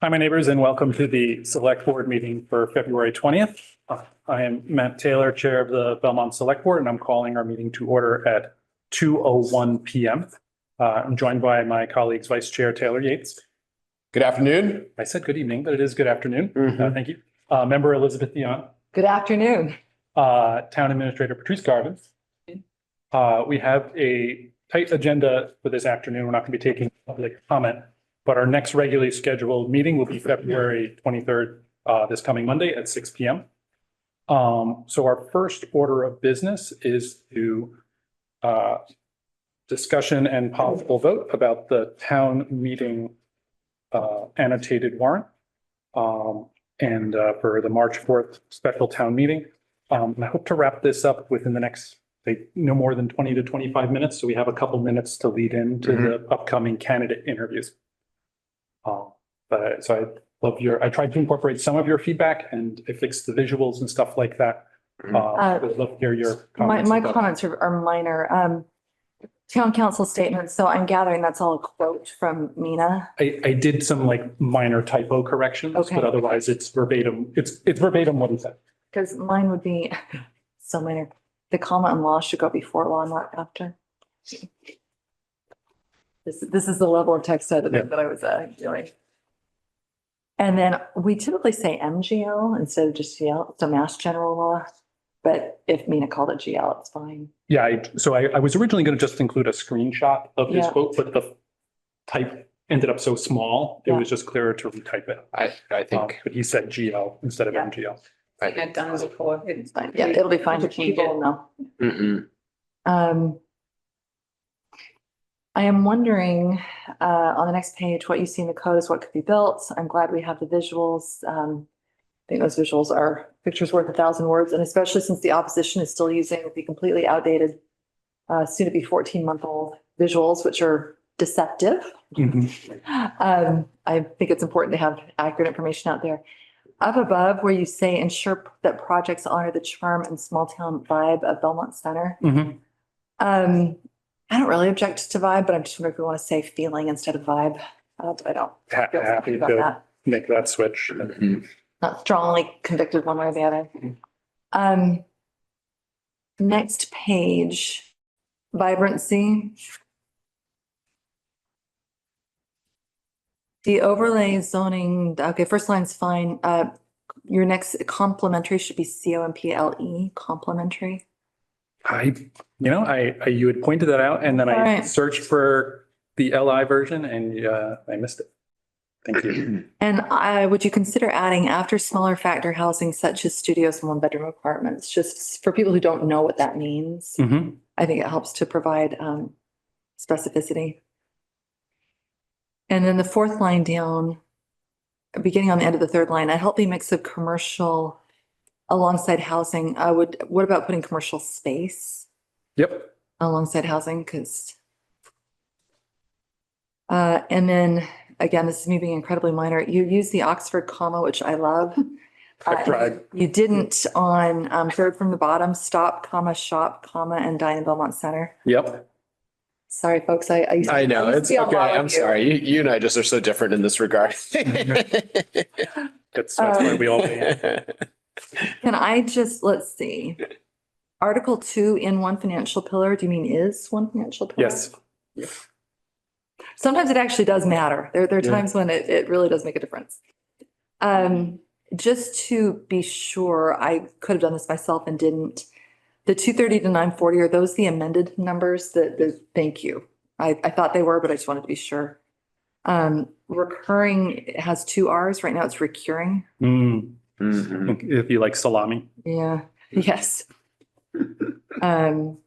Hi, my neighbors, and welcome to the Select Board meeting for February 20th. I am Matt Taylor, Chair of the Belmont Select Board, and I'm calling our meeting to order at 2:01 p.m. I'm joined by my colleagues, Vice Chair Taylor Yates. Good afternoon. I said good evening, but it is good afternoon. Mhm. Thank you. Member Elizabeth Dion. Good afternoon. Town Administrator Patrice Garvin. We have a tight agenda for this afternoon. We're not going to be taking public comment, but our next regularly scheduled meeting will be February 23rd, this coming Monday at 6 p.m. So our first order of business is to discussion and possible vote about the town meeting annotated warrant and for the March 4th special town meeting. And I hope to wrap this up within the next, say, no more than 20 to 25 minutes. So we have a couple minutes to lead into the upcoming candidate interviews. So I tried to incorporate some of your feedback and I fixed the visuals and stuff like that. I'd love to hear your comments. My comments are minor. Town council statements. So I'm gathering that's all a quote from Mina. I did some like minor typo corrections, Okay. but otherwise it's verbatim. It's verbatim what he said. Because mine would be so minor. The comma and law should go before law, not after. This is the level of text editing that I was doing. And then we typically say MGL instead of just GL, so Mass General Law. But if Mina called it GL, it's fine. Yeah, I was originally going to just include a screenshot of his Yeah. quote, but the type ended up so small, it Yeah. was just clearer to retype it. I think But he said GL instead of Yeah. MGL. I've done it before. It's fine. Yeah, it'll be fine. Change People will it. know. mhm. I am wondering, on the next page, what you see in the code is what could be built. I'm glad we have the visuals. I think those visuals are pictures worth 1,000 words, and especially since the opposition is still using the completely outdated, soon to be 14-month-old visuals, which are deceptive. I think it's important to have accurate information out there. Up above, where you say ensure that projects honor the charm and small town vibe of Belmont Center. I don't really object to vibe, but I'm just wondering if we want to say feeling instead of vibe. But I don't feel Happy about to that. make that switch. Not strongly convicted one way or the other. Next page, vibrancy. The overlay zoning, okay, first line's fine. Your next complementary should be COMPLE, complementary. You had pointed that out and then I Alright. searched for the LI version and I missed it. Thank you. And would you consider adding after smaller factor housing such as studios and one-bedroom apartments, just for people who don't know what that means? I think it helps to provide specificity. And then the fourth line down, beginning on the end of the third line, a healthy mix of commercial alongside housing. What about putting commercial space Yep. alongside housing? Because, and then again, this is me being incredibly minor. You use the Oxford comma, which I love. Right. You didn't on third from the bottom, stop, comma, shop, comma, and dine in Belmont Center. Yep. Sorry, folks. I know, used to it's be on okay. law I'm review. sorry. You and I just are so different in this regard. That's why we all. Can I just, let's see. Article 2 in one financial pillar, do you mean is one financial pillar? Yes. Sometimes it actually does matter. There are Yeah. times when it really does make a difference. Just to be sure, I could have done this myself and didn't. The 230 to 940, are those the amended numbers? Thank you. I thought they were, but I just wanted to be sure. Recurring has 2 R's. Right now it's recurring. If you like salami. Yeah, yes. And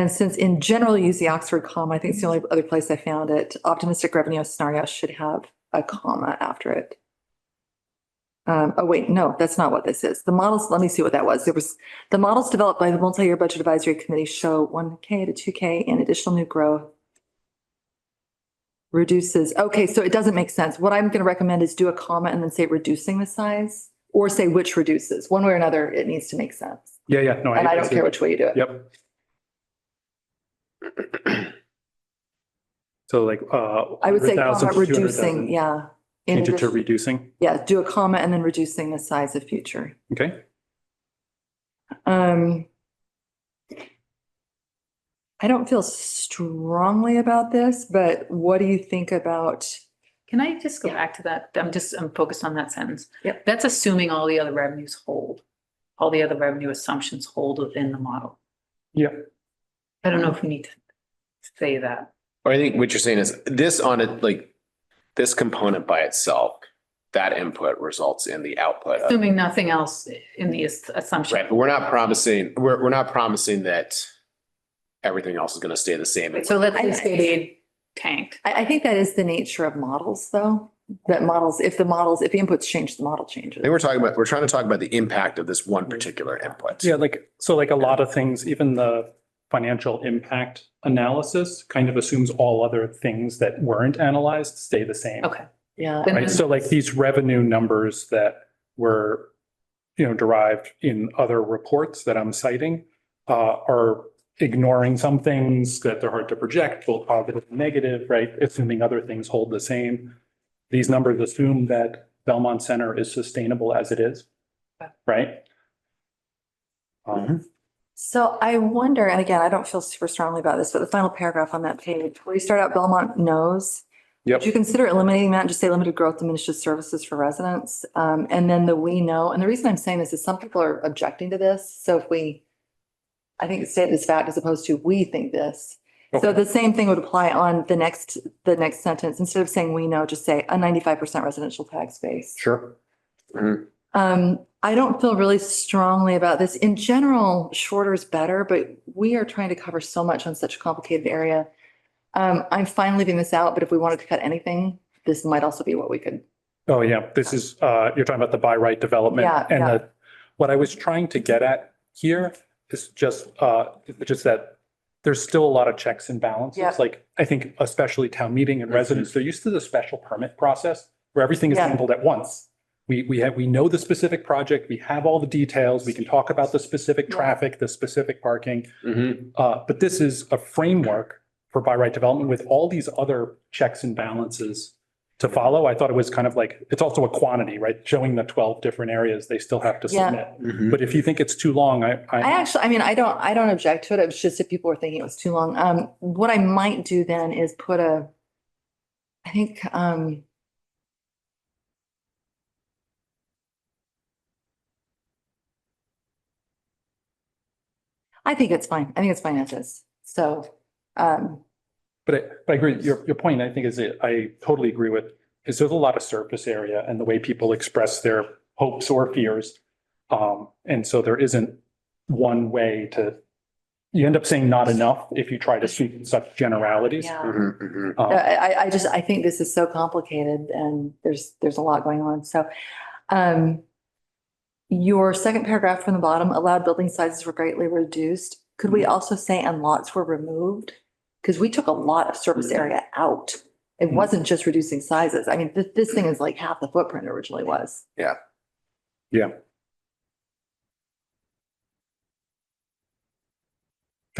since in general you use the Oxford comma, I think it's the only other place I found it. Optimistic revenue scenario should have a comma after it. Oh, wait, no, that's not what this is. The models, let me see what that was. The models developed by the multi-year budget advisory committee show 1K to 2K in additional new growth. Reduces, okay, so it doesn't make sense. What I'm going to recommend is do a comma and then say reducing the size or say which reduces. One way or another, it needs to make sense. Yeah. No, And I don't care which way you do it. Yep. So like, I would say 100,000 comma to reducing, 200,000. yeah. In Change it to addition- reducing. Yeah, do a comma and then reducing the size of future. Okay. I don't feel strongly about this, but what do you think about? Can I just go Yeah. back to that? I'm focused on that sentence. Yep. That's assuming all the other revenues hold. All the other revenue assumptions hold within the model. Yeah. I don't know if we need to say that. Or I think what you're saying is this on it, like this component by itself, that input results in the output. of- Assuming nothing else in the assumption. Right, but we're not promising that everything else is going to stay the same. So let's say state aid tanked. I think that is the nature of models, though. That models, if the inputs change, the model changes. I think we're trying to talk about the impact of this one particular input. Yeah, like a lot of things, even the financial impact analysis kind of assumes all other things that weren't analyzed stay the same. Okay. Yeah. Then- Right, so like these revenue numbers that were, derived in other reports that I'm citing, are ignoring some things that they're hard to project, both positive and negative, right? Assuming other things hold the same. These numbers assume that Belmont Center is sustainable as it is, right? So I wonder, and again, I don't feel super strongly about this, but the final paragraph on that page, where you start out Belmont knows. Yep. Would you consider eliminating that and just say limited growth diminishes services for residents? And then the we know, and the reason I'm saying this is some people are objecting to this. So I think state this fact as opposed to we think this. So Okay. the same thing would apply on the next sentence. Instead of saying we know, just say a 95% residential tax base. Sure. I don't feel really strongly about this. In general, shorter is better, but we are trying to cover so much on such a complicated area. I'm fine leaving this out, but if we wanted to cut anything, this might also be what we could. Oh, yeah, this is, you're talking about the by right development. Yeah, And yeah. what I was trying to get at here is just that there's still a lot of checks and balances. Yeah. Like, I think especially town meeting and residents, they're used to the special permit process where everything is Yeah. handled at once. We know the specific project, we have all the details, we can talk about the specific Yeah. traffic, the specific parking. Mhm. But this is a framework for by right development with all these other checks and balances to follow. I thought it was kind of like, it's also a quantity, right? Showing the 12 different areas they still have to Yeah. submit. Mhm. But if you think it's too long, I don't object to it. It was just if people were thinking it was too long. What I might do then is put I think, I think it's fine. I think it's fine as is. So, But I agree, your point, I think I totally agree with, is there's a lot of surface area and the way people express their hopes or fears. And so there isn't one way you end up saying not enough if you try to speak in such generalities. yeah. Mhm. Mhm. I think this is so complicated and there's a lot going on. So, your second paragraph from the bottom, allowed building sizes were greatly reduced. Could we also say and lots were removed? Because we took a lot of surface area out. It wasn't just reducing sizes. I mean, this thing is like half the footprint originally was. Yeah. Can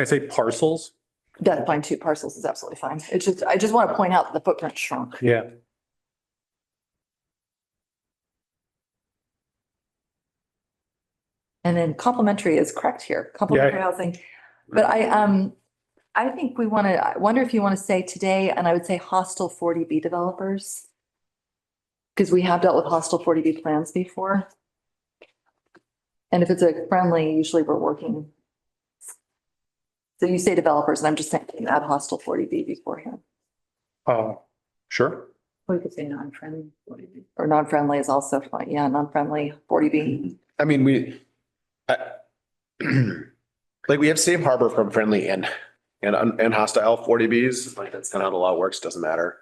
I say parcels? That's fine too. Parcels is absolutely fine. I just want to point out that the footprint shrunk. Yeah. And then complementary is correct here, complementary housing. But I think I wonder if you want to say today, and I would say hostile 40B developers. Because we have dealt with hostile 40B plans before. And if it's a friendly, usually we're working. So you say developers, and I'm just saying add hostile 40B beforehand. Sure. Or you could say non-friendly. Or non-friendly is also fine. Yeah, non-friendly 40B. I mean, like we have safe harbor from friendly and hostile 40Bs. Like that's kind of how the law works. Doesn't matter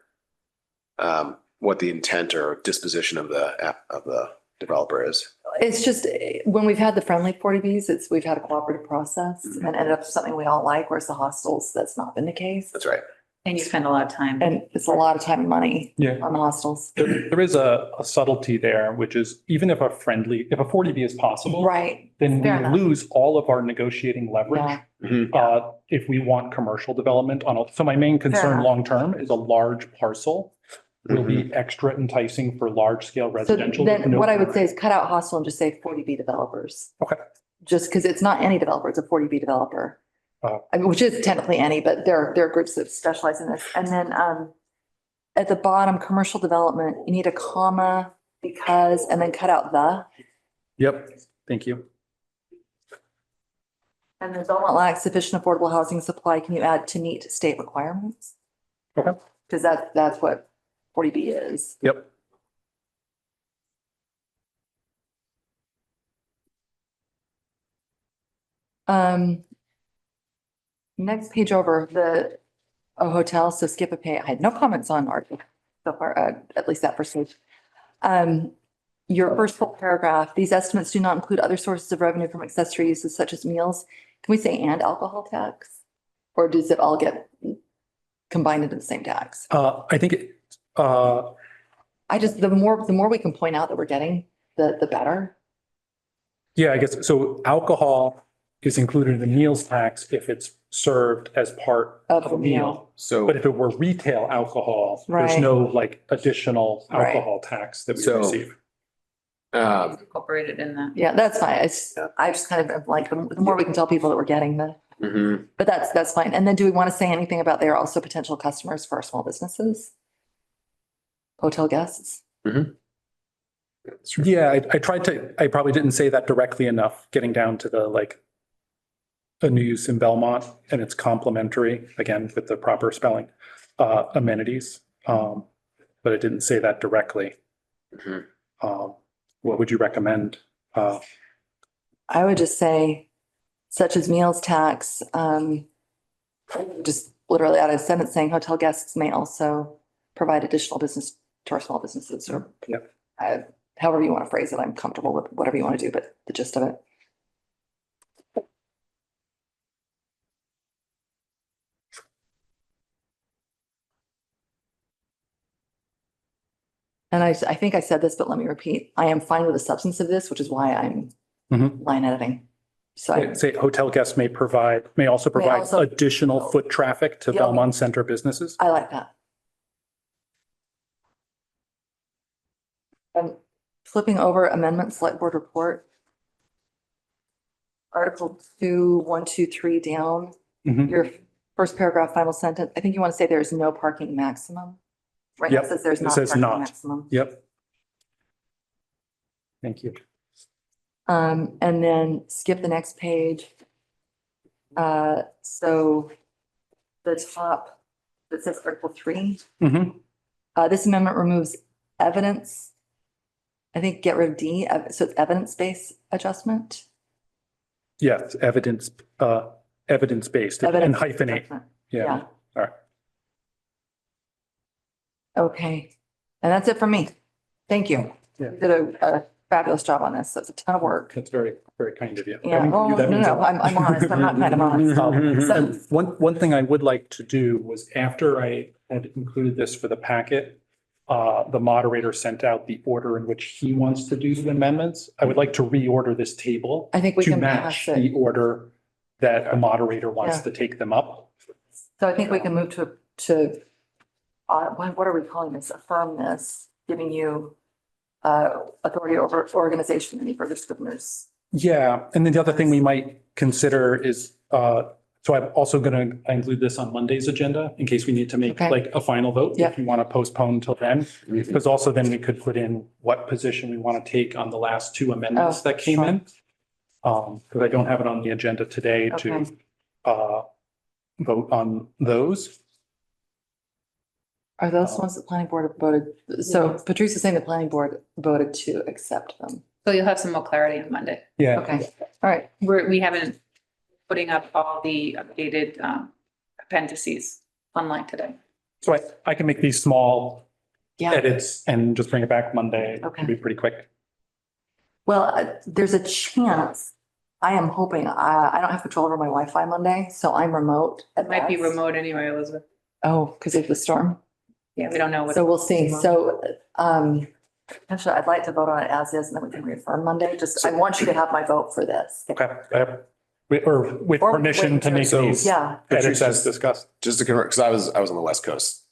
what the intent or disposition of the developer is. It's just, when we've had the friendly 40Bs, we've had a cooperative process and ended up with something we all like, whereas the hostiles, that's not been the case. That's right. And you spend a lot of time. And it's a lot of time and money Yeah. on the hostels. There is a subtlety there, which is even if a 40B is possible. Right. Then Fair we enough. lose all of our negotiating leverage. Yeah. Mhm. If we want commercial development so my main concern enough. long-term is a large parcel will be extra enticing for large scale So residential. then No- what I would say is cut out hostile and just say 40B developers. Okay. Just because it's not any developer, it's a 40B developer. Uh. I mean, which is technically any, but there are groups that specialize in this. And then at the bottom, commercial development, you need a comma because, and then cut out the. Yep, thank you. And then Belmont lacks sufficient affordable housing supply. Can you add to meet state requirements? Okay. Because that's what 40B is. Yep. Next page over, a hotel, so skip a page. I had no comments on article so far, at least that first page. Your first full paragraph, these estimates do not include other sources of revenue from accessory uses such as meals. Can we say and alcohol tax? Or does it all get combined into the same tax? I think, I just, the more we can point out that we're getting, the better. yeah, I guess, so alcohol is included in the meals tax if it's served as part Of of the a meal. meal. So, But if it were retail alcohol, there's Right. no like additional Right. alcohol tax that we So- receive. Incorporated in that. Yeah, that's fine. Yeah. I just kind of like, the more we can tell people that we're getting mhm. but that's fine. And then do we want to say anything about they are also potential customers for our small businesses? Hotel guests? That's true. Yeah, I probably didn't say that directly enough, getting down to the like a new use in Belmont and it's complementary, again, with the proper spelling, amenities. But I didn't say that directly. Mhm. What would you recommend? I would just say such as meals tax, just literally add a sentence saying hotel guests may also provide additional business to our small businesses or Yep. However you want to phrase it. I'm comfortable with whatever you want to do, but the gist of it. And I think I said this, but let me repeat. I am fine with the substance of this, which is why I'm Mhm. line editing. So I, Say hotel guests may also provide also- additional foot traffic to Yeah. Belmont Center businesses. I like that. Flipping over amendment select board report. Article 2, 1, 2, 3 down, Mhm. your first paragraph, final sentence. I think you want to say there is no parking maximum. Right now it Yep, says there's it not says parking not. maximum. Yep. Thank you. And then skip the next page. So the top, that says Article 3, Mhm. this amendment removes evidence. I think get rid of D, so it's evidence-based adjustment. Yes, evidence-based and Evidence hyphenate. adjustment. Yeah. All right. Okay, and that's it for me. Thank you. Yeah. You did a fabulous job on this. That's a ton of work. That's very, very kind of you. Yeah, Coming from you, oh, that no, means a no, lot. I'm honest. I'm not kind of honest. So- And one thing I would like to do was after I had included this for the packet, the moderator sent out the order in which he wants to do the amendments. I would like to reorder this table I think we to can match pass the it. order that the moderator wants Yeah. to take them up. So I think we can move to, what are we calling this? Affirm this, giving you authority over organization. Any further scriveners? Yeah, and then the other thing we might consider is, so I'm also gonna include this on Monday's agenda in case we need to make Okay. like a final vote. Yeah. If you want to postpone till then, because also then we could put in what position we want to take on the last two amendments Oh, that came sure. in. Because I don't have it on the agenda today to Okay. vote on those. Are those ones the planning board voted? So Patrice is saying the planning board voted to accept them. So you'll have some more clarity on Monday. Yeah. Okay, all right. We haven't putting up all the updated appendices online today. So I can make these small Yeah. edits and just bring it back Monday. Okay. It'll be pretty quick. Well, there's a chance, I am hoping, I don't have control over my Wi-Fi Monday, so I'm remote. It might be best. remote anyway, Elizabeth. Oh, because of the storm. Yeah, we don't know what. So we'll see. So, actually, I'd like to vote on it as is, and then we can reaffirm Monday. Just, I want you to have my vote for this. Okay. With Or permission to make So- these Yeah, edits as discussed. Just to confirm, because I was on the West Coast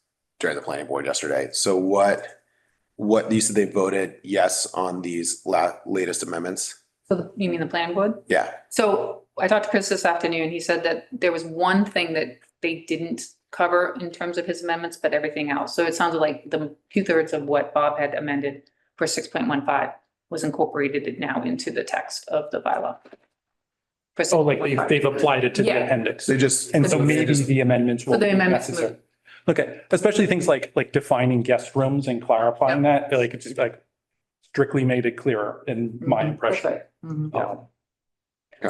during the planning board yesterday. So you said they voted yes on these latest amendments? So you mean the planning board? Yeah. So I talked to Chris this afternoon. He said that there was one thing that they didn't cover in terms of his amendments, but everything else. So it sounded like the 2/3 of what Bob had amended for 6.15 was incorporated now into the text of the bylaw. For Oh, like 6.15. they've applied it to the Yeah. appendix. They just. And so So maybe the amendments will So the be amendments necessary. Okay, especially things like defining guest rooms and clarifying that, like it's just like strictly made it clearer in my Mhm. impression. Mhm.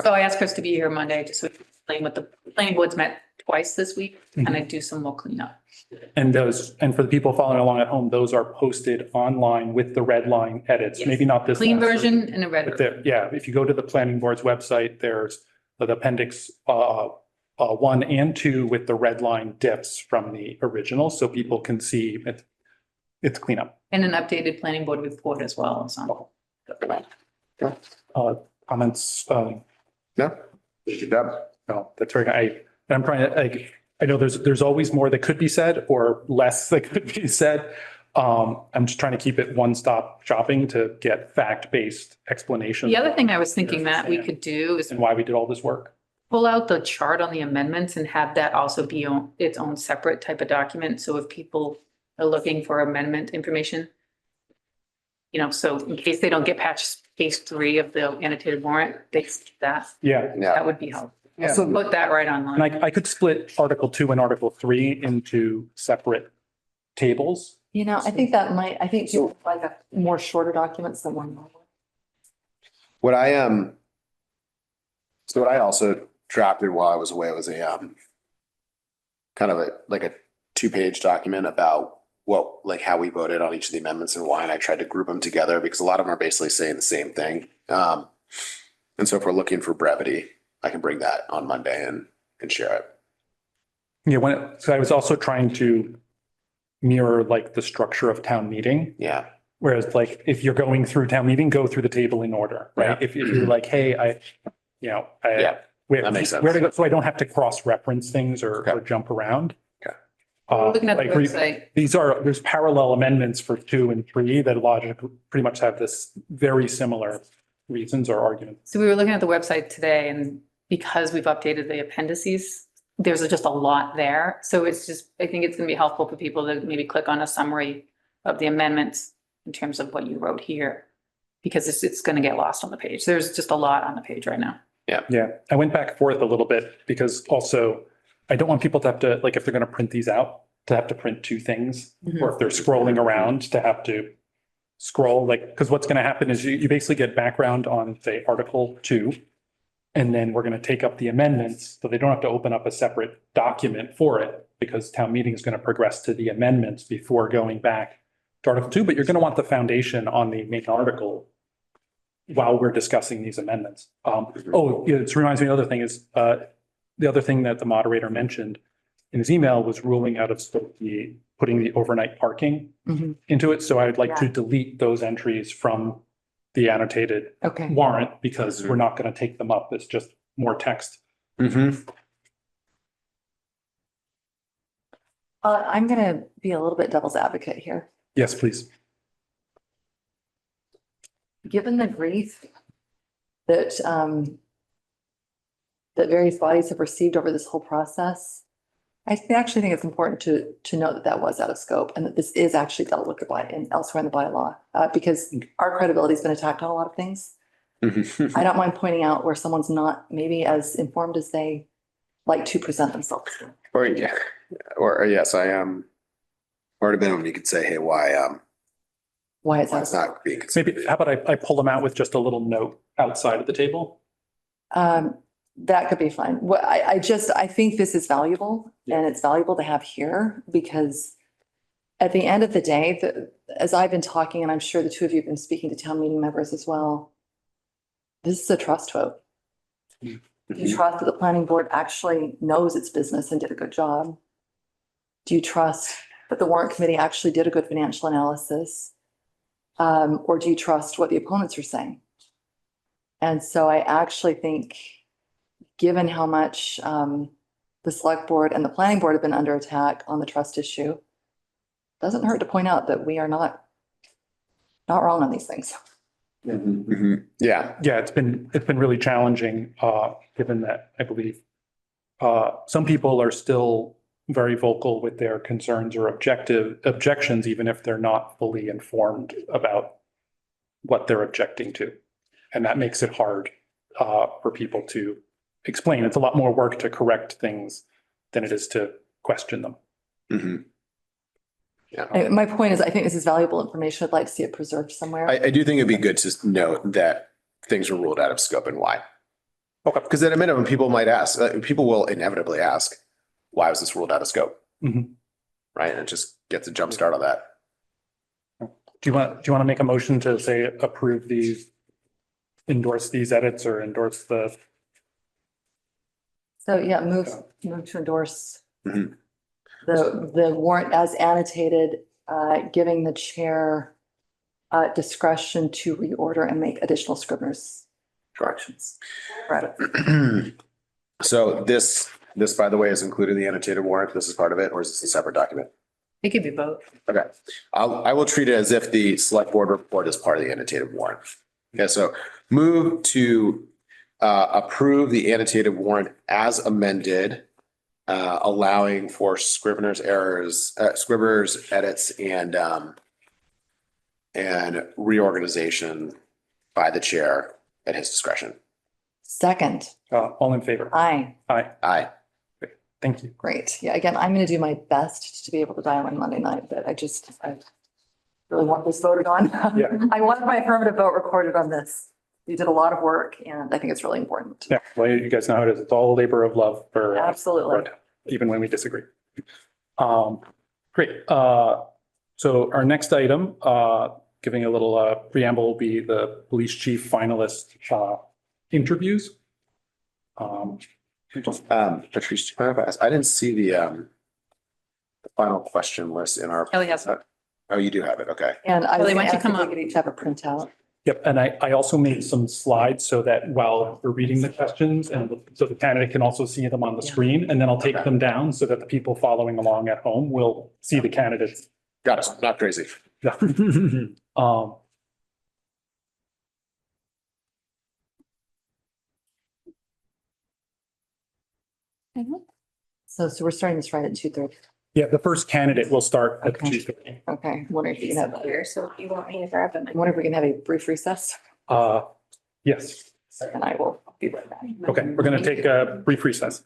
So I asked Chris to be here Monday just to explain what the planning board's met twice this week Mm-hmm. and I do some more cleanup. And for the people following along at home, those are posted online with the red line edits, Yes. maybe not this. Clean last version and a red But version. there, yeah, if you go to the planning board's website, there's the appendix 1 and 2 with the red line diffs from the original, so people can see it's cleanup. And an updated planning board report as well. So. Comments, No. Good job. no, that's very, I'm trying to, like, I know there's always more that could be said or less that could be said. I'm just trying to keep it one-stop shopping to get fact-based explanation. The other thing I was thinking that we could do is And why we did all this work. pull out the chart on the amendments and have that also be on its own separate type of document. So if people are looking for amendment information, so in case they don't get page 3 of the annotated warrant, they see that. Yeah. That would be helpful. Yeah. So, Put that right and online. I could split Article 2 and Article 3 into separate tables. I think I think people like a more shorter documents than one. What I also drafted while I was away was a kind of a 2-page document about how we voted on each of the amendments and why, and I tried to group them together because a lot of them are basically saying the same thing. And so if we're looking for brevity, I can bring that on Monday and share it. Yeah, so I was also trying to mirror the structure of town meeting. Yeah. Whereas if you're going through town meeting, go through the table in order, right? Yeah. If you're like, hey, Yeah, that makes sense. where to go, so I don't have to cross-reference things or Okay. jump around. Okay. Looking at the Like, website, there's parallel amendments for 2 and 3 that logically pretty much have this very similar reasons or arguments. so we were looking at the website today and because we've updated the appendices, there's just a lot there. So I think it's going to be helpful for people to maybe click on a summary of the amendments in terms of what you wrote here. Because it's going to get lost on the page. There's just a lot on the page right now. Yeah, I went back and forth a little bit because also I don't want people to have to, if they're going to print these out, to have to print 2 things. Mhm. Or if they're scrolling around to have to scroll, because what's going to happen is you basically get background on, say, Article 2. And then we're going to take up the amendments, so they don't have to open up a separate document for it because town meeting is going to progress to the amendments before going back to Article 2. But you're going to want the foundation on the main article while we're discussing these amendments. It reminds me, the other thing is, the other thing that the moderator mentioned in his email was ruling out of scope putting the overnight parking Mhm. into it. So I would like to delete those entries from the annotated Okay. warrant because we're not going to take them up. It's just more text. Mm-hmm. I'm going to be a little bit devil's advocate here. Yes, please. Given the grief that that various bodies have received over this whole process, actually think it's important to note that was out of scope and that this is actually dealt with elsewhere in the bylaw, because our credibility has been attacked on a lot of things. Mm-hmm. I don't mind pointing out where someone's not maybe as informed as they like to present themselves. Yes, I am. Or at a minimum, you could say, hey, why Why it's out of it's scope. not being considered. Maybe, how about I pull them out with just a little note outside of the table? That could be fine. I think this is valuable and it's valuable to have here because at the end of the day, as I've been talking, and I'm sure the 2 of you have been speaking to town meeting members as well, this is a trust vote. Do you trust that the planning board actually knows its business and did a good job? Do you trust that the warrant committee actually did a good financial analysis? Or do you trust what the opponents are saying? And so I actually think, given how much the select board and the planning board have been under attack on the trust issue, doesn't hurt to point out that we are not wrong on these things. Yeah, Yeah, it's been really challenging, given that I believe some people are still very vocal with their concerns or objections, even if they're not fully informed about what they're objecting to. And that makes it hard for people to explain. It's a lot more work to correct things than it is to question them. My point is, I think this is valuable information. I'd like to see it preserved somewhere. I do think it'd be good to note that things were ruled out of scope and why. Okay. Because at a minimum, people might ask, people will inevitably ask, why was this ruled out of scope? Right? And it just gets a jump start on that. Do you want to make a motion to say approve these, endorse these edits or endorse the? So yeah, move to endorse Mhm. the warrant as annotated, giving the chair discretion to reorder and make additional Scrivener's corrections. Right. So this, by the way, is included in the annotated warrant. This is part of it, or is this a separate document? It could be both. Okay, I will treat it as if the select board report is part of the annotated warrant. Okay, so move to approve the annotated warrant as amended, allowing for Scrivener's errors, Scrivener's edits and reorganization by the chair at his discretion. Second, All in favor? aye. Aye. Aye. Thank you. Great. Yeah, again, I'm going to do my best to be able to dial in Monday night, but I really want this voted on. Yeah. I want my affirmative vote recorded on this. You did a lot of work and I think it's really important. Yeah, well, you guys know how it is. It's all a labor of love for. Absolutely. Even when we disagree. Great. So our next item, giving a little preamble, will be the police chief finalist interviews. Patrice, do you mind if I ask? I didn't see the final question list in our. Kelly has it. Oh, you do have it. Okay. And I was Really, going why to don't you ask come if we up? could each have a printout. Yep, and I also made some slides so that while we're reading the questions and so the candidate can also see them on the screen, and then I'll take them down so that the people following along at home will see the candidates. Got it. Not crazy. Yeah. So we're starting this right at 2:30. Yeah, the first candidate will start at Okay. 2:30. Okay. Wondering if you can have, Here, so if you want me to grab them. I wonder if we can have a brief recess Yes, and I will be right back. okay, we're going to take a brief recess.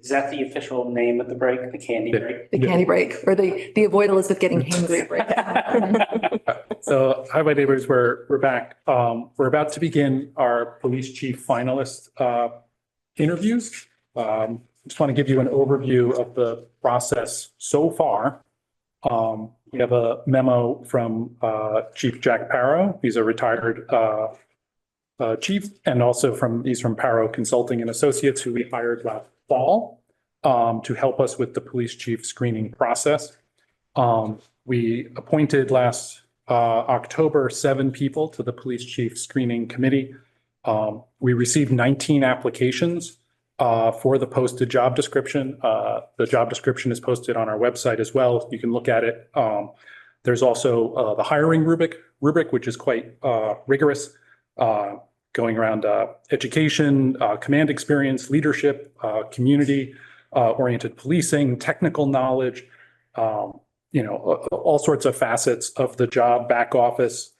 Is that the official name of the break, the candy break? The candy break, or the avoidance of getting hangry break. So, hi, my neighbors, we're back. We're about to begin our police chief finalist interviews. Just want to give you an overview of the process so far. We have a memo from Chief Jack Parrow. He's a retired chief, and also he's from Parrow Consulting and Associates, who we hired last fall to help us with the police chief screening process. We appointed last October 7 people to the police chief screening committee. We received 19 applications for the posted job description. The job description is posted on our website as well. You can look at it. There's also the hiring rubric, which is quite rigorous, going around education, command experience, leadership, community oriented policing, technical knowledge, all sorts of facets of the job, back office,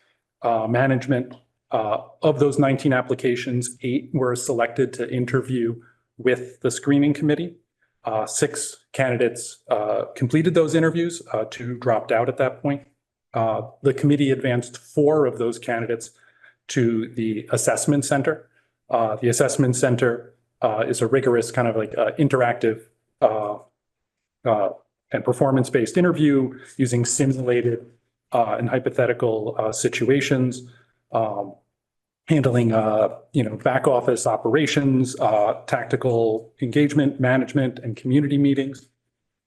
management. Of those 19 applications, 8 were selected to interview with the screening committee. 6 candidates completed those interviews, 2 dropped out at that point. The committee advanced 4 of those candidates to the assessment center. The assessment center is a rigorous kind of like interactive and performance-based interview using simulated and hypothetical situations, handling back office operations, tactical engagement, management, and community meetings.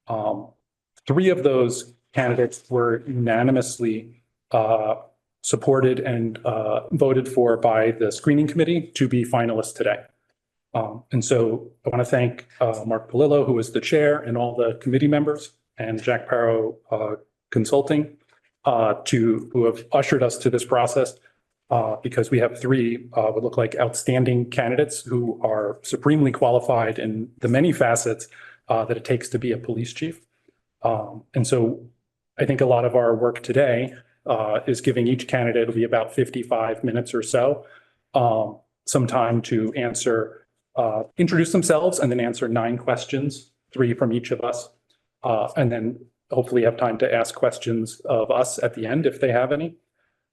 3 of those candidates were unanimously supported and voted for by the screening committee to be finalists today. And so I want to thank Mark Polillo, who is the chair, and all the committee members, and Jack Parrow Consulting, who have ushered us to this process, because we have 3 what look like outstanding candidates who are supremely qualified in the many facets that it takes to be a police chief. And so I think a lot of our work today is giving each candidate, it'll be about 55 minutes or so, some time to introduce themselves and then answer 9 questions, 3 from each of us. And then hopefully have time to ask questions of us at the end if they have any.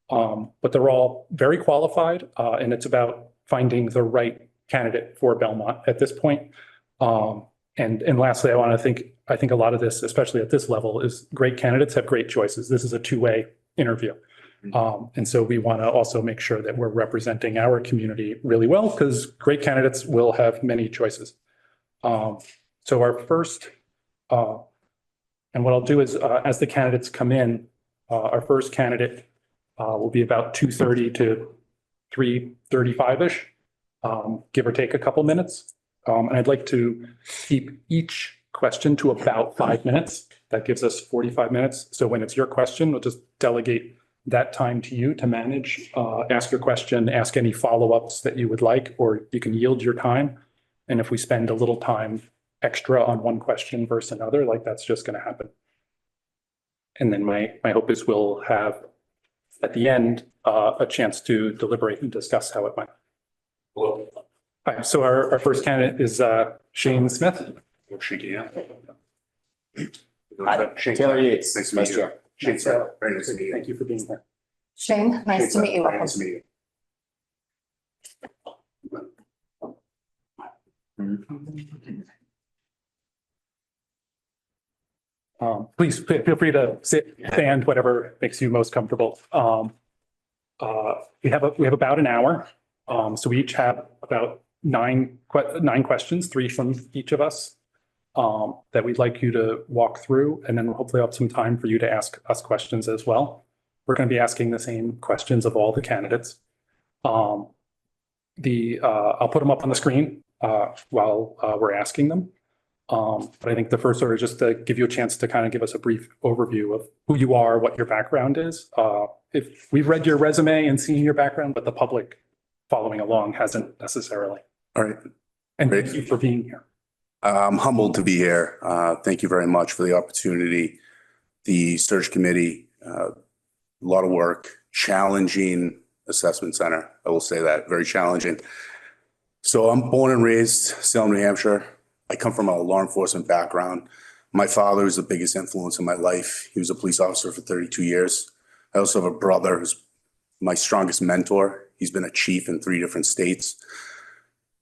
But they're all very qualified, and it's about finding the right candidate for Belmont at this point. And lastly, I think a lot of this, especially at this level, is great candidates have great choices. This is a 2-way interview. And so we want to also make sure that we're representing our community really well, because great candidates will have many choices. So our first, and what I'll do is, as the candidates come in, our first candidate will be about 2:30 to 3:35-ish, give or take a couple minutes. And I'd like to keep each question to about 5 minutes. That gives us 45 minutes. So when it's your question, we'll just delegate that time to you to manage, ask your question, ask any follow-ups that you would like, or you can yield your time. And if we spend a little time extra on one question versus another, like that's just going to happen. And then my hope is we'll have at the end a chance to deliberate and discuss how it went. All right, so our first candidate is Shane Smith. Taylor Yates. Nice to meet you. Shane, sir. Very nice to meet you. Thank you for being here. Shane, nice to meet you. Very nice to meet you. Please feel free to sit, stand, whatever makes you most comfortable. We have about an hour. So we each have about nine questions, 3 from each of us, that we'd like you to walk through, and then we'll hopefully have some time for you to ask us questions as well. We're going to be asking the same questions of all the candidates. I'll put them up on the screen while we're asking them. But I think the first order is just to give you a chance to kind of give us a brief overview of who you are, what your background is. If we've read your resume and seen your background, but the public following along hasn't necessarily. All right. And Great. thank you for being here. I'm humbled to be here. Thank you very much for the opportunity. The search committee, a lot of work, challenging assessment center. I will say that, very challenging. So I'm born and raised Salem, New Hampshire. I come from a law enforcement background. My father was the biggest influence in my life. He was a police officer for 32 years. I also have a brother who's my strongest mentor. He's been a chief in 3 different states.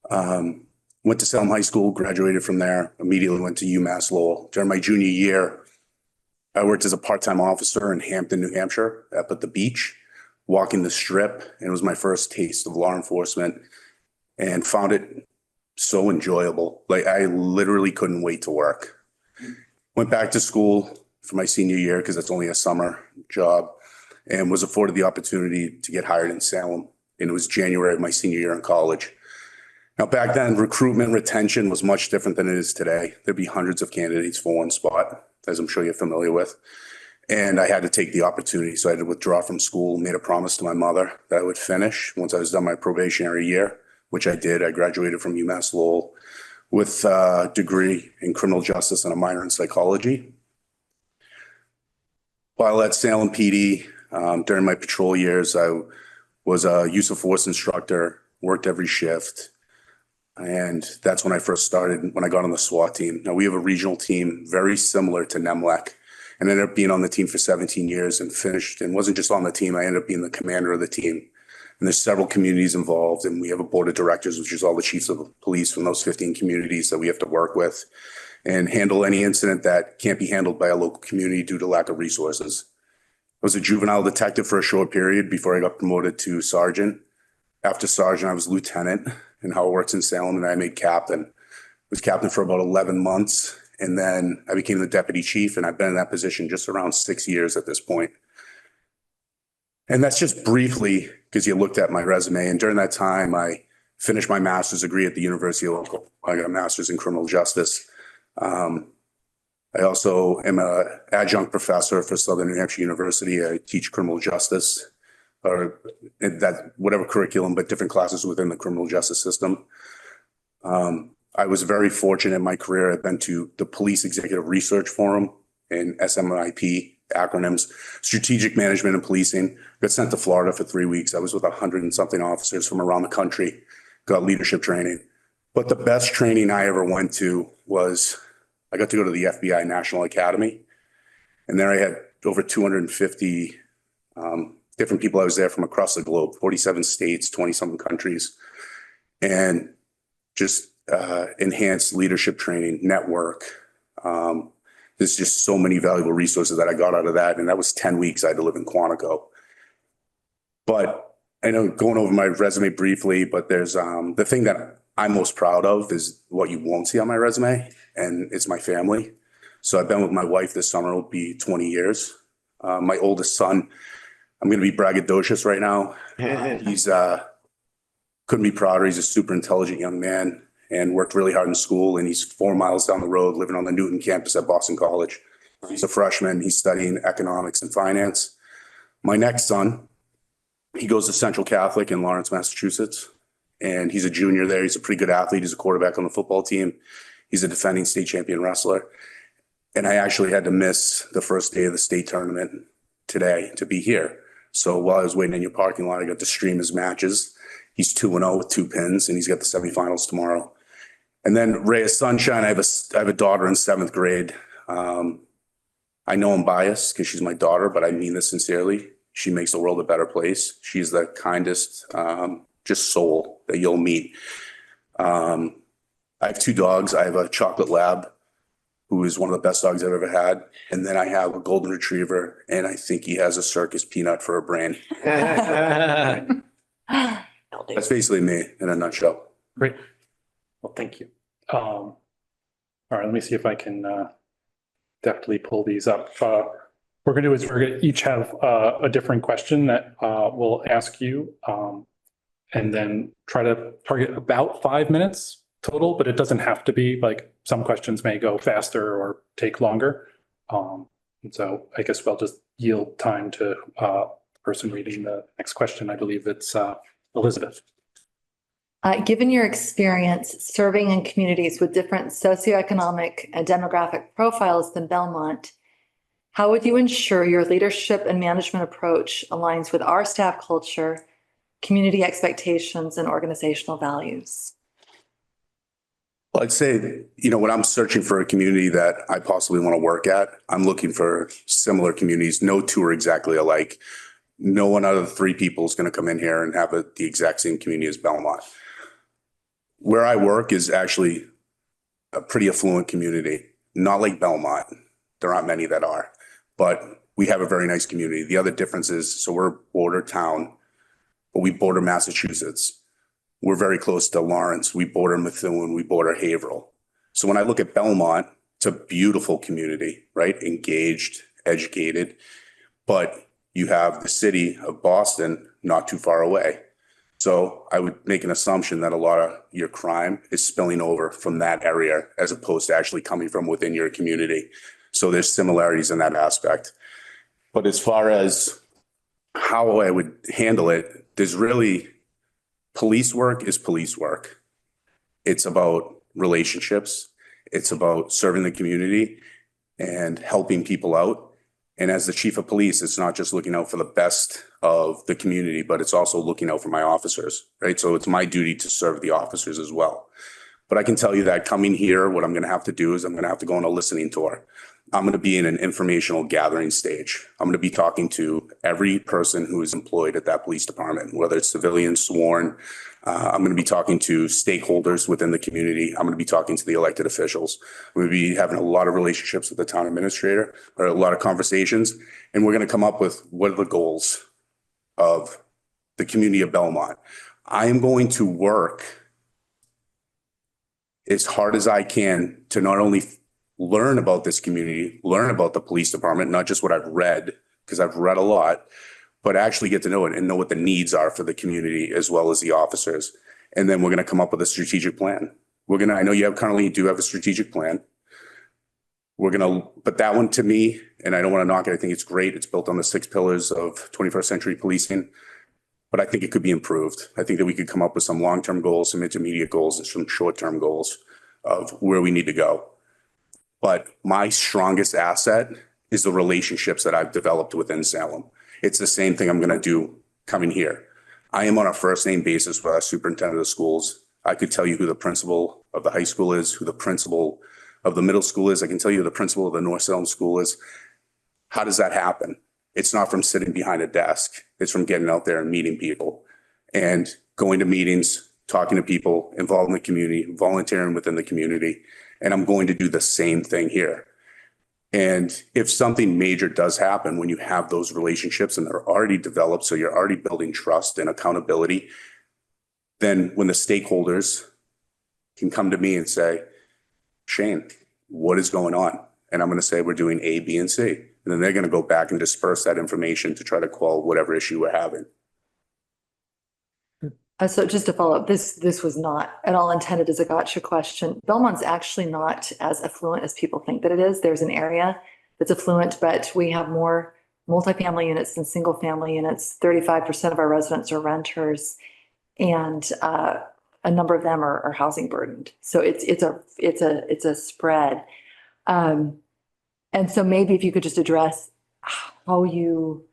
Went to Salem High School, graduated from there, immediately went to UMass Lowell. During my junior year, I worked as a part-time officer in Hampton, New Hampshire, up at the beach, walking the strip, and it was my first taste of law enforcement and found it so enjoyable. Like, I literally couldn't wait to work. Went back to school for my senior year because it's only a summer job, and was afforded the opportunity to get hired in Salem. And it was January of my senior year in college. Now, back then, recruitment retention was much different than it is today. There'd be hundreds of candidates for one spot, as I'm sure you're familiar with. And I had to take the opportunity. So I had to withdraw from school, made a promise to my mother that I would finish once I was done my probationary year, which I did. I graduated from UMass Lowell with a degree in criminal justice and a minor in psychology. While at Salem PD, during my patrol years, I was a use of force instructor, worked every shift. And that's when I first started, when I got on the SWAT team. Now, we have a regional team very similar to NEMLEC, and ended up being on the team for 17 years and finished, and wasn't just on the team, I ended up being the commander of the team. And there's several communities involved, and we have a board of directors, which is all the chiefs of police from those 15 communities that we have to work with and handle any incident that can't be handled by a local community due to lack of resources. I was a juvenile detective for a short period before I got promoted to sergeant. After sergeant, I was lieutenant in how it works in Salem, and I made captain. I was captain for about 11 months, and then I became the deputy chief, and I've been in that position just around 6 years at this point. And that's just briefly because you looked at my resume, and during that time, I finished my master's degree at the University of Local. I got a master's in criminal justice. I also am an adjunct professor for Southern New Hampshire University. I teach criminal justice, or that whatever curriculum, but different classes within the criminal justice system. I was very fortunate in my career. I've been to the Police Executive Research Forum and SMIP acronyms, Strategic Management and Policing. Got sent to Florida for 3 weeks. I was with 100 and something officers from around the country, got leadership training. But the best training I ever went to was I got to go to the FBI National Academy. And there I had over 250 different people. I was there from across the globe, 47 states, 20-something countries, and just enhanced leadership training, network. There's just so many valuable resources that I got out of that. And that was 10 weeks I had to live in Quantico. But I know going over my resume briefly, but there's the thing that I'm most proud of is what you won't see on my resume, and it's my family. So I've been with my wife this summer, it'll be 20 years. My oldest son, I'm going to be braggadocious right now. He's couldn't be prouder. He's a super intelligent young man and worked really hard in school. And he's 4 miles down the road living on the Newton campus at Boston College. He's a freshman. He's studying economics and finance. My next son, he goes to Central Catholic in Lawrence, Massachusetts. And he's a junior there. He's a pretty good athlete. He's a quarterback on the football team. He's a defending state champion wrestler. And I actually had to miss the first day of the state tournament today to be here. So while I was waiting in your parking lot, I got to stream his matches. He's 2-0 with 2 pins, and he's got the semifinals tomorrow. And then Ray of Sunshine, I have a daughter in 7th grade. I know I'm biased because she's my daughter, but I mean this sincerely. She makes the world a better place. She's the kindest, just soul that you'll meet. I have 2 dogs. I have a chocolate lab, who is one of the best dogs I've ever had. And then I have a golden retriever, and I think he has a circus peanut for a brain. That's basically me in a nutshell. Great. Well, thank you. All right, let me see if I can deftly pull these up. What we're going to do is we're going to each have a different question that we'll ask you, and then try to target about 5 minutes total, but it doesn't have to be. Like, some questions may go faster or take longer. And so I guess we'll just yield time to the person reading the next question. I believe it's Elizabeth. Given your experience serving in communities with different socioeconomic and demographic profiles than Belmont, how would you ensure your leadership and management approach aligns with our staff culture, community expectations, and organizational values? Well, I'd say, when I'm searching for a community that I possibly want to work at, I'm looking for similar communities. No two are exactly alike. No one out of the three people is going to come in here and have the exact same community as Belmont. Where I work is actually a pretty affluent community, not like Belmont. There aren't many that are, but we have a very nice community. The other difference is, so we're a border town, but we border Massachusetts. We're very close to Lawrence. We border Methuen. We border Haverhill. So when I look at Belmont, it's a beautiful community, right? Engaged, educated, but you have the city of Boston not too far away. So I would make an assumption that a lot of your crime is spilling over from that area as opposed to actually coming from within your community. So there's similarities in that aspect. But as far as how I would handle it, there's really police work is police work. It's about relationships. It's about serving the community and helping people out. And as the chief of police, it's not just looking out for the best of the community, but it's also looking out for my officers, right? So it's my duty to serve the officers as well. But I can tell you that coming here, what I'm going to have to do is I'm going to have to go on a listening tour. I'm going to be in an informational gathering stage. I'm going to be talking to every person who is employed at that police department, whether it's civilian, sworn. I'm going to be talking to stakeholders within the community. I'm going to be talking to the elected officials. I'm going to be having a lot of relationships with the town administrator, or a lot of conversations, and we're going to come up with what are the goals of the community of Belmont. I am going to work as hard as I can to not only learn about this community, learn about the police department, not just what I've read, because I've read a lot, but actually get to know it and know what the needs are for the community as well as the officers. And then we're going to come up with a strategic plan. I know you currently do have a strategic plan. But that one to me, and I don't want to knock it, I think it's great. It's built on the 6 pillars of 21st century policing, but I think it could be improved. I think that we could come up with some long-term goals, some intermediate goals, and some short-term goals of where we need to go. But my strongest asset is the relationships that I've developed within Salem. It's the same thing I'm going to do coming here. I am on a first name basis with our superintendent of schools. I could tell you who the principal of the high school is, who the principal of the middle school is. I can tell you who the principal of the North Salem school is. How does that happen? It's not from sitting behind a desk. It's from getting out there and meeting people and going to meetings, talking to people, involved in the community, volunteering within the community. And I'm going to do the same thing here. And if something major does happen, when you have those relationships and they're already developed, so you're already building trust and accountability, then when the stakeholders can come to me and say, Shane, what is going on? And I'm going to say, we're doing A, B, and C. And then they're going to go back and disperse that information to try to quell whatever issue we're having. So just to follow up, this was not at all intended as a gotcha question. Belmont's actually not as affluent as people think that it is. There's an area that's affluent, but we have more multifamily units than single family units. 35% of our residents are renters, and a number of them are housing burdened. So it's a spread. And so maybe if you could just address how you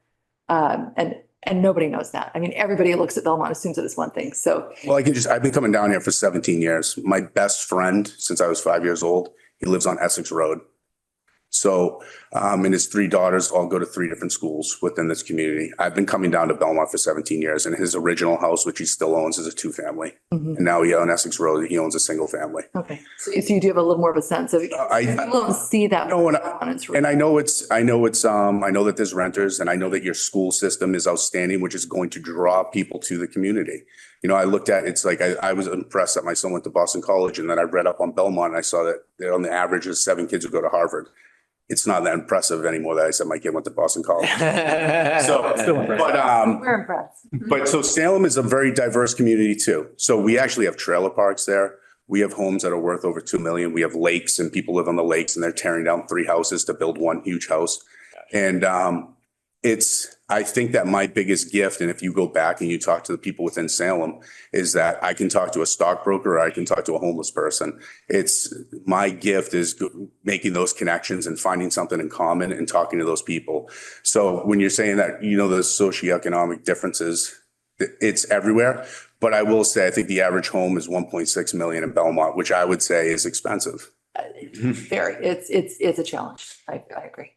and nobody knows that. I mean, everybody looks at Belmont, assumes that it's one thing. So, well, I've been coming down here for 17 years. My best friend since I was 5 years old, he lives on Essex Road. So, and his 3 daughters all go to 3 different schools within this community. I've been coming down to Belmont for 17 years, and his original house, which he still owns, is a 2-family. And now on Essex Road, he owns a single family. okay. So you do have a little more of a sense of, people don't see that. No, and I know that there's renters, and I know that your school system is outstanding, which is going to draw people to the community. I looked at, it's like, I was impressed that my son went to Boston College, and then I read up on Belmont, and I saw that on the average, there's 7 kids who go to Harvard. It's not that impressive anymore that I said my kid went to Boston College. Still impressive. We're impressed. But so Salem is a very diverse community too. So we actually have trailer parks there. We have homes that are worth over 2 million. We have lakes, and people live on the lakes, and they're tearing down 3 houses to build one huge house. And I think that my biggest gift, and if you go back and you talk to the people within Salem, is that I can talk to a stockbroker or I can talk to a homeless person. My gift is making those connections and finding something in common and talking to those people. So when you're saying that, the socioeconomic differences, it's everywhere, But I will say, I think the average home is 1.6 million in Belmont, which I would say is expensive. Very, it's a challenge. I agree.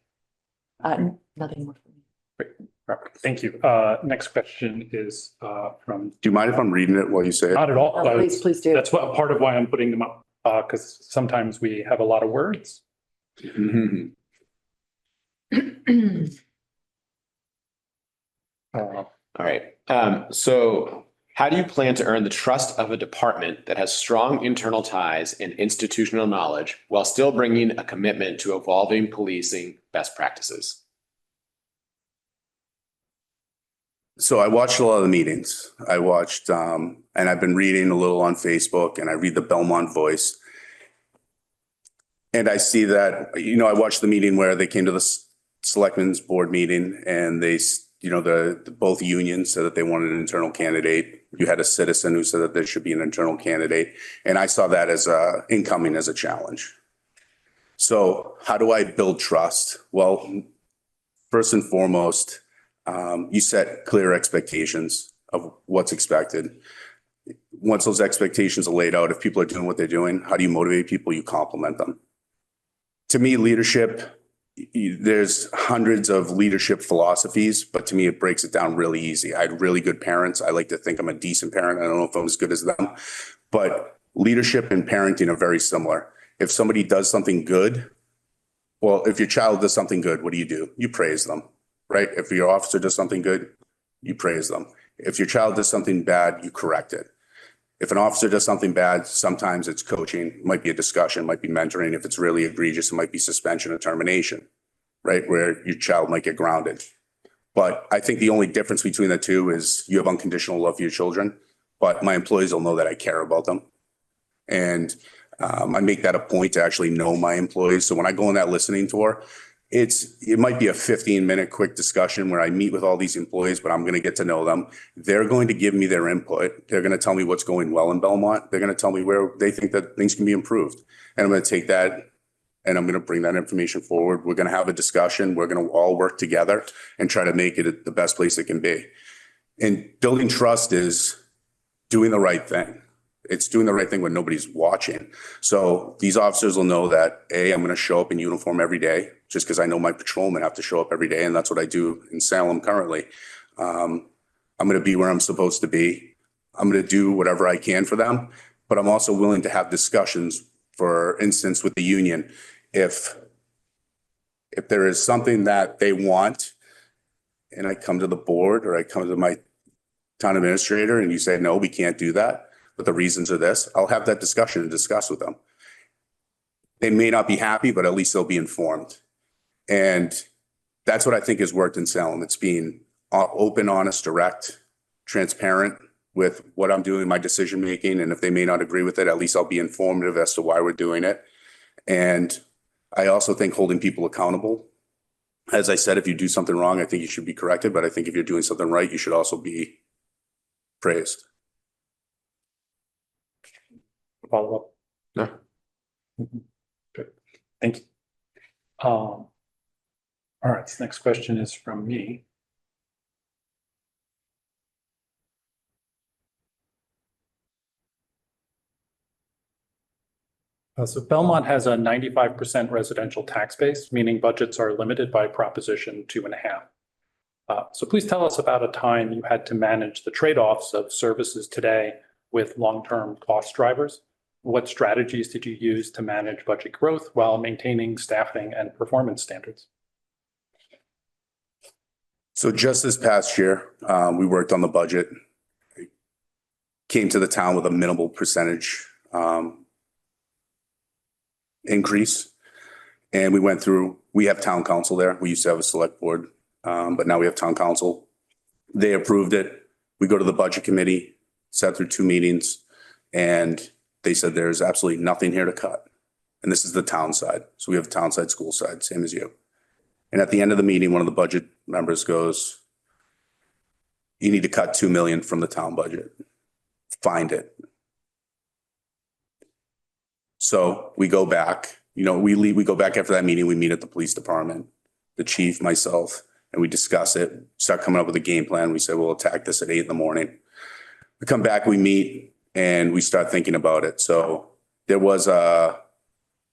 Nothing more from me. Robert, thank you. Next question is from, Do you mind if I'm reading it while you say it? not at all. Oh, please do. That's what, part of why I'm putting them up, because sometimes we have a lot of words. All right. So how do you plan to earn the trust of a department that has strong internal ties and institutional knowledge while still bringing a commitment to evolving policing best practices? So I watched a lot of the meetings. I watched, and I've been reading a little on Facebook, and I read the Belmont Voice. And I see that, I watched the meeting where they came to the selectmen's board meeting, and they, the both unions said that they wanted an internal candidate. You had a citizen who said that there should be an internal candidate. And I saw that as incoming as a challenge. So how do I build trust? Well, first and foremost, you set clear expectations of what's expected. Once those expectations are laid out, if people are doing what they're doing, how do you motivate people? You compliment them. To me, leadership, there's hundreds of leadership philosophies, but to me, it breaks it down really easy. I had really good parents. I like to think I'm a decent parent. I don't know if I'm as good as them, but leadership and parenting are very similar. If somebody does something good, well, if your child does something good, what do? You praise them, right? If your officer does something good, you praise them. If your child does something bad, you correct it. If an officer does something bad, sometimes it's coaching, it might be a discussion, might be mentoring. If it's really egregious, it might be suspension or termination, right? Where your child might get grounded. But I think the only difference between the two is you have unconditional love for your children, but my employees will know that I care about them. And I make that a point to actually know my employees. So when I go on that listening tour, it might be a 15-minute quick discussion where I meet with all these employees, but I'm going to get to know them. They're going to give me their input. They're going to tell me what's going well in Belmont. They're going to tell me where they think that things can be improved. And I'm going to take that and I'm going to bring that information forward. We're going to have a discussion. We're going to all work together and try to make it the best place it can be. And building trust is doing the right thing. It's doing the right thing when nobody's watching. So these officers will know that, A, I'm going to show up in uniform every day just because I know my patrolmen have to show up every day. And that's what I do in Salem currently. I'm going to be where I'm supposed to be. I'm going to do whatever I can for them, but I'm also willing to have discussions, for instance, with the union. If there is something that they want and I come to the board or I come to my town administrator and you say, no, we can't do that, but the reasons are this, I'll have that discussion and discuss with them. They may not be happy, but at least they'll be informed. And that's what I think has worked in Salem. It's being open, honest, direct, transparent with what I'm doing, my decision making. And if they may not agree with it, at least I'll be informative as to why we're doing it. And I also think holding people accountable. As I said, if you do something wrong, I think you should be corrected. But I think if you're doing something right, you should also be praised. Follow up. Yeah. Good. Thank you. All right, this next question is from me. So Belmont has a 95% residential tax base, meaning budgets are limited by Proposition 2.5. So please tell us about a time you had to manage the trade-offs of services today with long-term cost drivers. What strategies did you use to manage budget growth while maintaining staffing and performance standards? So just this past year, we worked on the budget. Came to the town with a minimal percentage increase. And we have town council there. We used to have a select board, but now we have town council. They approved it. We go to the budget committee, sat through 2 meetings, and they said there's absolutely nothing here to cut. And this is the town side. So we have town side, school side, same as you. And at the end of the meeting, one of the budget members goes, you need to cut 2 million from the town budget. Find it. So we go back, we go back after that meeting, we meet at the police department, the chief, myself, and we discuss it, start coming up with a game plan. We say, we'll attack this at 8 in the morning. We come back, we meet, and we start thinking about it. So there was a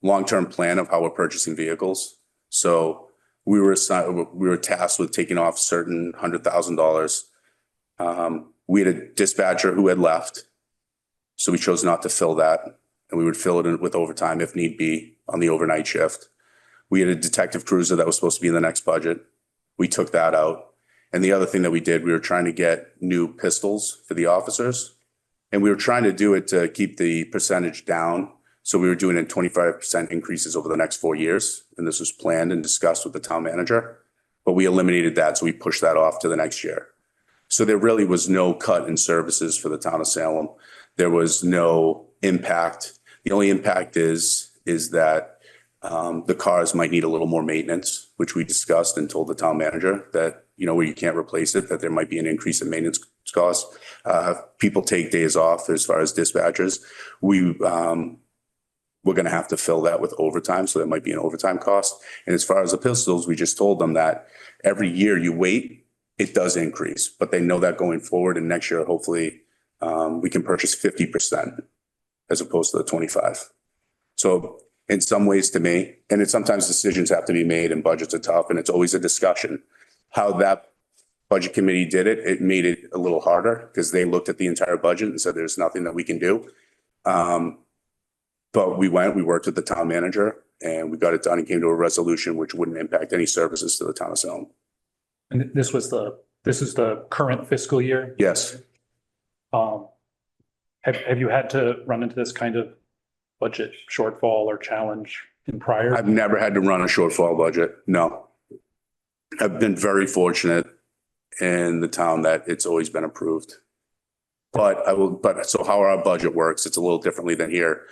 long-term plan of how we're purchasing vehicles. So we were tasked with taking off certain $100,000. We had a dispatcher who had left, so we chose not to fill that, and we would fill it in with overtime if need be on the overnight shift. We had a detective cruiser that was supposed to be in the next budget. We took that out. And the other thing that we did, we were trying to get new pistols for the officers. And we were trying to do it to keep the percentage down. So we were doing it 25% increases over the next 4 years. And this was planned and discussed with the town manager. But we eliminated that, so we pushed that off to the next year. So there really was no cut in services for the town of Salem. There was no impact. The only impact is that the cars might need a little more maintenance, which we discussed and told the town manager that, where you can't replace it, that there might be an increase in maintenance costs. People take days off as far as dispatchers. We're going to have to fill that with overtime. So there might be an overtime cost. And as far as the pistols, we just told them that every year you wait, it does increase, but they know that going forward. And next year, hopefully, we can purchase 50% as opposed to the 25. So in some ways to me, and sometimes decisions have to be made and budgets are tough and it's always a discussion. How that budget committee did it, it made it a little harder because they looked at the entire budget and said, there's nothing that we can do. But we worked with the town manager and we got it done and came to a resolution which wouldn't impact any services to the town of Salem. And this is the current fiscal year? Yes. Have you had to run into this kind of budget shortfall or challenge in prior? I've never had to run a shortfall budget. No. I've been very fortunate in the town that it's always been approved. But so how our budget works, it's a little differently than here.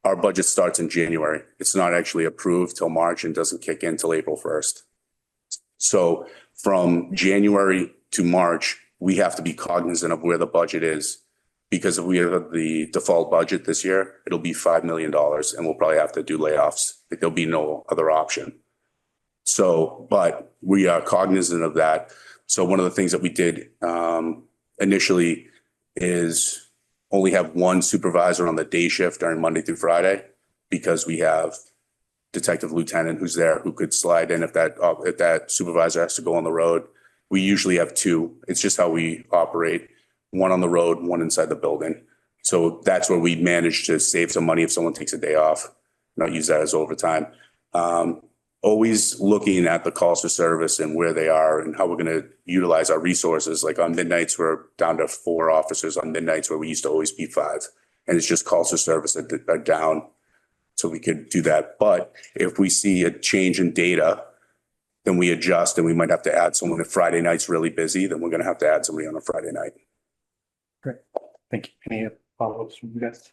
Our budget starts in January. It's not actually approved till March and doesn't kick in till April 1st. So from January to March, we have to be cognizant of where the budget is. Because if we have the default budget this year, it'll be $5 million and we'll probably have to do layoffs. There'll be no other option. So, but we are cognizant of that. So one of the things that we did initially is only have one supervisor on the day shift during Monday through Friday because we have detective lieutenant who's there who could slide in if that supervisor has to go on the road. We usually have two. It's just how we operate. One on the road, one inside the building. So that's where we manage to save some money if someone takes a day off, not use that as overtime. Always looking at the calls for service and where they are and how we're going to utilize our resources. Like on midnights, we're down to 4 officers on midnights where we used to always be 5. And it's just calls for service that are down. So we could do that. But if we see a change in data, then we adjust and we might have to add someone. If Friday night's really busy, then we're going to have to add somebody on a Friday night. Great. Thank you. Any follow-ups from you guys?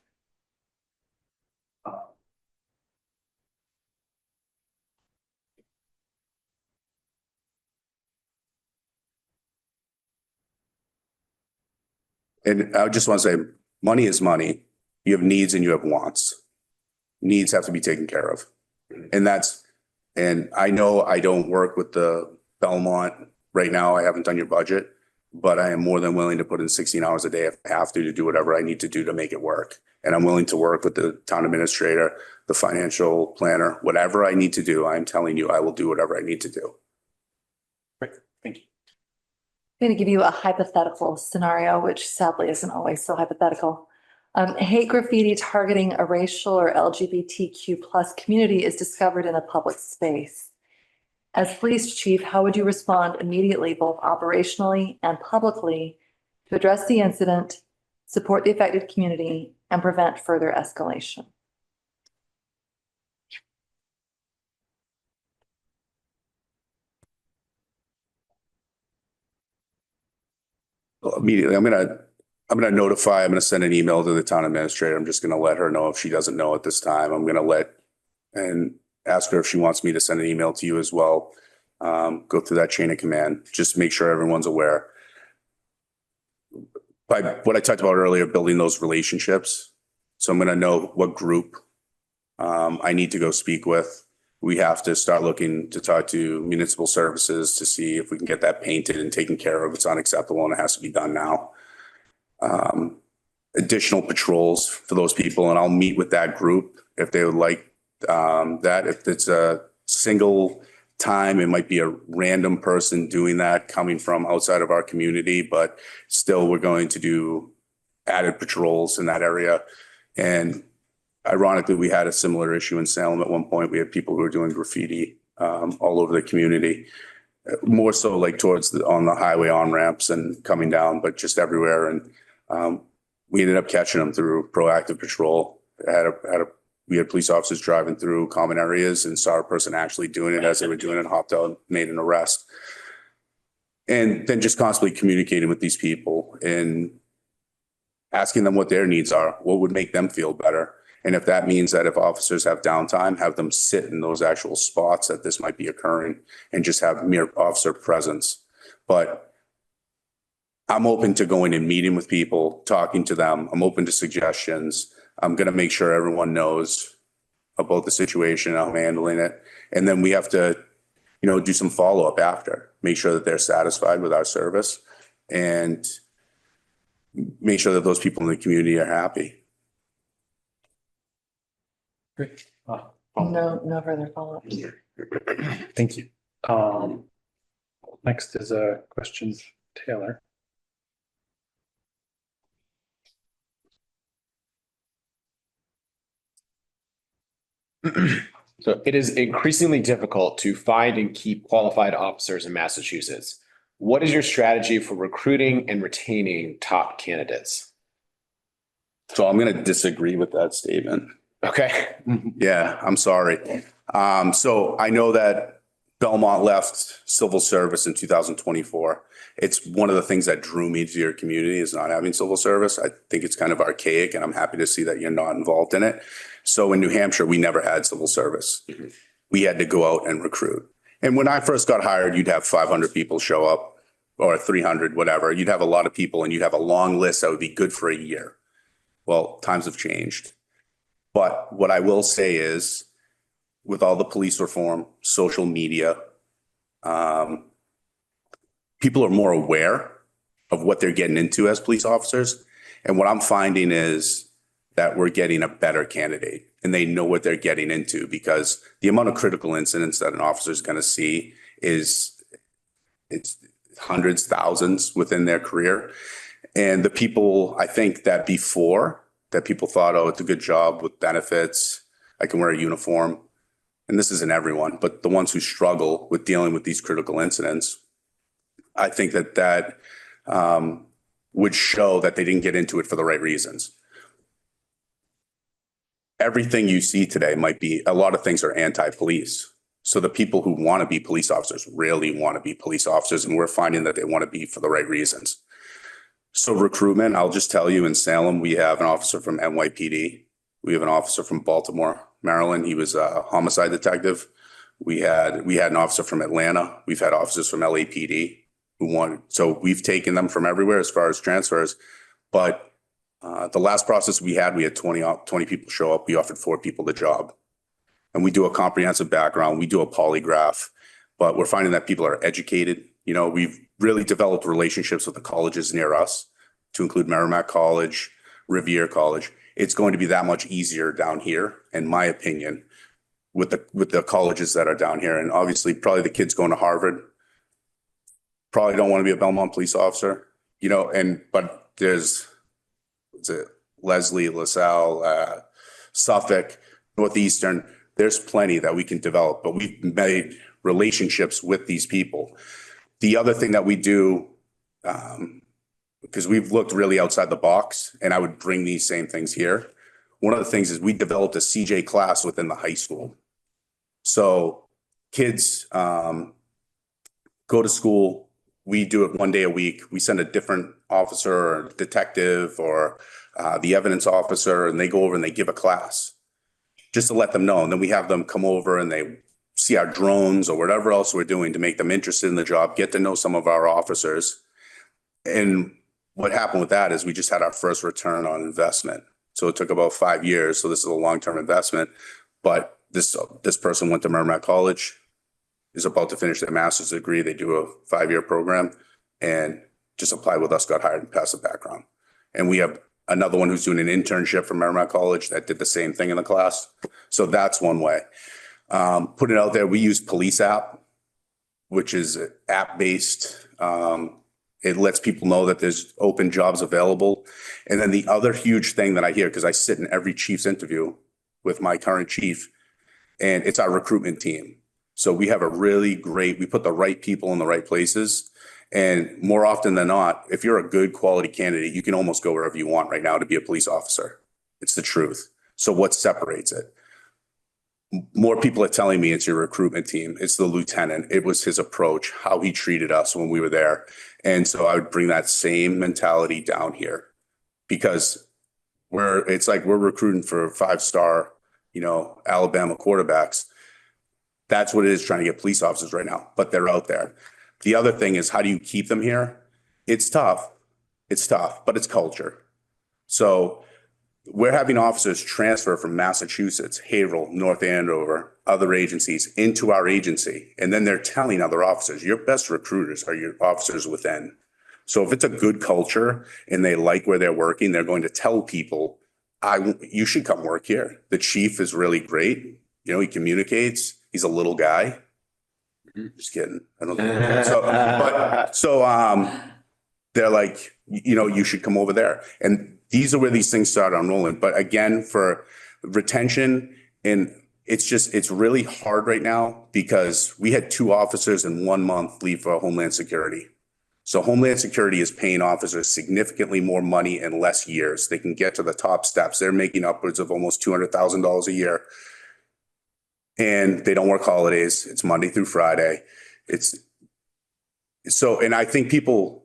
And I just want to say, money is money. You have needs and you have wants. Needs have to be taken care of. And I know I don't work with the Belmont right now. I haven't done your budget. But I am more than willing to put in 16 hours a day if I have to do whatever I need to do to make it work. And I'm willing to work with the town administrator, the financial planner, whatever I need to do. I'm telling you, I will do whatever I need to do. Great. Thank you. I'm going to give you a hypothetical scenario, which sadly isn't always so hypothetical. Hate graffiti targeting a racial or LGBTQ plus community is discovered in a public space. As police chief, how would you respond immediately, both operationally and publicly, to address the incident, support the affected community, and prevent further escalation? Well, immediately, I'm gonna notify. I'm gonna send an email to the town administrator. I'm just gonna let her know if she doesn't know at this time. I'm gonna and ask her if she wants me to send an email to you as well. Go through that chain of command. Just make sure everyone's aware. By what I talked about earlier, building those relationships. So I'm going to know what group I need to go speak with. We have to start looking to talk to municipal services to see if we can get that painted and taken care of. It's unacceptable and it has to be done now. additional patrols for those people, and I'll meet with that group if they would like that. If it's a single time, it might be a random person doing that coming from outside of our community, but still we're going to do added patrols in that area. And ironically, we had a similar issue in Salem at one point. We had people who were doing graffiti all over the community, more so like towards on the highway on ramps and coming down, but just everywhere. And we ended up catching them through proactive patrol. We had police officers driving through common areas and saw a person actually doing it as they were doing it, hopped out and made an arrest. And then just constantly communicating with these people and asking them what their needs are, what would make them feel better. And if that means that if officers have downtime, have them sit in those actual spots that this might be occurring and just have mere officer presence. But I'm open to going and meeting with people, talking to them. I'm open to suggestions. I'm going to make sure everyone knows about the situation, how I'm handling it. And then we have to, do some follow-up after, make sure that they're satisfied with our service and make sure that those people in the community are happy. Great. No further follow-ups. Thank you. Next is a question, Taylor. So it is increasingly difficult to find and keep qualified officers in Massachusetts. What is your strategy for recruiting and retaining top candidates? So I'm going to disagree with that statement. Okay. Yeah, I'm sorry. So I know that Belmont left civil service in 2024. It's one of the things that drew me to your community is not having civil service. I think it's kind of archaic, and I'm happy to see that you're not involved in it. So in New Hampshire, we never had civil service. We had to go out and recruit. And when I first got hired, you'd have 500 people show up or 300, whatever. You'd have a lot of people and you'd have a long list that would be good for a year. Well, times have changed. But what I will say is with all the police reform, social media, people are more aware of what they're getting into as police officers. And what I'm finding is that we're getting a better candidate and they know what they're getting into because the amount of critical incidents that an officer is going to see it's hundreds, thousands within their career. And the people, I think that before that people thought, oh, it's a good job with benefits. I can wear a uniform. And this isn't everyone, but the ones who struggle with dealing with these critical incidents, I think that would show that they didn't get into it for the right reasons. Everything you see today might be, a lot of things are anti-police. So the people who want to be police officers really want to be police officers, and we're finding that they want to be for the right reasons. So recruitment, I'll just tell you, in Salem, we have an officer from NYPD. We have an officer from Baltimore, Maryland. He was a homicide detective. We had an officer from Atlanta. We've had officers from LAPD who wanted, so we've taken them from everywhere as far as transfers. But the last process we had 20 people show up. We offered 4 people the job. And we do a comprehensive background. We do a polygraph. But we're finding that people are educated. We've really developed relationships with the colleges near us, to include Merrimack College, Rivier College. It's going to be that much easier down here, in my opinion, with the colleges that are down here. And obviously, probably the kids going to Harvard probably don't want to be a Belmont police officer, but there's Leslie, LaSalle, Suffolk, Northeastern. There's plenty that we can develop, but we've made relationships with these people. The other thing that we do, because we've looked really outside the box, and I would bring these same things here. One of the things is we developed a CJ class within the high school. So kids go to school. We do it one day a week. We send a different officer or detective or the evidence officer, and they go over and they give a class just to let them know. And then we have them come over and they see our drones or whatever else we're doing to make them interested in the job, get to know some of our officers. And what happened with that is we just had our first return on investment. So it took about 5 years. So this is a long-term investment. But this person went to Merrimack College, is about to finish their master's degree. They do a 5-year program and just applied with us, got hired and passed the background. And we have another one who's doing an internship from Merrimack College that did the same thing in the class. So that's one way. Put it out there. We use Police app, which is app-based. It lets people know that there's open jobs available. And then the other huge thing that I hear, because I sit in every chief's interview with my current chief, and it's our recruitment team. So we have we put the right people in the right places. And more often than not, if you're a good quality candidate, you can almost go wherever you want right now to be a police officer. It's the truth. So what separates it? More people are telling me it's your recruitment team. It's the lieutenant. It was his approach, how he treated us when we were there. And so I would bring that same mentality down here, because it's like we're recruiting for 5-star, Alabama quarterbacks. That's what it is, trying to get police officers right now, but they're out there. The other thing is, how do you keep them here? It's tough. It's tough, but it's culture. So we're having officers transfer from Massachusetts, Haverhill, North Andover, other agencies into our agency. And then they're telling other officers, your best recruiters are your officers within. So if it's a good culture and they like where they're working, they're going to tell people, you should come work here. The chief is really great. He communicates. He's a little guy. Just kidding. I don't know. So they're like, you should come over there. And these are where these things start unrolling. But again, for retention, and it's really hard right now because we had 2 officers in 1 month leave for Homeland Security. So Homeland Security is paying officers significantly more money in less years. They can get to the top steps. They're making upwards of almost $200,000 a year. And they don't work holidays. It's Monday through Friday. And I think people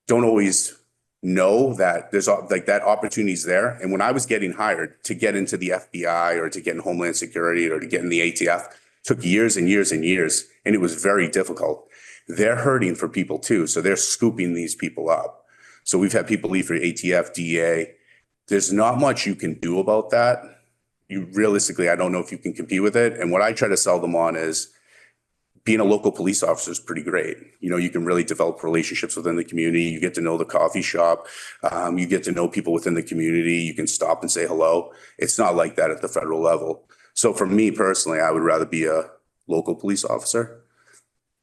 don't always know that there's like that opportunity's there. And when I was getting hired to get into the FBI or to get in Homeland Security or to get in the ATF, took years and years and years, and it was very difficult. They're hurting for people too. So they're scooping these people up. So we've had people leave for ATF, DA. There's not much you can do about that. Realistically, I don't know if you can compete with it. And what I try to sell them on is being a local police officer is pretty great. You can really develop relationships within the community. You get to know the coffee shop. You get to know people within the community. You can stop and say hello. It's not like that at the federal level. So for me personally, I would rather be a local police officer.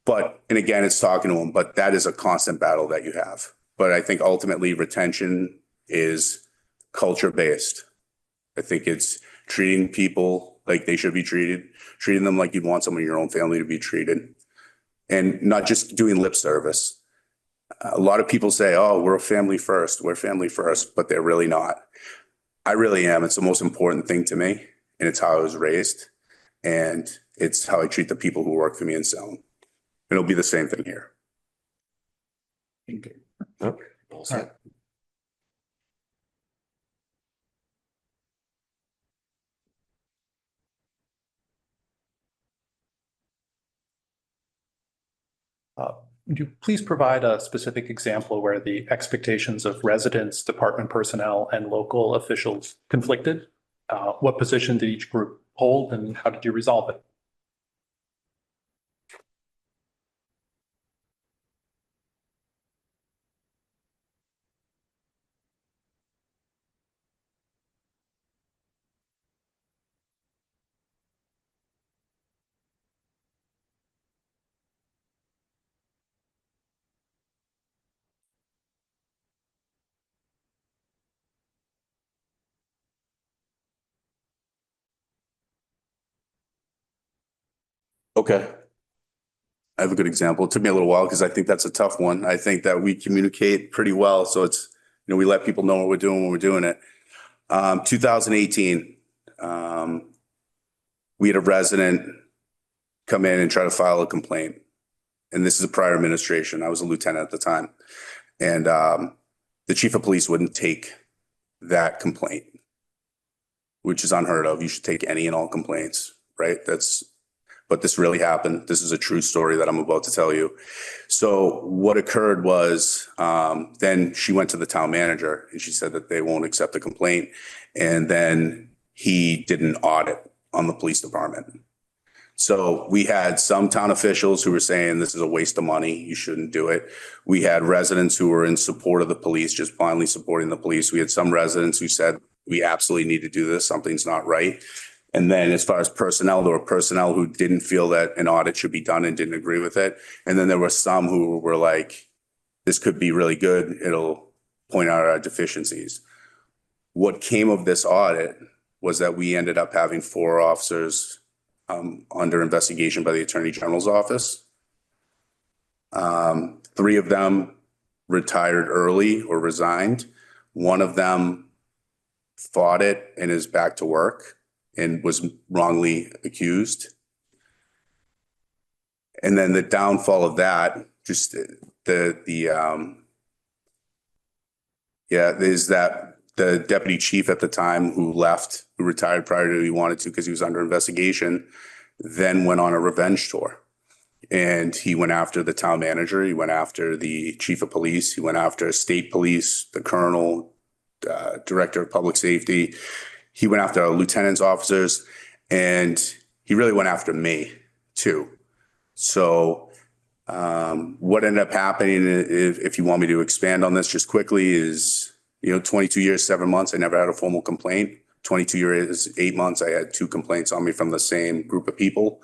And again, it's talking to them, but that is a constant battle that you have. But I think ultimately retention is culture-based. I think it's treating people like they should be treated, treating them like you'd want someone in your own family to be treated, and not just doing lip service. A lot of people say, oh, we're family first, but they're really not. I really am. It's the most important thing to me, and it's how I was raised, and it's how I treat the people who work for me in Salem. And it'll be the same thing here. Okay. All set. Would you please provide a specific example where the expectations of residents, department personnel, and local officials conflicted? What position did each group hold, and how did you resolve it? Okay. I have a good example. It took me a little while because I think that's a tough one. I think that we communicate pretty well. So it's, we let people know what we're doing when we're doing it. 2018, we had a resident come in and try to file a complaint. And this is a prior administration. I was a lieutenant at the time. And the chief of police wouldn't take that complaint, which is unheard of. You should take any and all complaints, right? But this really happened. This is a true story that I'm about to tell you. So what occurred was then she went to the town manager and she said that they won't accept the complaint. And then he did an audit on the police department. So we had some town officials who were saying this is a waste of money. You shouldn't do it. We had residents who were in support of the police, just blindly supporting the police. We had some residents who said, we absolutely need to do this. Something's not right. And then as far as personnel, there were personnel who didn't feel that an audit should be done and didn't agree with it. And then there were some who were like, this could be really good. It'll point out our deficiencies. What came of this audit was that we ended up having 4 officers under investigation by the Attorney General's office. 3 of them retired early or resigned. 1 of them fought it and is back to work and was wrongly accused. And then the downfall of that, just is that the deputy chief at the time who retired prior to he wanted to because he was under investigation, then went on a revenge tour. And he went after the town manager. He went after the chief of police. He went after state police, the colonel, director of public safety. He went after lieutenant's officers, and he really went after me too. So what ended up happening, if you want me to expand on this just quickly, is 22 years, 7 months, I never had a formal complaint. 22 years, 8 months, I had 2 complaints on me from the same group of people.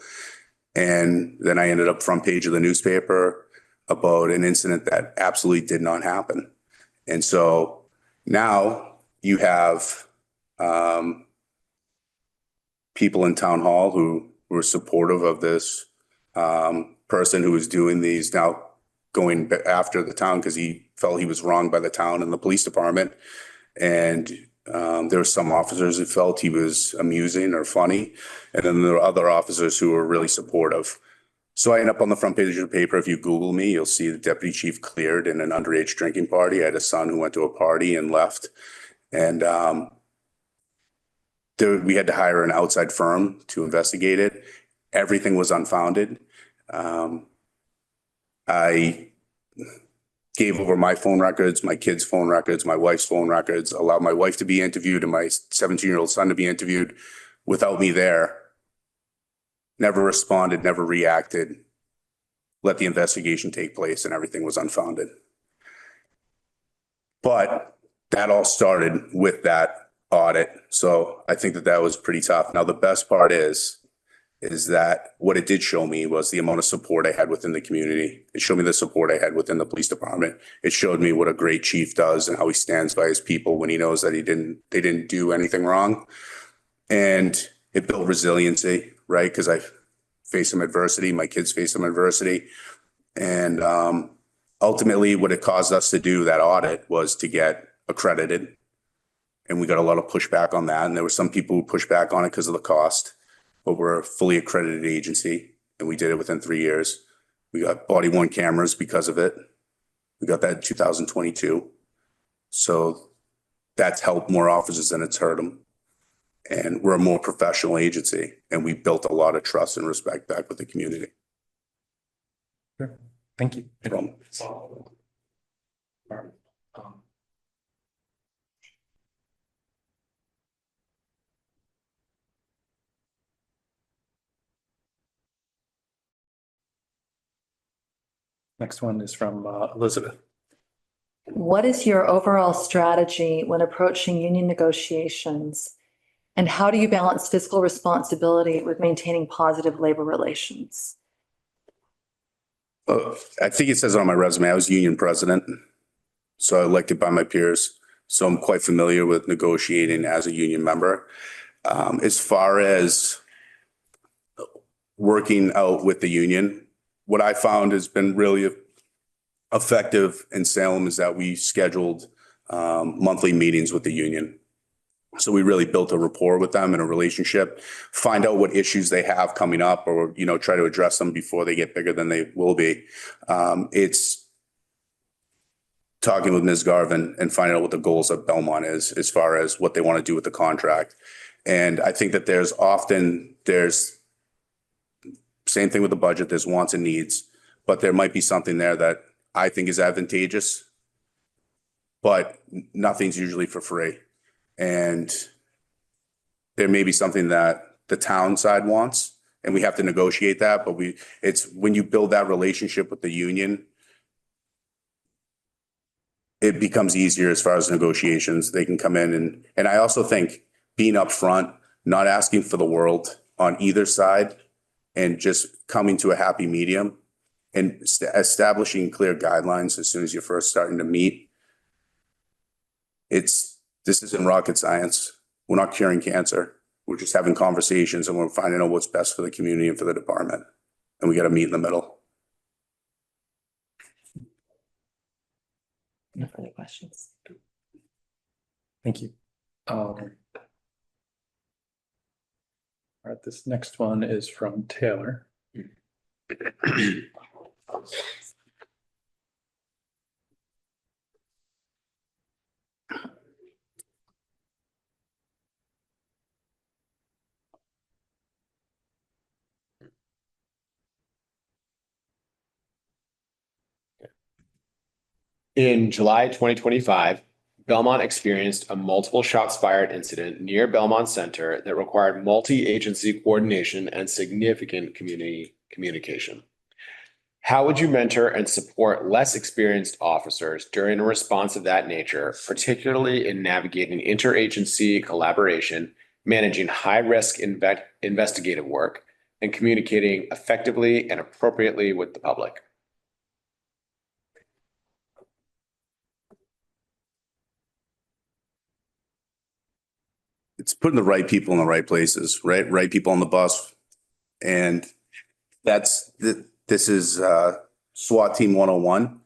And then I ended up front page of the newspaper about an incident that absolutely did not happen. And so now you have people in town hall who were supportive of this person who was doing these, now going after the town because he felt he was wronged by the town and the police department. And there were some officers who felt he was amusing or funny. And then there were other officers who were really supportive. So I end up on the front page of the paper. If you Google me, you'll see the deputy chief cleared in an underage drinking party. I had a son who went to a party and left. And we had to hire an outside firm to investigate it. Everything was unfounded. I gave over my phone records, my kids' phone records, my wife's phone records, allowed my wife to be interviewed and my 17-year-old son to be interviewed without me there. Never responded, never reacted, let the investigation take place, and everything was unfounded. But that all started with that audit. So I think that was pretty tough. Now, the best part is that what it did show me was the amount of support I had within the community. It showed me the support I had within the police department. It showed me what a great chief does and how he stands by his people when he knows that they didn't do anything wrong. And it built resiliency, right? Because I faced some adversity. My kids faced some adversity. And ultimately what it caused us to do, that audit, was to get accredited. And we got a lot of pushback on that. And there were some people who pushed back on it because of the cost. But we're a fully accredited agency, and we did it within 3 years. We got body-worn cameras because of it. We got that in 2022. So that's helped more officers than it's hurt them. And we're a more professional agency, and we built a lot of trust and respect back with the community. Sure. Thank you. No problem. Next one is from Elizabeth. What is your overall strategy when approaching union negotiations? And how do you balance fiscal responsibility with maintaining positive labor relations? I think it says it on my resume, I was union president, so elected by my peers. So I'm quite familiar with negotiating as a union member. As far as working out with the union, what I found has been really effective in Salem is that we scheduled monthly meetings with the union. So we really built a rapport with them and a relationship, find out what issues they have coming up, or, try to address them before they get bigger than they will be. It's talking with Ms. Garvin and finding out what the goals of Belmont is as far as what they want to do with the contract. And I think that there's same thing with the budget, there's wants and needs, but there might be something there that I think is advantageous, but nothing's usually for free. And there may be something that the town side wants and we have to negotiate that, but it's when you build that relationship with the union, it becomes easier as far as negotiations. They can come in and I also think being upfront, not asking for the world on either side and just coming to a happy medium and establishing clear guidelines as soon as you're first starting to meet. This isn't rocket science. We're not curing cancer. We're just having conversations and we're finding out what's best for the community and for the department. And we got to meet in the middle. No further questions. Thank you. All right, this next one is from Taylor. In July 2025, Belmont experienced a multiple shots fired incident near Belmont Center that required multi-agency coordination and significant community communication. How would you mentor and support less experienced officers during a response of that nature, particularly in navigating interagency collaboration, managing high-risk investigative work, and communicating effectively and appropriately with the public? It's putting the right people in the right places, right? Right people on the bus. And this is SWAT team 101,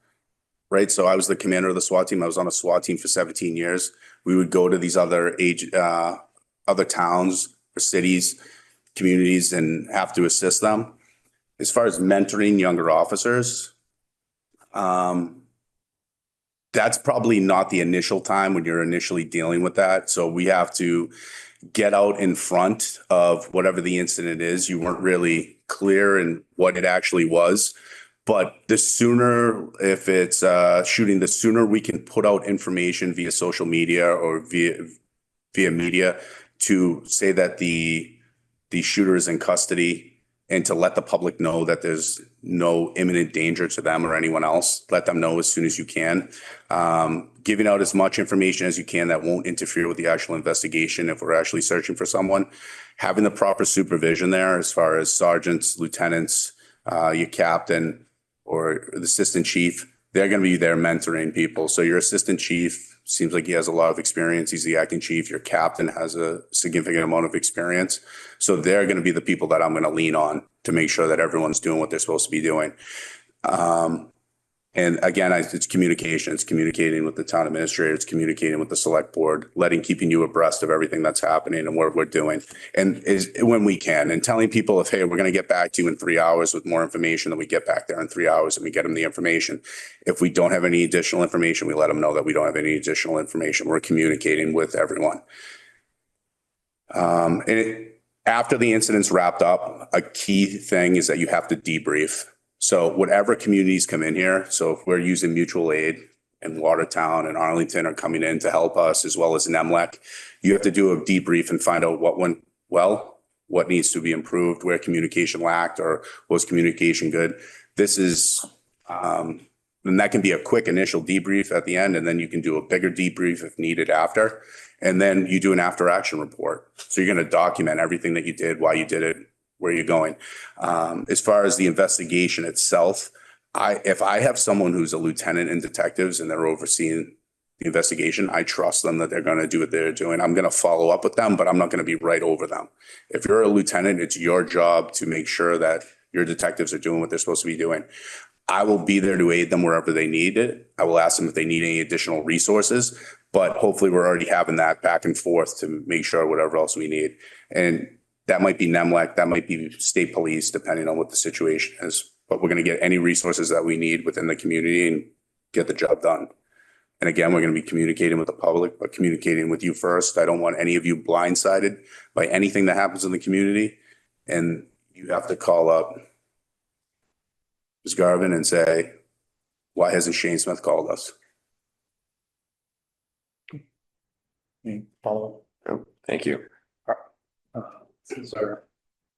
right? So I was the commander of the SWAT team. I was on a SWAT team for 17 years. We would go to these other towns or cities, communities, and have to assist them. As far as mentoring younger officers, that's probably not the initial time when you're initially dealing with that. So we have to get out in front of whatever the incident is. You weren't really clear in what it actually was. But the sooner, if it's shooting, the sooner we can put out information via social media or via media to say that the shooter is in custody and to let the public know that there's no imminent danger to them or anyone else. Let them know as soon as you can. Giving out as much information as you can that won't interfere with the actual investigation if we're actually searching for someone. Having the proper supervision there as far as sergeants, lieutenants, your captain or the assistant chief, they're going to be there mentoring people. So your assistant chief seems like he has a lot of experience. He's the acting chief. Your captain has a significant amount of experience. So they're going to be the people that I'm going to lean on to make sure that everyone's doing what they're supposed to be doing. And again, it's communication. It's communicating with the town administrator. It's communicating with the select board, keeping you abreast of everything that's happening and what we're doing. And when we can, and telling people if, hey, we're going to get back to you in 3 hours with more information, then we get back there in 3 hours and we get them the information. If we don't have any additional information, we let them know that we don't have any additional information. We're communicating with everyone. After the incident's wrapped up, a key thing is that you have to debrief. So whatever communities come in here, so if we're using mutual aid and Watertown and Arlington are coming in to help us, as well as NEMLEC, you have to do a debrief and find out what went well, what needs to be improved, where communication lacked, or was communication good. This is, and that can be a quick initial debrief at the end, and then you can do a bigger debrief if needed after. And then you do an after action report. So you're going to document everything that you did, why you did it, where you're going. As far as the investigation itself, if I have someone who's a lieutenant in detectives and they're overseeing the investigation, I trust them that they're going to do what they're doing. I'm going to follow up with them, but I'm not going to be right over them. If you're a lieutenant, it's your job to make sure that your detectives are doing what they're supposed to be doing. I will be there to aid them wherever they need it. I will ask them if they need any additional resources, but hopefully we're already having that back and forth to make sure whatever else we need. And that might be NEMLEC, that might be state police, depending on what the situation is. But we're going to get any resources that we need within the community and get the job done. And again, we're going to be communicating with the public, but communicating with you first. I don't want any of you blindsided by anything that happens in the community. And you have to call up Ms. Garvin and say, why hasn't Shane Smith called us? Any follow-up? Thank you. This is our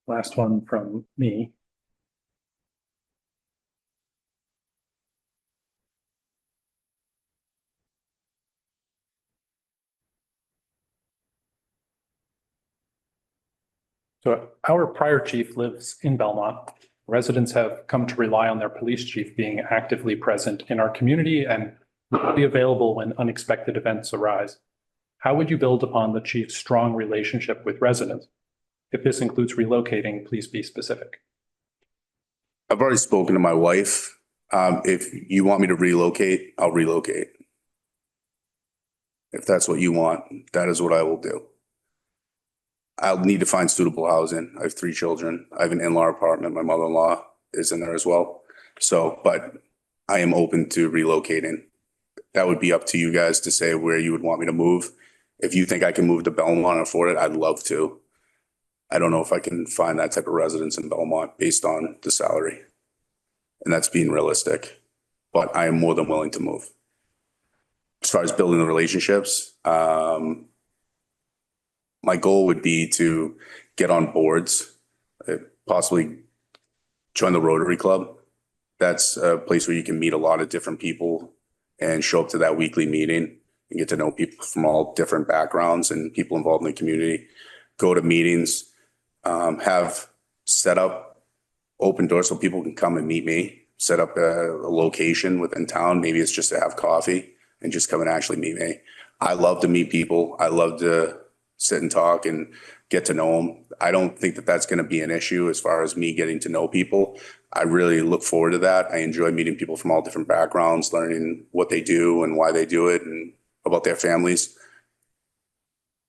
Last one from me. So our prior chief lives in Belmont. Residents have come to rely on their police chief being actively present in our community and be available when unexpected events arise. How would you build upon the chief's strong relationship with residents? If this includes relocating, please be specific. I've already spoken to my wife. If you want me to relocate, I'll relocate. If that's what you want, that is what I will do. I'll need to find suitable housing. I have 3 children. I have an in-law apartment. My mother-in-law is in there as well. So, but I am open to relocating. That would be up to you guys to say where you would want me to move. If you think I can move to Belmont and afford it, I'd love to. I don't know if I can find that type of residence in Belmont based on the salary. And that's being realistic, but I am more than willing to move. As far as building the relationships, my goal would be to get on boards, possibly join the Rotary Club. That's a place where you can meet a lot of different people and show up to that weekly meeting and get to know people from all different backgrounds and people involved in the community. Go to meetings, have set up open doors so people can come and meet me, set up a location within town. Maybe it's just to have coffee and just come and actually meet me. I love to meet people. I love to sit and talk and get to know them. I don't think that that's going to be an issue as far as me getting to know people. I really look forward to that. I enjoy meeting people from all different backgrounds, learning what they do and why they do it and about their families.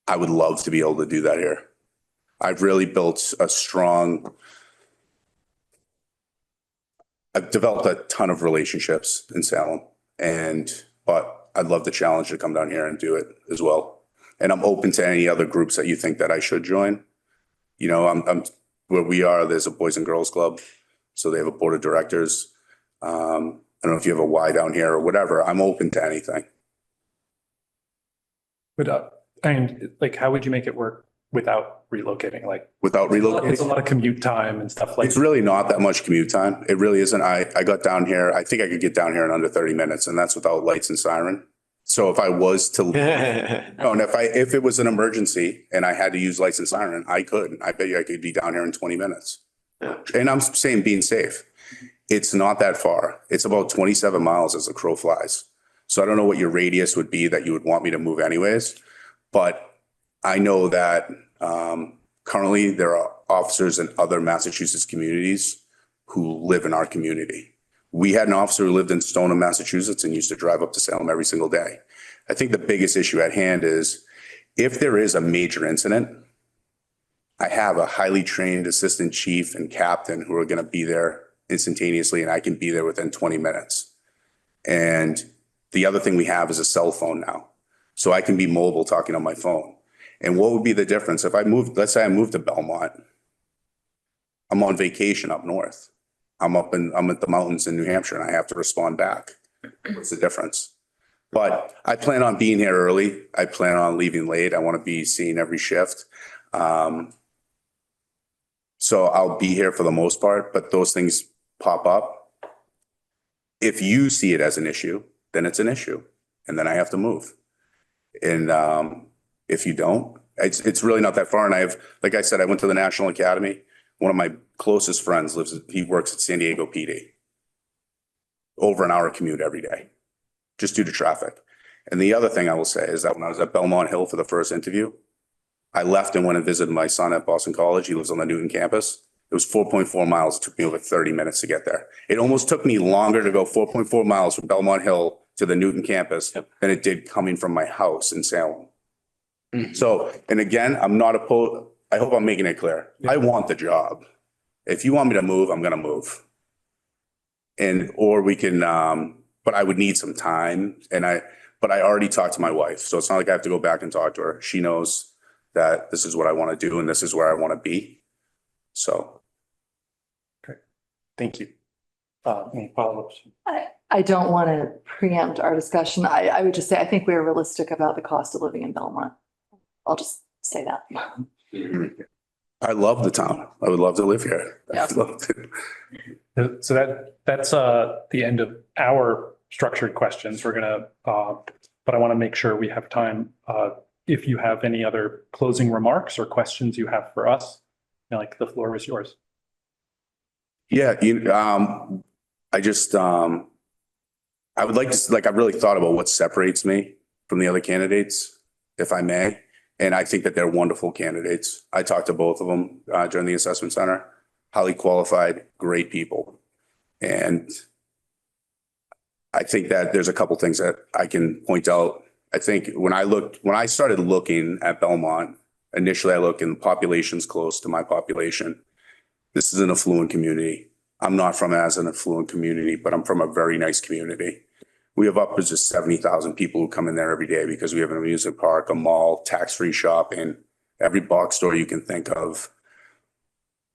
I would love to be able to do that here. I've really built a strong, I've developed a ton of relationships in Salem, but I'd love the challenge to come down here and do it as well. And I'm open to any other groups that you think that I should join. You know, I'm where we are, there's a Boys and Girls Club. So they have a board of directors. I don't know if you have a Y down here or whatever. I'm open to anything. But, and like, how would you make it work without relocating? Like, Without it's a relocating, lot of commute time and stuff like. it's really not that much commute time. It really isn't. I got down here, I think I could get down here in under 30 minutes, and that's without lights and siren. So if I was to, no, and if it was an emergency and I had to use lights and siren, I could. I bet you I could be down here in 20 minutes. And I'm saying being safe. It's not that far. It's about 27 miles as the crow flies. So I don't know what your radius would be that you would want me to move anyways. But I know that currently there are officers in other Massachusetts communities who live in our community. We had an officer who lived in Stoneham, Massachusetts, and used to drive up to Salem every single day. I think the biggest issue at hand is if there is a major incident, I have a highly trained assistant chief and captain who are going to be there instantaneously, and I can be there within 20 minutes. And the other thing we have is a cell phone now. So I can be mobile talking on my phone. And what would be the difference if I moved, let's say I moved to Belmont, I'm on vacation up north. I'm at the mountains in New Hampshire and I have to respond back. What's the difference? But I plan on being here early. I plan on leaving late. I want to be seen every shift. So I'll be here for the most part, but those things pop up. If you see it as an issue, then it's an issue. And then I have to move. And if you don't, it's really not that far. And like I said, I went to the National Academy. One of my closest friends he works at San Diego PD. Over an hour commute every day, just due to traffic. And the other thing I will say is that when I was at Belmont Hill for the first interview, I left and went and visited my son at Boston College. He lives on the Newton campus. It was 4.4 miles. It took me over 30 minutes to get there. It almost took me longer to go 4.4 miles from Belmont Hill to the Newton campus than it did coming from my house in Salem. Mm-hmm. So, and again, I'm not opposed. I hope I'm making it clear. I want the job. If you want me to move, I'm going to move. Or we can, but I would need some time. But I already talked to my wife. So it's not like I have to go back and talk to her. She knows that this is what I want to do and this is where I want to be. So. Okay. Thank you. Any follow-ups? I don't want to preempt our discussion. I would just say, I think we're realistic about the cost of living in Belmont. I'll just say that. I love the town. I would love to live here. Yeah. I'd love to. So that's the end of our structured questions. We're gonna, but I want to make sure we have time. If you have any other closing remarks or questions you have for us, like the floor is yours. Yeah, I just, I would like to, like, I've really thought about what separates me from the other candidates, if I may. And I think that they're wonderful candidates. I talked to both of them during the assessment center, highly qualified, great people. And I think that there's a couple things that I can point out. I think when I started looking at Belmont, initially I looked and the population's close to my population. This is an affluent community. I'm not from as an affluent community, but I'm from a very nice community. We have upwards of 70,000 people who come in there every day because we have an amusement park, a mall, tax-free shopping, every box store you can think of.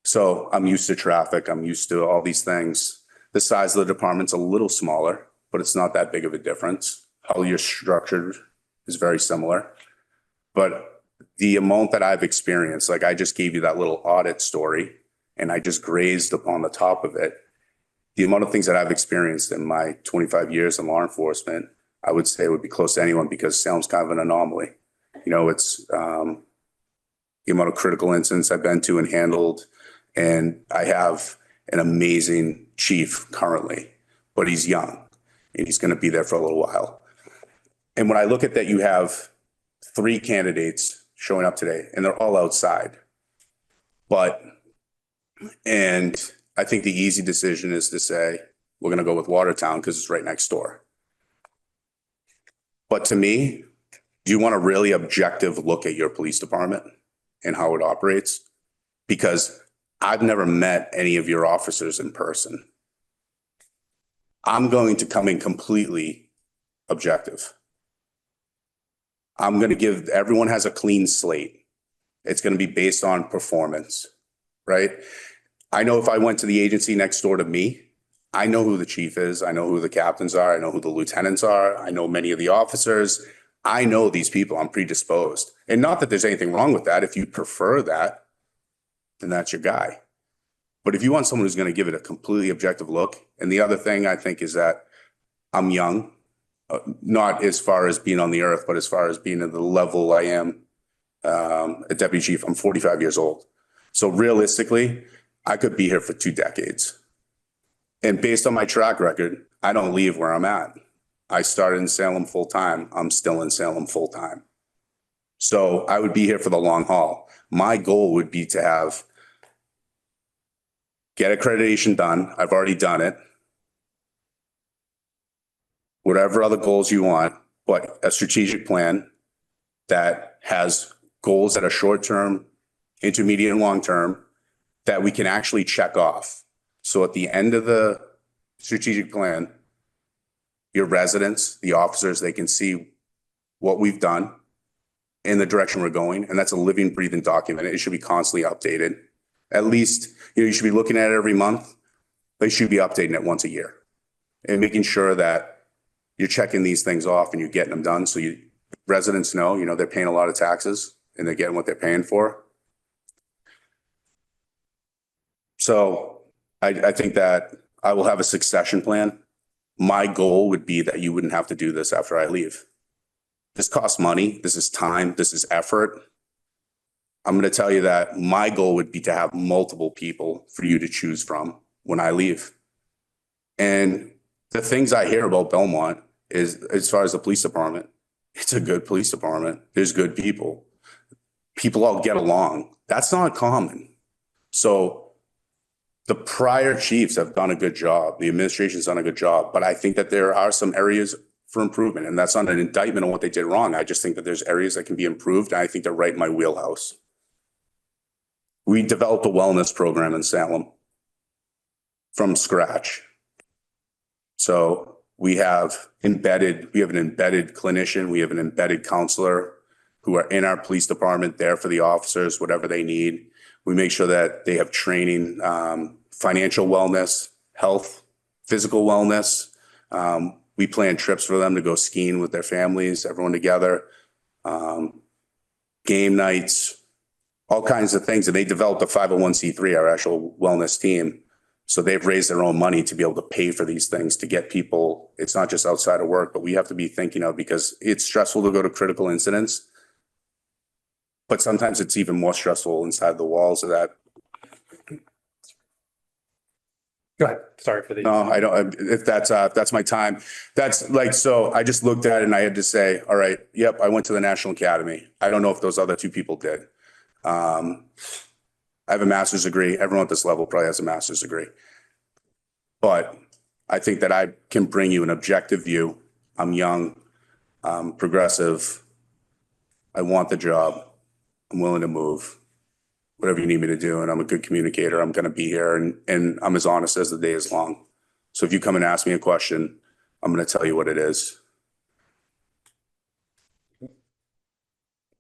So I'm used to traffic. I'm used to all these things. The size of the department's a little smaller, but it's not that big of a difference. How you're structured is very similar. But the amount that I've experienced, like I just gave you that little audit story and I just grazed upon the top of it. The amount of things that I've experienced in my 25 years in law enforcement, I would say would be close to anyone because Salem's kind of an anomaly. It's the amount of critical incidents I've been to and handled. And I have an amazing chief currently, but he's young and he's going to be there for a little while. And when I look at that, you have 3 candidates showing up today and they're all outside. And I think the easy decision is to say, we're going to go with Watertown because it's right next door. But to me, do you want a really objective look at your police department and how it operates? Because I've never met any of your officers in person. I'm going to come in completely objective. I'm going to give, everyone has a clean slate. It's going to be based on performance, right? I know if I went to the agency next door to me, I know who the chief is. I know who the captains are. I know who the lieutenants are. I know many of the officers. I know these people. I'm predisposed. And not that there's anything wrong with that. If you prefer that, then that's your guy. But if you want someone who's going to give it a completely objective look, and the other thing I think is that I'm young, not as far as being on the earth, but as far as being at the level I am, a deputy chief, I'm 45 years old. So realistically, I could be here for 2 decades. And based on my track record, I don't leave where I'm at. I started in Salem full time. I'm still in Salem full time. So I would be here for the long haul. My goal would be to get accreditation done. I've already done it. Whatever other goals you want, but a strategic plan that has goals that are short-term, intermediate, and long-term that we can actually check off. So at the end of the strategic plan, your residents, the officers, they can see what we've done in the direction we're going. And that's a living, breathing document. It should be constantly updated. At least, you should be looking at it every month. They should be updating it once a year and making sure that you're checking these things off and you're getting them done. So residents know, they're paying a lot of taxes and they're getting what they're paying for. So I think that I will have a succession plan. My goal would be that you wouldn't have to do this after I leave. This costs money. This is time. This is effort. I'm going to tell you that my goal would be to have multiple people for you to choose from when I leave. And the things I hear about Belmont is, as far as the police department, it's a good police department. There's good people. People all get along. That's not common. So the prior chiefs have done a good job. The administration's done a good job, but I think that there are some areas for improvement, and that's not an indictment on what they did wrong. I just think that there's areas that can be improved, and I think they're right in my wheelhouse. We developed a wellness program in Salem from scratch. So we have an embedded clinician, we have an embedded counselor who are in our police department there for the officers, whatever they need. We make sure that they have training, financial wellness, health, physical wellness. We plan trips for them to go skiing with their families, everyone together. Game nights, all kinds of things. And they developed a 501c3, our actual wellness team. So they've raised their own money to be able to pay for these things to get people. It's not just outside of work, but we have to be thinking of, because it's stressful to go to critical incidents. But sometimes it's even more stressful inside the walls of that. Go ahead. Sorry for the. No, I don't, if that's my time. That's like, so I just looked at it and I had to say, all right, yep, I went to the National Academy. I don't know if those other two people did. I have a master's degree. Everyone at this level probably has a master's degree. But I think that I can bring you an objective view. I'm young, progressive. I want the job. I'm willing to move. Whatever you need me to do, and I'm a good communicator. I'm going to be here, and I'm as honest as the day is long. So if you come and ask me a question, I'm going to tell you what it is.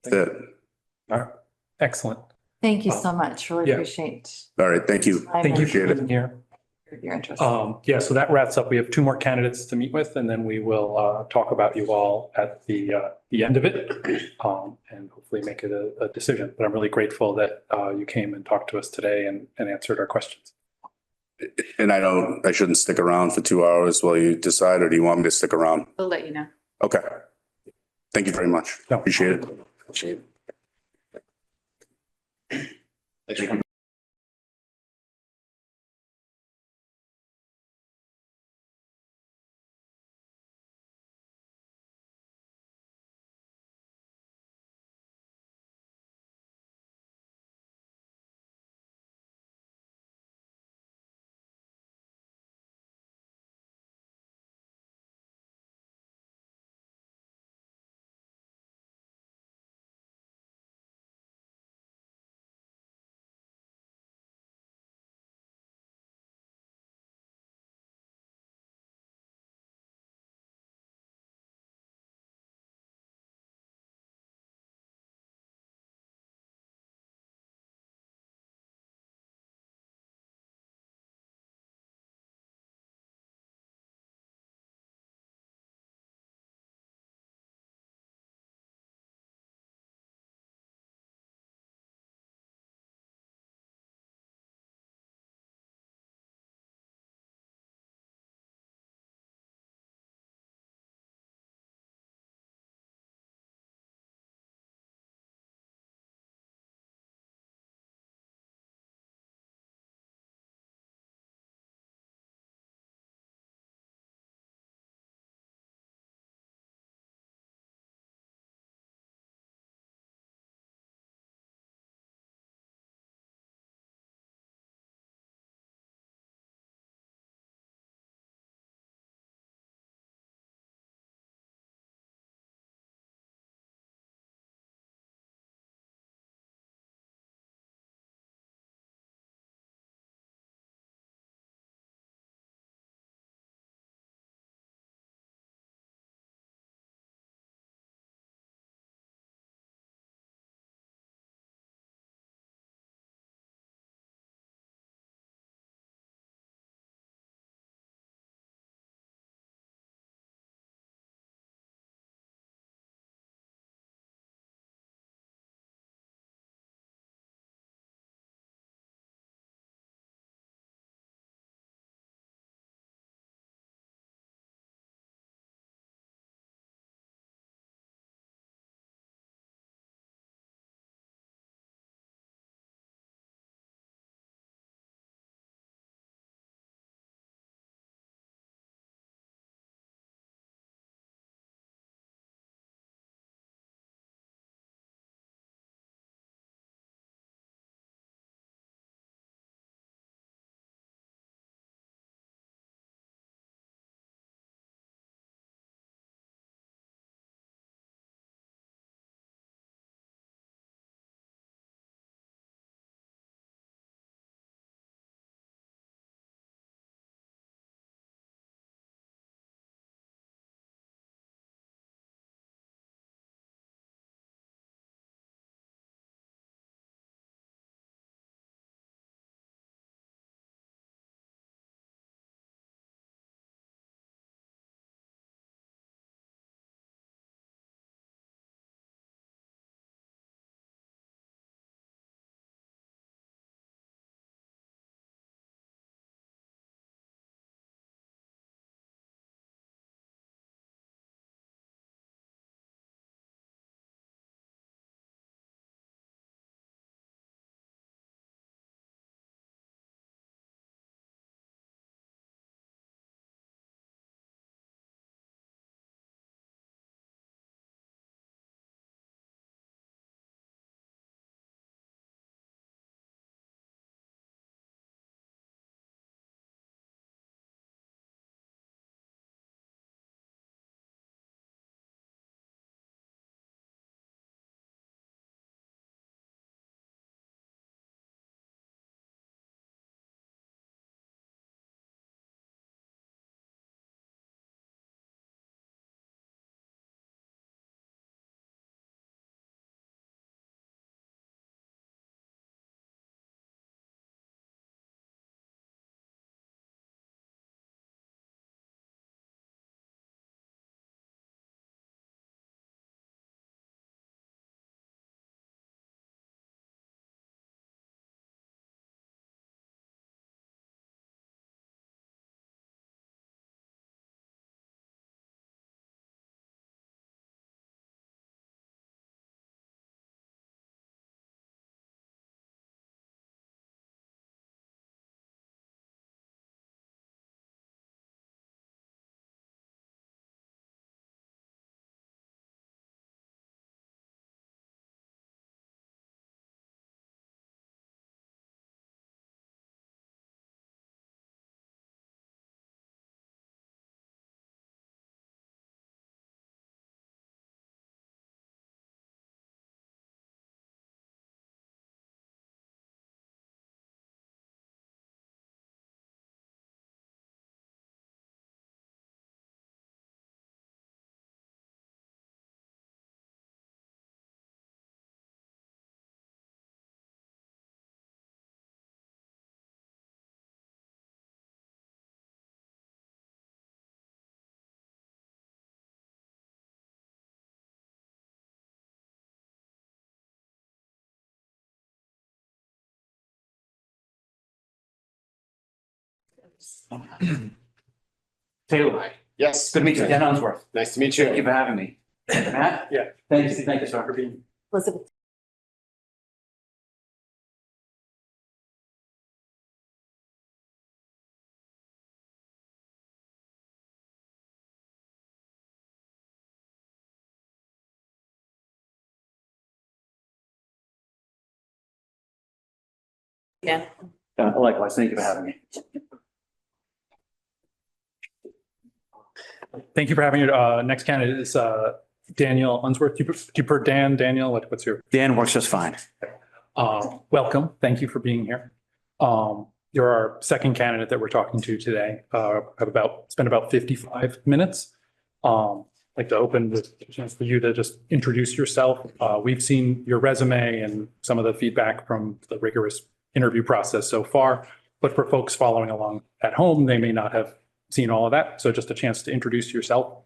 That's it. All right. Excellent. Thank you so much. Really Yeah. appreciate. All right. Thank you. Thank you for Appreciate it. being here. Your interest. Yeah, so that wraps up. We have two more candidates to meet with, and then we will talk about you all at the end of it, and hopefully make it a decision. But I'm really grateful that you came and talked to us today and answered our questions. And I shouldn't stick around for 2 hours while you decide, or do you want me to stick around? We'll let you know. Okay. Thank you very much. No. Appreciate it. Thanks for coming. Taylor, Yes. good to meet you. Dan Unsworth. Nice to meet Thank you you. for having me. Matt? Yeah. Thank you, sir. Elizabeth. Yeah. Likewise, thank you for having me. Thank you for having your, next candidate is, Daniel Unsworth. Do you prefer Dan, Daniel? What's your? Dan works just fine. Welcome. Thank you for being here. You're our second candidate that we're talking to today. Spent about 55 minutes. Like to open with a chance for you to just introduce yourself. We've seen your resume and some of the feedback from the rigorous interview process so far, but for folks following along at home, they may not have seen all of that. So just a chance to introduce yourself.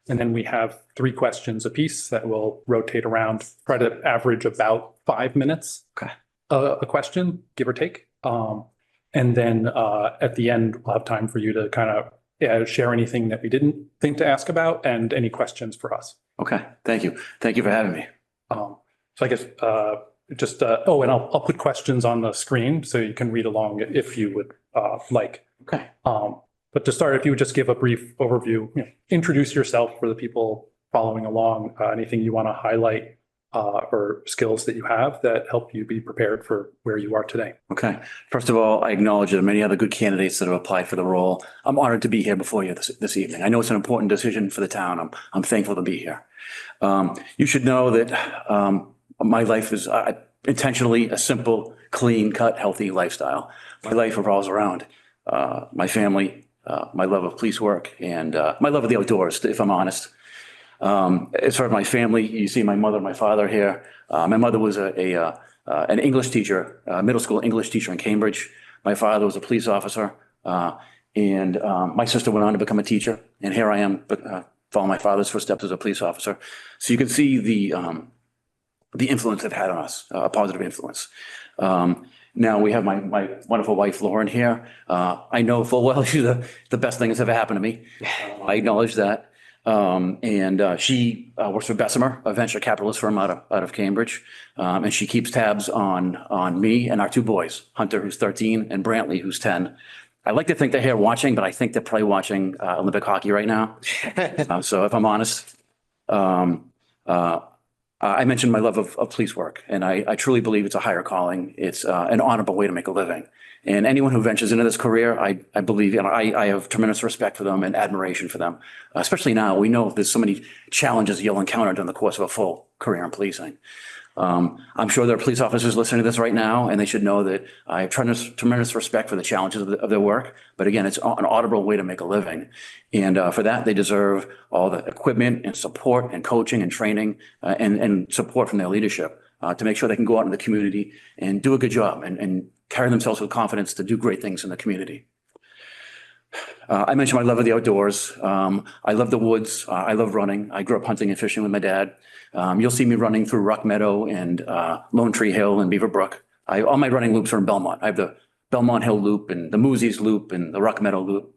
And then we have 3 questions apiece that will rotate around, try to average about 5 minutes. Okay. A question, give or take. And then at the end, we'll have time for you to kind of share anything that we didn't think to ask about and any questions for us. Okay, thank you. Thank you for having me. So I guess and I'll put questions on the screen so you can read along if you would like. Okay. But to start, if you would just give a brief overview, introduce yourself for the people following along, anything you want to highlight or skills that you have that help you be prepared for where you are today. Okay. First of all, I acknowledge there are many other good candidates that have applied for the role. I'm honored to be here before you this evening. I know it's an important decision for the town. I'm thankful to be here. You should know that my life is intentionally a simple, clean cut, healthy lifestyle. My life revolves around my family, my love of police work, and my love of the outdoors, if I'm honest. As far as my family, you see my mother and my father here. My mother was an English teacher, middle school English teacher in Cambridge. My father was a police officer, and my sister went on to become a teacher. And here I am, following my father's footsteps as a police officer. So you can see the influence they've had on us, a positive influence. Now we have my wonderful wife, Lauren, here. I know full well she's the best thing that's ever happened to me. I acknowledge that. And she works for Bessemer, a venture capitalist firm out of Cambridge. And she keeps tabs on me and our 2 boys, Hunter, who's 13, and Brantley, who's 10. I like to think they're here watching, but I think they're probably watching Olympic hockey right now. So if I'm honest, I mentioned my love of police work, and I truly believe it's a higher calling. It's an honorable way to make a living. And anyone who ventures into this career, I believe, and I have tremendous respect for them and admiration for them, especially now. We know there's so many challenges you'll encounter during the course of a full career in policing. I'm sure there are police officers listening to this right now, and they should know that I have tremendous respect for the challenges of their work. But again, it's an honorable way to make a living. And for that, they deserve all the equipment and support and coaching and training and support from their leadership to make sure they can go out in the community and do a good job and carry themselves with confidence to do great things in the community. I mentioned my love of the outdoors. I love the woods. I love running. I grew up hunting and fishing with my dad. You'll see me running through Rock Meadow and Lone Tree Hill and Beaver Brook. All my running loops are in Belmont. I have the Belmont Hill Loop and the Moosey's Loop and the Rock Meadow Loop.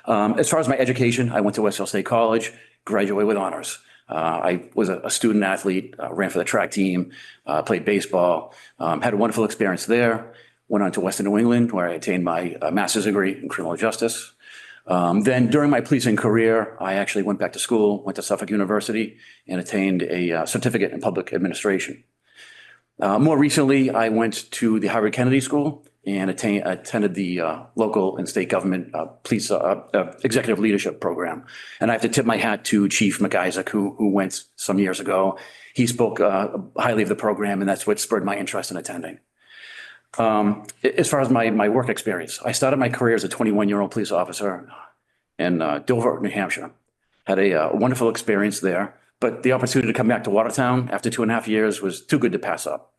As far as my education, I went to Westfield State College, graduated with honors. I was a student athlete, ran for the track team, played baseball, had a wonderful experience there. Went on to Western New England, where I attained my master's degree in criminal justice. Then during my policing career, I actually went back to school, went to Suffolk University, and attained a certificate in public administration. More recently, I went to the Harvard Kennedy School and attended the local and state government police executive leadership program. And I have to tip my hat to Chief McIsaac, who went some years ago. He spoke highly of the program, and that's what spurred my interest in attending. As far as my work experience, I started my career as a 21-year-old police officer in Dover, New Hampshire. Had a wonderful experience there, but the opportunity to come back to Watertown after 2.5 years was too good to pass up.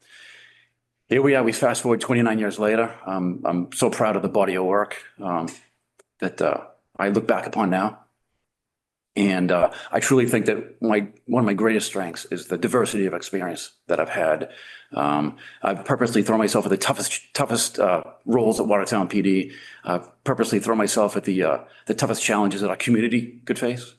Here we are, we fast forward 29 years later. I'm so proud of the body of work that I look back upon now. And I truly think that one of my greatest strengths is the diversity of experience that I've had. I've purposely thrown myself at the toughest roles at Watertown PD. Purposely thrown myself at the toughest challenges that our community could face.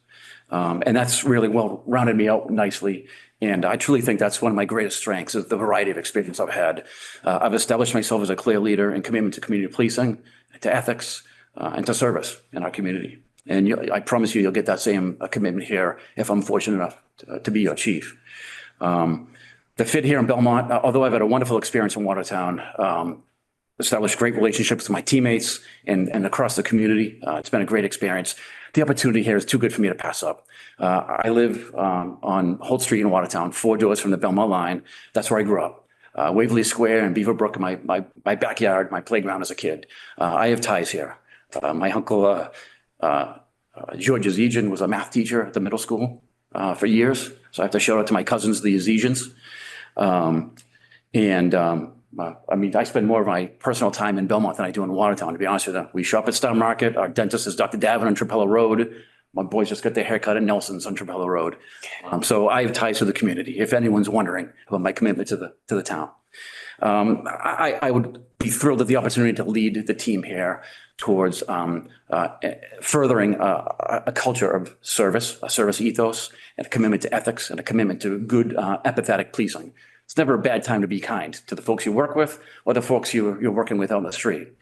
And that's really well rounded me out nicely. And I truly think that's one of my greatest strengths is the variety of experience I've had. I've established myself as a clear leader in commitment to community policing, to ethics, and to service in our community. And I promise you, you'll get that same commitment here if I'm fortunate enough to be your chief. The fit here in Belmont, although I've had a wonderful experience in Watertown, established great relationships with my teammates and across the community. It's been a great experience. The opportunity here is too good for me to pass up. I live on Holt Street in Watertown, 4 doors from the Belmont line. That's where I grew up. Waverly Square and Beaverbrook in my backyard, my playground as a kid. I have ties here. My uncle, George Azegian, was a math teacher at the middle school for years. So I have to shout out to my cousins, the Azegians. I mean, I spend more of my personal time in Belmont than I do in Watertown, to be honest with you. We shop at Star Market. Our dentist is Dr. Davin on Trapello Road. My boys just got their haircut at Nelson's on Trapello Road. So I have ties to the community, if anyone's wondering about my commitment to the town. I would be thrilled at the opportunity to lead the team here towards furthering a culture of service, a service ethos, and a commitment to ethics, and a commitment to good, empathetic policing. It's never a bad time to be kind to the folks you work with or the folks you're working with on the street.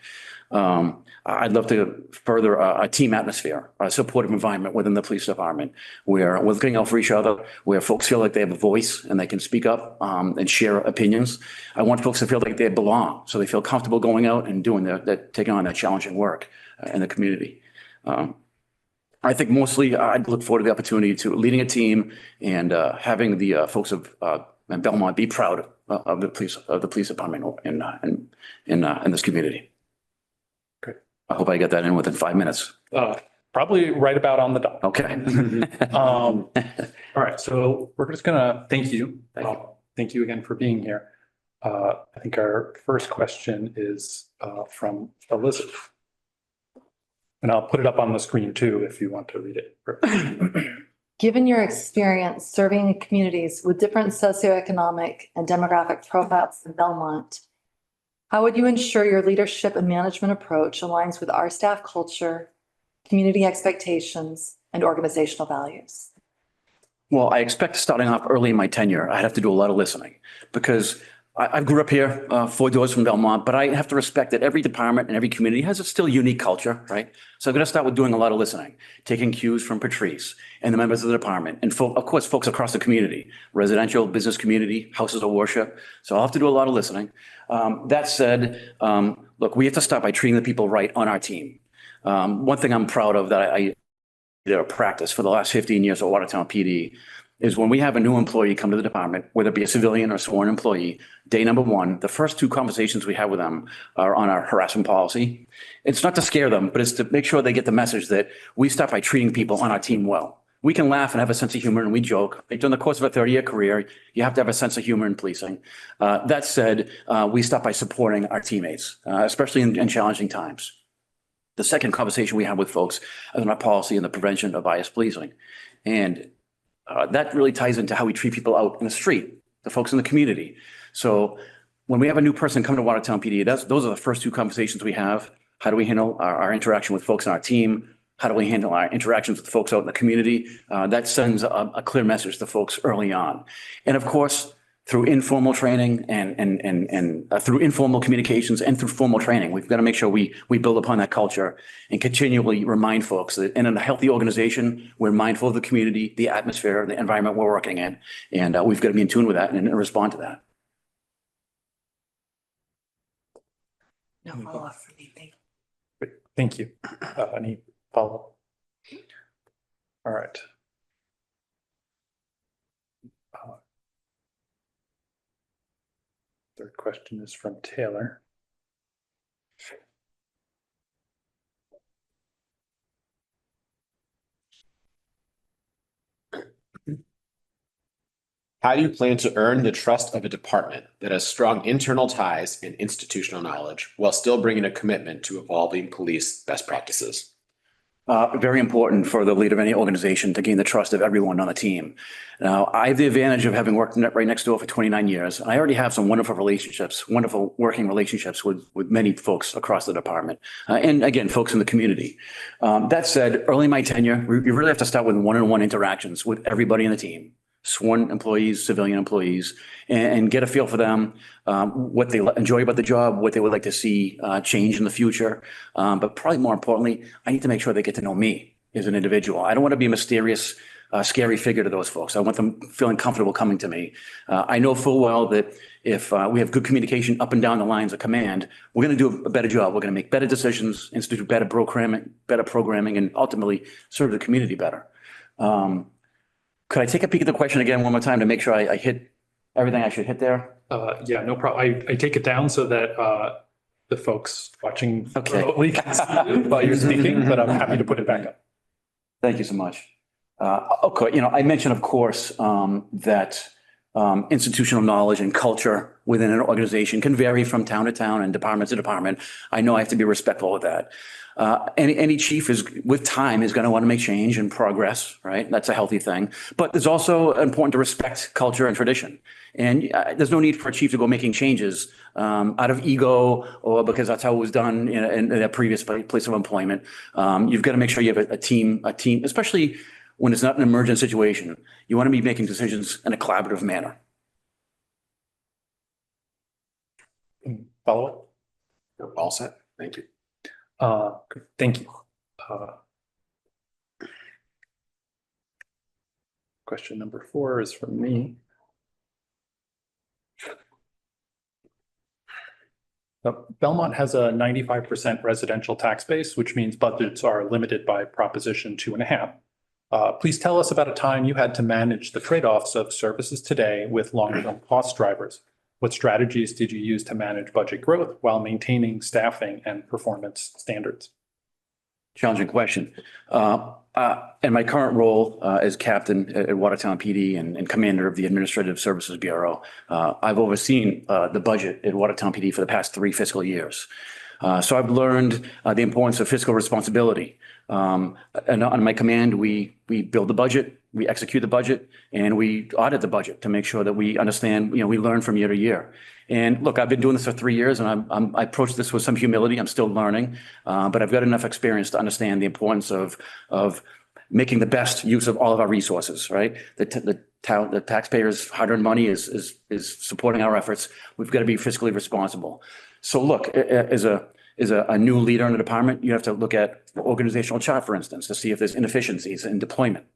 I'd love to further a team atmosphere, a supportive environment within the police department where we're looking out for each other, where folks feel like they have a voice and they can speak up and share opinions. I want folks to feel like they belong, so they feel comfortable going out and doing taking on that challenging work in the community. I think mostly I'd look forward to the opportunity to leading a team and having the folks of Belmont be proud of the police department in this community. Great. I hope I get that in within 5 minutes. Probably right about on the dot. Okay. All right, so we're just gonna thank you. Thank you. Thank you again for being here. I think our first question is from Elizabeth. And I'll put it up on the screen too, if you want to read it. Given your experience serving in communities with different socioeconomic and demographic profiles in Belmont, how would you ensure your leadership and management approach aligns with our staff culture, community expectations, and organizational values? Well, I expect starting off early in my tenure, I'd have to do a lot of listening because I grew up here, 4 doors from Belmont, but I have to respect that every department and every community has a still unique culture, right? So I'm going to start with doing a lot of listening, taking cues from Patrice and the members of the department, and of course, folks across the community, residential, business community, houses of worship. So I'll have to do a lot of listening. That said, look, we have to start by treating the people right on our team. One thing I'm proud of that I did a practice for the last 15 years at Watertown PD is when we have a new employee come to the department, whether it be a civilian or sworn employee, day number 1, the first 2 conversations we have with them are on our harassment policy. It's not to scare them, but it's to make sure they get the message that we start by treating people on our team well. We can laugh and have a sense of humor and we joke. During the course of a 30-year career, you have to have a sense of humor in policing. That said, we start by supporting our teammates, especially in challenging times. The second conversation we have with folks is on our policy and the prevention of bias policing. And that really ties into how we treat people out in the street, the folks in the community. So when we have a new person come to Watertown PD, those are the first 2 conversations we have. How do we handle our interaction with folks on our team? How do we handle our interactions with folks out in the community? That sends a clear message to folks early on. And of course, through informal training and through informal communications and through formal training, we've got to make sure we build upon that culture and continually remind folks that in a healthy organization, we're mindful of the community, the atmosphere, the environment we're working in. And we've got to be in tune with that and respond to that. No follow-up for me, thank you. Great, thank you. Any follow-up? All right. Third question is from Taylor. How do you plan to earn the trust of a department that has strong internal ties and institutional knowledge while still bringing a commitment to evolving police best practices? Very important for the leader of any organization to gain the trust of everyone on the team. Now, I have the advantage of having worked right next door for 29 years. I already have some wonderful relationships, wonderful working relationships with many folks across the department. And again, folks in the community. That said, early in my tenure, you really have to start with one-on-one interactions with everybody in the team, sworn employees, civilian employees, and get a feel for them, what they enjoy about the job, what they would like to see change in the future. But probably more importantly, I need to make sure they get to know me as an individual. I don't want to be a mysterious, scary figure to those folks. I want them feeling comfortable coming to me. I know full well that if we have good communication up and down the lines of command, we're going to do a better job. We're going to make better decisions, institute better programming, and ultimately serve the community better. Could I take a peek at the question again one more time to make sure I hit everything I should hit there? Yeah, no problem. I take it down so that the folks watching remotely can see you while you're speaking, but I'm happy to put it back up. Thank you so much. Okay, I mentioned, of course, that institutional knowledge and culture within an organization can vary from town to town and department to department. I know I have to be respectful of that. Any chief with time is going to want to make change and progress, right? That's a healthy thing. But it's also important to respect culture and tradition. And there's no need for a chief to go making changes out of ego or because that's how it was done in a previous place of employment. You've got to make sure you have a team, especially when it's not an emergent situation. You want to be making decisions in a collaborative manner. Follow You're all set. Thank you. up? Thank you. Question number 4 is from me. Belmont has a 95% residential tax base, which means budgets are limited by Proposition 2.5. Please tell us about a time you had to manage the trade-offs of services today with long-term cost drivers. What strategies did you use to manage budget growth while maintaining staffing and performance standards? Challenging question. In my current role as captain at Watertown PD and commander of the Administrative Services Bureau, I've overseen the budget at Watertown PD for the past 3 fiscal years. So I've learned the importance of fiscal responsibility. And on my command, we build the budget, we execute the budget, and we audit the budget to make sure that we understand, we learn from year to year. And look, I've been doing this for 3 years, and I approach this with some humility. I'm still learning, but I've got enough experience to understand the importance of making the best use of all of our resources. Right, the taxpayers' hard-earned money is supporting our efforts. We've got to be fiscally responsible. So look, as a new leader in the department, you have to look at the organizational chart, for instance, to see if there's inefficiencies in deployment.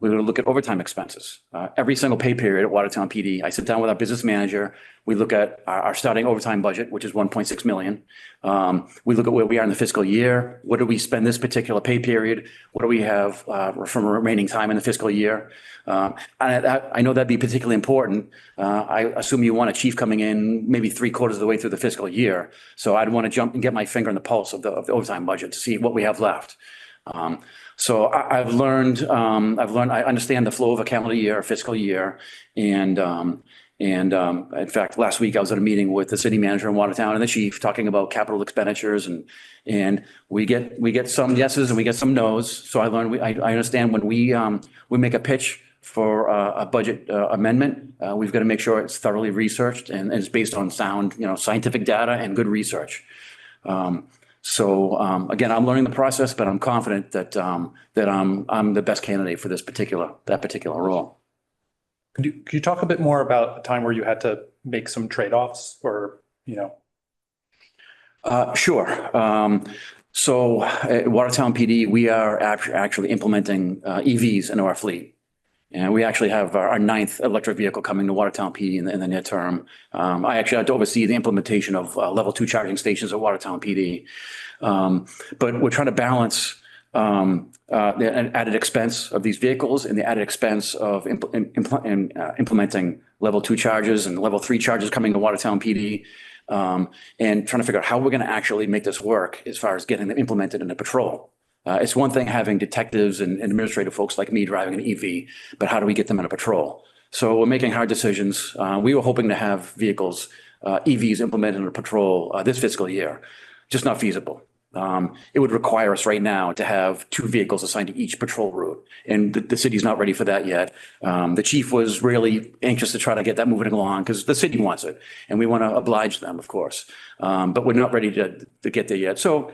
We're going to look at overtime expenses. Every single pay period at Watertown PD, I sit down with our business manager. We look at our starting overtime budget, which is 1.6 million. We look at where we are in the fiscal year. What do we spend this particular pay period? What do we have from remaining time in the fiscal year? I know that'd be particularly important. I assume you want a chief coming in maybe 3/4 of the way through the fiscal year. So I'd want to jump and get my finger on the pulse of the overtime budget to see what we have left. So I've learned, I understand the flow of a calendar year, a fiscal year. And in fact, last week I was at a meeting with the city manager in Watertown and the chief talking about capital expenditures, and we get some yeses and we get some nos. So I learned, I understand when we make a pitch for a budget amendment, we've got to make sure it's thoroughly researched and it's based on sound, scientific data and good research. So again, I'm learning the process, but I'm confident that I'm the best candidate for that particular role. Could you talk a bit more about a time where you had to make some trade-offs or, Sure. So at Watertown PD, we are actually implementing EVs into our fleet. And we actually have our 9th electric vehicle coming to Watertown PD in the near term. I actually had to oversee the implementation of level 2 charging stations at Watertown PD. But we're trying to balance the added expense of these vehicles and the added expense of implementing level 2 charges and level 3 charges coming to Watertown PD. And trying to figure out how we're going to actually make this work as far as getting them implemented in the patrol. It's one thing having detectives and administrative folks like me driving an EV, but how do we get them in a patrol? So we're making hard decisions. We were hoping to have vehicles, EVs implemented in a patrol this fiscal year, just not feasible. It would require us right now to have 2 vehicles assigned to each patrol route. And the city's not ready for that yet. The chief was really anxious to try to get that moving along because the city wants it and we want to oblige them, of course. But we're not ready to get there yet. So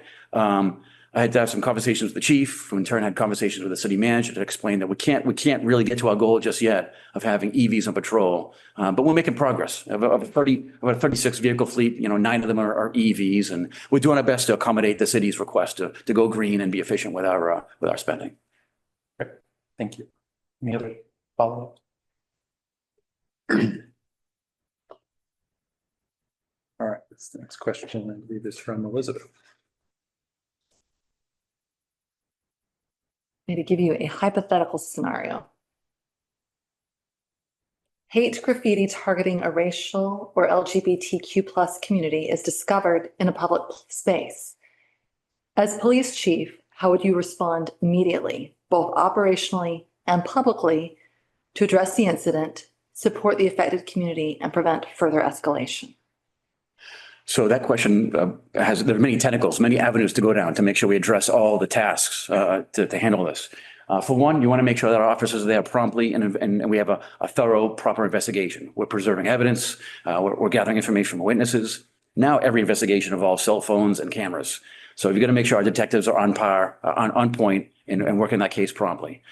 I had to have some conversations with the chief, who in turn had conversations with the city manager to explain that we can't really get to our goal just yet of having EVs on patrol. But we're making progress. Of a 36 vehicle fleet, 9 of them are EVs, and we're doing our best to accommodate the city's request to go green and be efficient with our spending. Thank you. Any other follow-up? All right, this the next question, I believe, is from Elizabeth. To give you a hypothetical scenario. Hate graffiti targeting a racial or LGBTQ plus community is discovered in a public space. As police chief, how would you respond immediately, both operationally and publicly, to address the incident, support the affected community, and prevent further escalation? So that question there are many tentacles, many avenues to go down to make sure we address all the tasks to handle this. For one, you want to make sure that our officers are there promptly and we have a thorough, proper investigation. We're preserving evidence. We're gathering information from witnesses. Now every investigation involves cell phones and cameras. So you've got to make sure our detectives are on point and working that case promptly.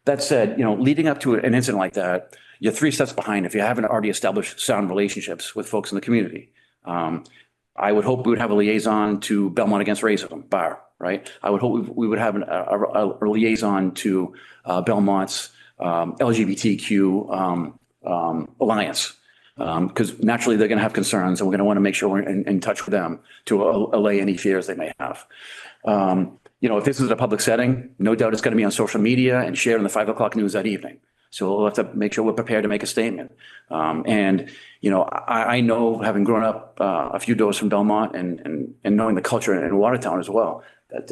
That said, leading up to an incident like that, you're 3 steps behind if you haven't already established sound relationships with folks in the community. I would hope we would have a liaison to Belmont Against Racism, BAR, right? I would hope we would have a liaison to Belmont's LGBTQ Alliance, because naturally they're going to have concerns and we're going to want to make sure we're in touch with them to allay any fears they may have. If this is a public setting, no doubt it's going to be on social media and shared in the 5 o'clock news that evening. So we'll have to make sure we're prepared to make a statement. I know, having grown up a few doors from Belmont and knowing the culture in Watertown as well, that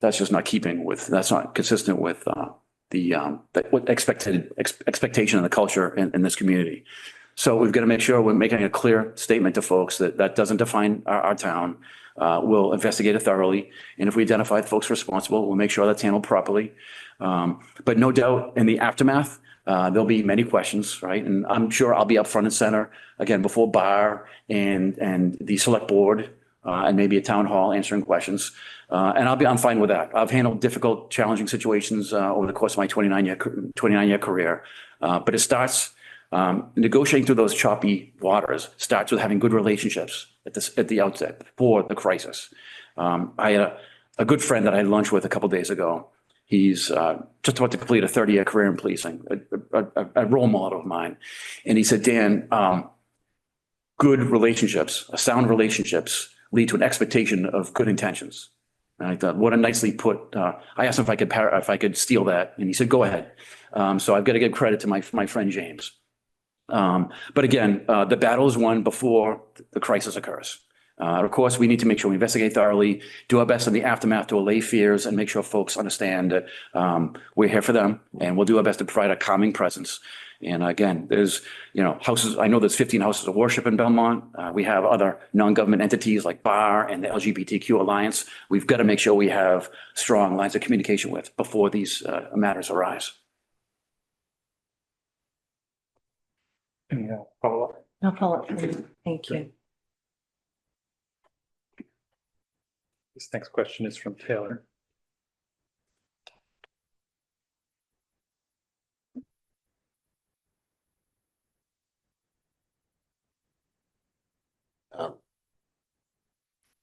that's just not that's not consistent with what expectation of the culture in this community. So we've got to make sure we're making a clear statement to folks that doesn't define our town. We'll investigate it thoroughly. And if we identify the folks responsible, we'll make sure that's handled properly. But no doubt in the aftermath, there'll be many questions, right? And I'm sure I'll be up front and center again before BAR and the select board and maybe a town hall answering questions. And I'm fine with that. I've handled difficult, challenging situations over the course of my 29-year career. But it starts negotiating through those choppy waters starts with having good relationships at the outset before the crisis. I had a good friend that I had lunch with a couple of days ago. He's just about to complete a 30-year career in policing, a role model of mine. And he said, Dan, good relationships, sound relationships lead to an expectation of good intentions. And I thought, what a nicely put. I asked him if I could steal that, and he said, go ahead. So I've got to give credit to my friend James. But again, the battle is won before the crisis occurs. Of course, we need to make sure we investigate thoroughly, do our best in the aftermath to allay fears and make sure folks understand that we're here for them, and we'll do our best to provide a calming presence. And again, there's, houses, I know there's 15 houses of worship in Belmont. We have other non-government entities like BAR and the LGBTQ Alliance. We've got to make sure we have strong lines of communication with before these matters arise. Any follow-up? No follow-up. Thank you. This next question is from Taylor.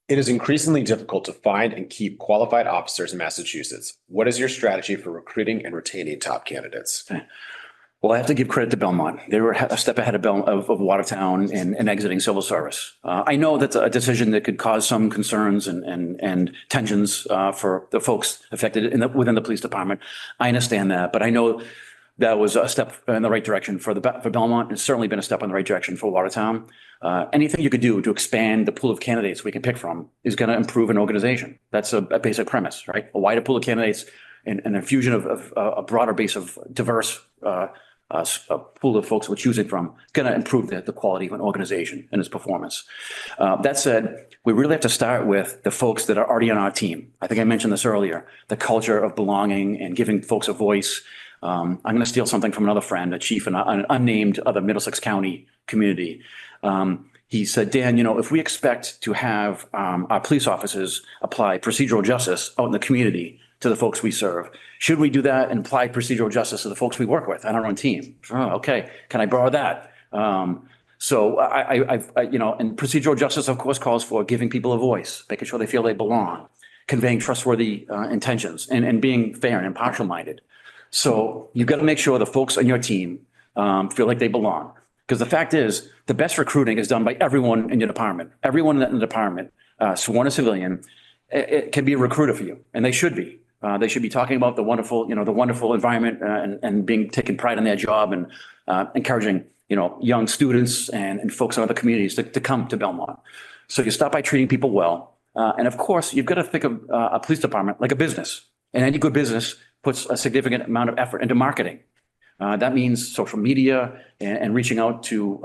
It is increasingly difficult to find and keep qualified officers in Massachusetts. What is your strategy for recruiting and retaining top candidates? Well, I have to give credit to Belmont. They were a step ahead of Watertown and exiting civil service. I know that's a decision that could cause some concerns and tensions for the folks affected within the police department. I understand that, but I know that was a step in the right direction for Belmont. It's certainly been a step in the right direction for Watertown. Anything you could do to expand the pool of candidates we can pick from is going to improve an organization. That's a basic premise, right? A wider pool of candidates and an infusion of a broader base of diverse a pool of folks we're choosing from, going to improve the quality of an organization and its performance. That said, we really have to start with the folks that are already on our team. I think I mentioned this earlier, the culture of belonging and giving folks a voice. I'm going to steal something from another friend, a chief in an unnamed other Middlesex County community. He said, Dan, if we expect to have our police officers apply procedural justice out in the community to the folks we serve, should we do that and apply procedural justice to the folks we work with on our own team? Oh, okay. Can I borrow that? So and procedural justice, of course, calls for giving people a voice, making sure they feel they belong, conveying trustworthy intentions, and being fair and impartial minded. So you've got to make sure the folks on your team feel like they belong. Because the fact is, the best recruiting is done by everyone in your department. Everyone in the department, sworn or civilian, it can be a recruiter for you, and they should be. They should be talking about the wonderful environment and being taking pride in their job and encouraging, young students and folks in other communities to come to Belmont. So you start by treating people well. And of course, you've got to think of a police department like a business. And any good business puts a significant amount of effort into marketing. That means social media and reaching out to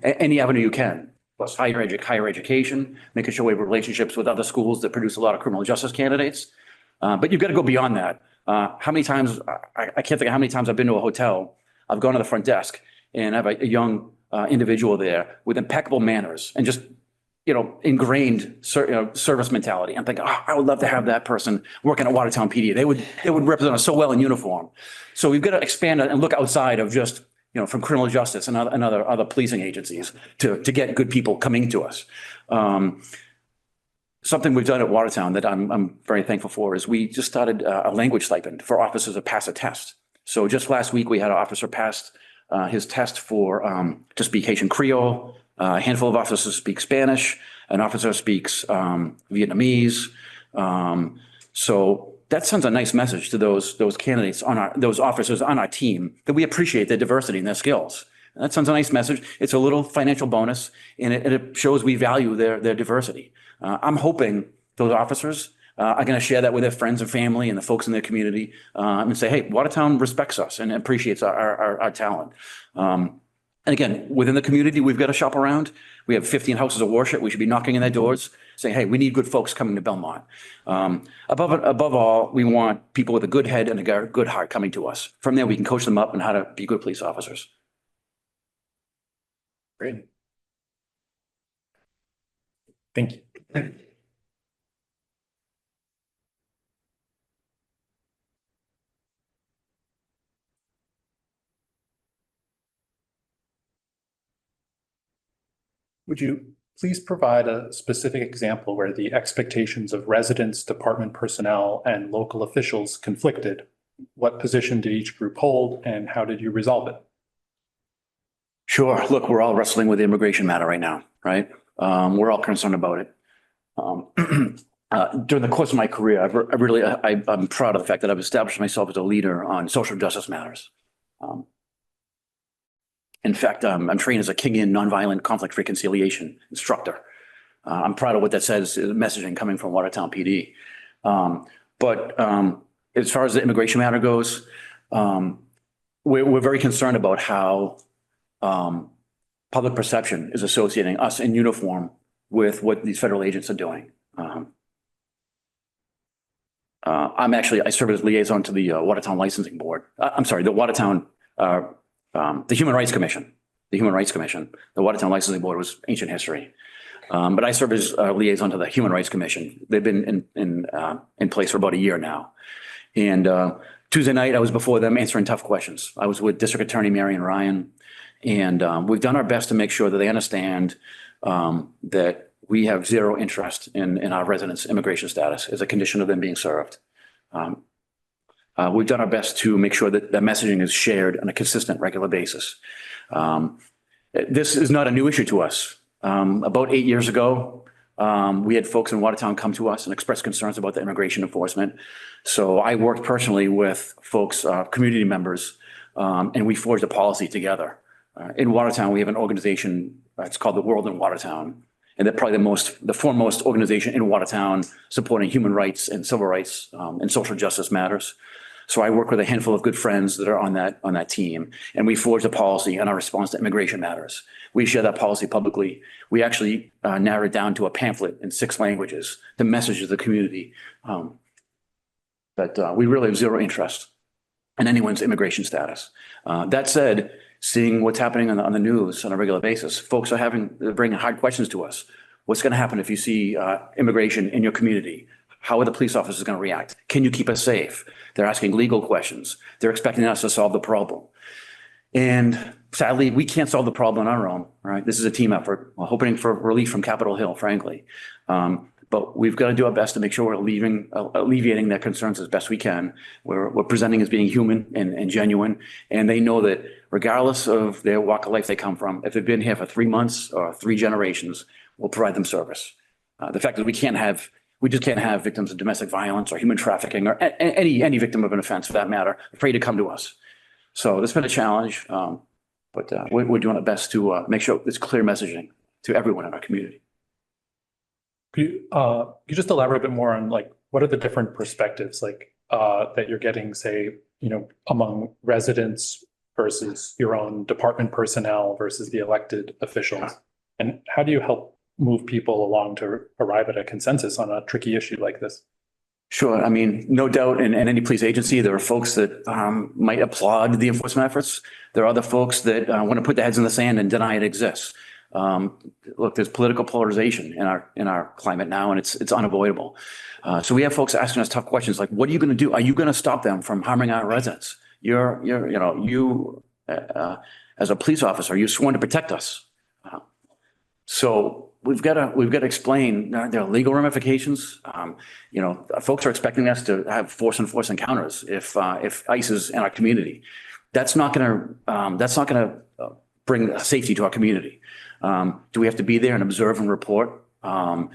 any avenue you can, plus higher education, making sure we have relationships with other schools that produce a lot of criminal justice candidates. But you've got to go beyond that. How many times, I can't think of how many times I've been to a hotel, I've gone to the front desk and I have a young individual there with impeccable manners and just, ingrained service mentality. I'm thinking, I would love to have that person working at Watertown PD. They would represent us so well in uniform. So we've got to expand and look outside of just, from criminal justice and other policing agencies to get good people coming to us. Something we've done at Watertown that I'm very thankful for is we just started a language stipend for officers that pass a test. So just last week, we had an officer pass his test for to speak Haitian Creole. A handful of officers speak Spanish. An officer speaks Vietnamese. So that sends a nice message to those candidates those officers on our team that we appreciate their diversity and their skills. And that sends a nice message. It's a little financial bonus, and it shows we value their diversity. I'm hoping those officers are going to share that with their friends and family and the folks in their community and say, hey, Watertown respects us and appreciates our talent. And again, within the community, we've got to shop around. We have 15 houses of worship. We should be knocking in their doors saying, hey, we need good folks coming to Belmont. Above all, we want people with a good head and a good heart coming to us. From there, we can coach them up on how to be good police officers. Great. Thank you. Would you please provide a specific example where the expectations of residents, department personnel, and local officials conflicted? What position did each group hold, and how did you resolve it? Sure. Look, we're all wrestling with the immigration matter right now, right? We're all concerned about it. During the course of my career, I'm proud of the fact that I've established myself as a leader on social justice matters. In fact, I'm trained as a Kingian nonviolent conflict reconciliation instructor. I'm proud of what that says, messaging coming from Watertown PD. But as far as the immigration matter goes, we're very concerned about how public perception is associating us in uniform with what these federal agents are doing. I serve as liaison to the Watertown Licensing Board. The Watertown, the Human Rights Commission. The Watertown Licensing Board was ancient history. But I serve as liaison to the Human Rights Commission. They've been in place for about a year now. And Tuesday night, I was before them answering tough questions. I was with District Attorney Marion Ryan, and we've done our best to make sure that they understand that we have zero interest in our residents' immigration status as a condition of them being served. We've done our best to make sure that the messaging is shared on a consistent, regular basis. This is not a new issue to us. About 8 years ago, we had folks in Watertown come to us and express concerns about the immigration enforcement. So I worked personally with folks, community members, and we forged a policy together. In Watertown, we have an organization, it's called the World in Watertown. And they're probably the foremost organization in Watertown supporting human rights and civil rights and social justice matters. So I work with a handful of good friends that are on that team, and we forged a policy on our response to immigration matters. We share that policy publicly. We actually narrowed it down to a pamphlet in 6 languages, the message to the community. That we really have zero interest in anyone's immigration status. That said, seeing what's happening on the news on a regular basis, folks are bringing hard questions to us. What's going to happen if you see immigration in your community? How are the police officers going to react? Can you keep us safe? They're asking legal questions. They're expecting us to solve the problem. And sadly, we can't solve the problem on our own, right? This is a team effort. We're hoping for relief from Capitol Hill, frankly. But we've got to do our best to make sure we're alleviating their concerns as best we can. We're presenting as being human and genuine. And they know that regardless of their walk of life they come from, if they've been here for 3 months or 3 generations, we'll provide them service. The fact that we just can't have victims of domestic violence or human trafficking or any victim of an offense for that matter, afraid to come to us. So it's been a challenge, but we're doing our best to make sure it's clear messaging to everyone in our community. Could you just elaborate a bit more on like, what are the different perspectives like that you're getting, say, among residents versus your own department personnel versus the elected officials? And how do you help move people along to arrive at a consensus on a tricky issue like this? Sure. I mean, no doubt in any police agency, there are folks that might applaud the enforcement efforts. There are other folks that want to put their heads in the sand and deny it exists. Look, there's political polarization in our climate now, and it's unavoidable. So we have folks asking us tough questions like, what are you going to do? Are you going to stop them from harming our residents? You as a police officer, you're sworn to protect us. So we've got to explain there are legal ramifications. Folks are expecting us to have force encounters if ICE is in our community. That's not going to bring safety to our community. Do we have to be there and observe and report? But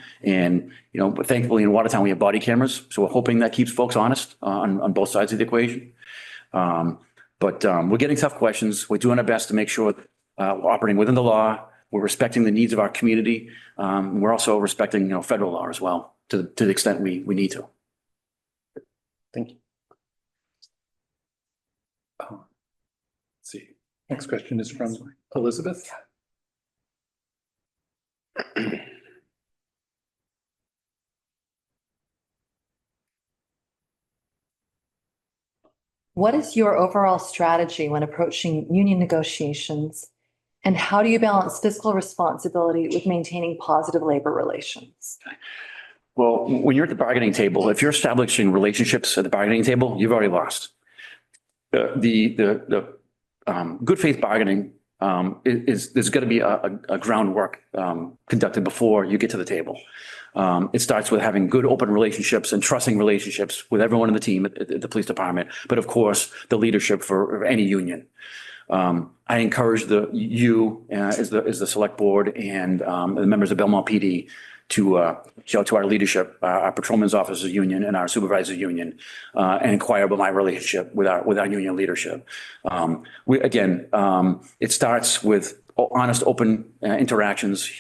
thankfully in Watertown we have body cameras, so we're hoping that keeps folks honest on both sides of the equation. But we're getting tough questions. We're doing our best to make sure we're operating within the law. We're respecting the needs of our community. We're also respecting, federal law as well to the extent we need to. Thank you. Let's see. Next question is from Elizabeth. What is your overall strategy when approaching union negotiations? And how do you balance fiscal responsibility with maintaining positive labor relations? Well, when you're at the bargaining table, if you're establishing relationships at the bargaining table, you've already lost. The good faith bargaining there's got to be a groundwork conducted before you get to the table. It starts with having good open relationships and trusting relationships with everyone in the team at the police department, but of course the leadership for any union. I encourage you as the select board and the members of Belmont PD to show to our leadership, our patrolmen's officers union and our supervisors union, and inquire about my relationship with our union leadership. It starts with honest, open interactions,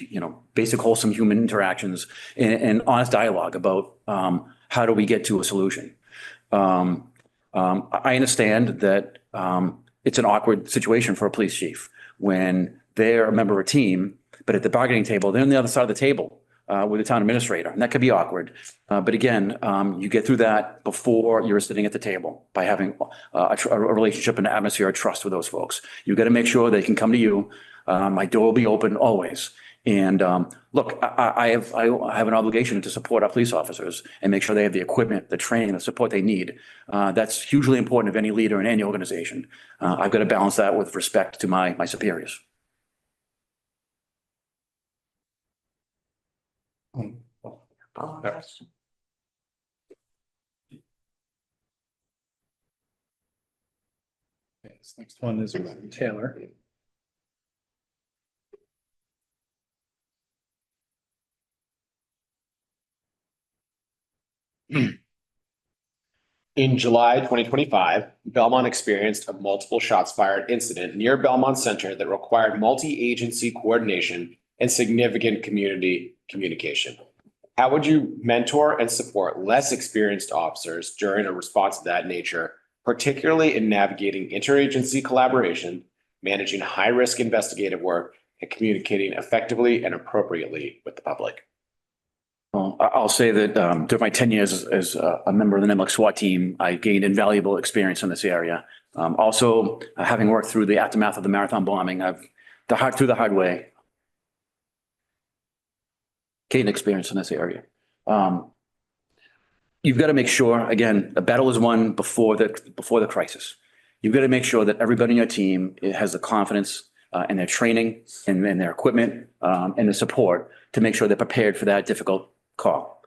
basic wholesome human interactions and honest dialogue about how do we get to a solution. I understand that it's an awkward situation for a police chief when they're a member of a team, but at the bargaining table, they're on the other side of the table with the town administrator, and that could be awkward. But again, you get through that before you're sitting at the table by having a relationship and atmosphere of trust with those folks. You've got to make sure they can come to you. My door will be open always. And look, I have an obligation to support our police officers and make sure they have the equipment, the training, the support they need. That's hugely important of any leader in any organization. I've got to balance that with respect to my superiors. Follow-up question. Okay, this next one is from Taylor. In July 2025, Belmont experienced a multiple shots fired incident near Belmont Center that required multi-agency coordination and significant community communication. How would you mentor and support less experienced officers during a response of that nature particularly in navigating interagency collaboration, managing high-risk investigative work, and communicating effectively and appropriately with the public. Well, I'll say that during my 10 years as a member of the NEMLIC SWAT team, I gained invaluable experience in this area. Also, having worked through the aftermath of the marathon bombing, through the hard way, gained experience in this area. You've got to make sure, again, the battle is won before the crisis. You've got to make sure that everybody on your team has the confidence in their training and their equipment and the support to make sure they're prepared for that difficult call.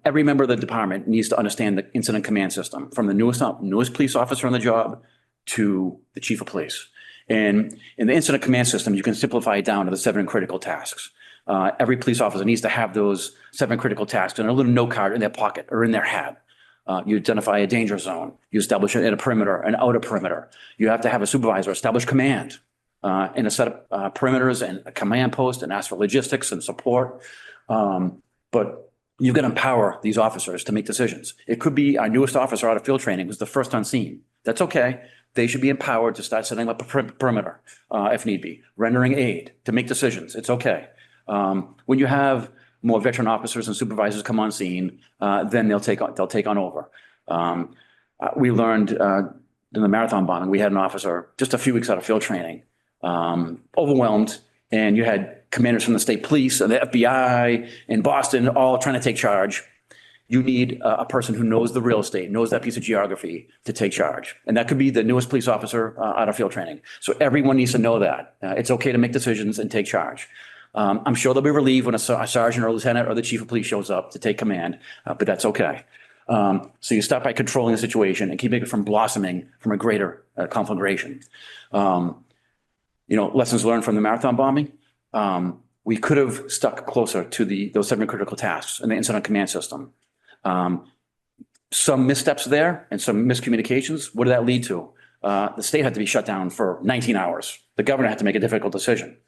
Every member of the department needs to understand the incident command system, from the newest police officer on the job to the chief of police. And in the incident command system, you can simplify it down to the 7 critical tasks. Every police officer needs to have those 7 critical tasks in a little note card in their pocket or in their hat. You identify a danger zone. You establish an inner perimeter, an outer perimeter. You have to have a supervisor establish command in a set of perimeters and a command post and ask for logistics and support. But you've got to empower these officers to make decisions. It could be our newest officer out of field training who's the first on scene. That's okay. They should be empowered to start setting up a perimeter if need be, rendering aid to make decisions. It's okay. When you have more veteran officers and supervisors come on scene, then they'll take on over. We learned in the marathon bombing, we had an officer just a few weeks out of field training, overwhelmed, and you had commanders from the state police and the FBI in Boston all trying to take charge. You need a person who knows the real estate, knows that piece of geography to take charge. And that could be the newest police officer out of field training. So everyone needs to know that. It's okay to make decisions and take charge. I'm sure they'll be relieved when a sergeant or lieutenant or the chief of police shows up to take command, but that's okay. So you start by controlling the situation and keeping it from blossoming from a greater conflagration. Lessons learned from the marathon bombing. We could have stuck closer to those 7 critical tasks in the incident command system. Some missteps there and some miscommunications. What did that lead to? The state had to be shut down for 19 hours. The governor had to make a difficult decision.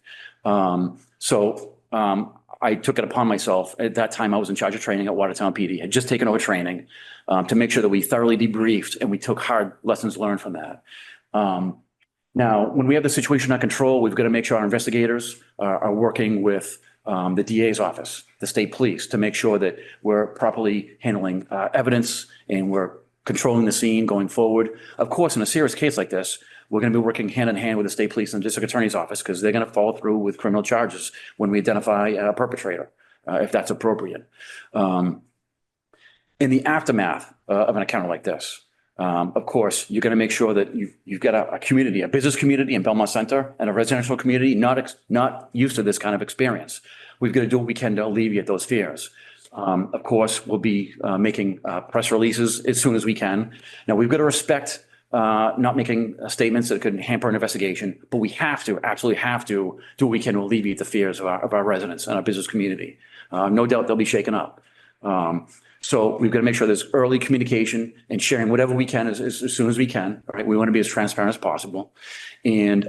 So I took it upon myself. At that time, I was in charge of training at Watertown PD, had just taken over training to make sure that we thoroughly debriefed and we took hard lessons learned from that. Now, when we have the situation under control, we've got to make sure our investigators are working with the DA's office, the state police, to make sure that we're properly handling evidence and we're controlling the scene going forward. Of course, in a serious case like this, we're going to be working hand in hand with the state police and district attorney's office because they're going to follow through with criminal charges when we identify a perpetrator, if that's appropriate. In the aftermath of an encounter like this, of course, you're going to make sure that you've got a community, a business community in Belmont Center and a residential community not used to this kind of experience. We've got to do what we can to alleviate those fears. Of course, we'll be making press releases as soon as we can. Now, we've got to respect not making statements that could hamper an investigation, but we absolutely have to do what we can to alleviate the fears of our residents and our business community. No doubt they'll be shaken up. So we've got to make sure there's early communication and sharing whatever we can as soon as we can. Right? We want to be as transparent as possible. And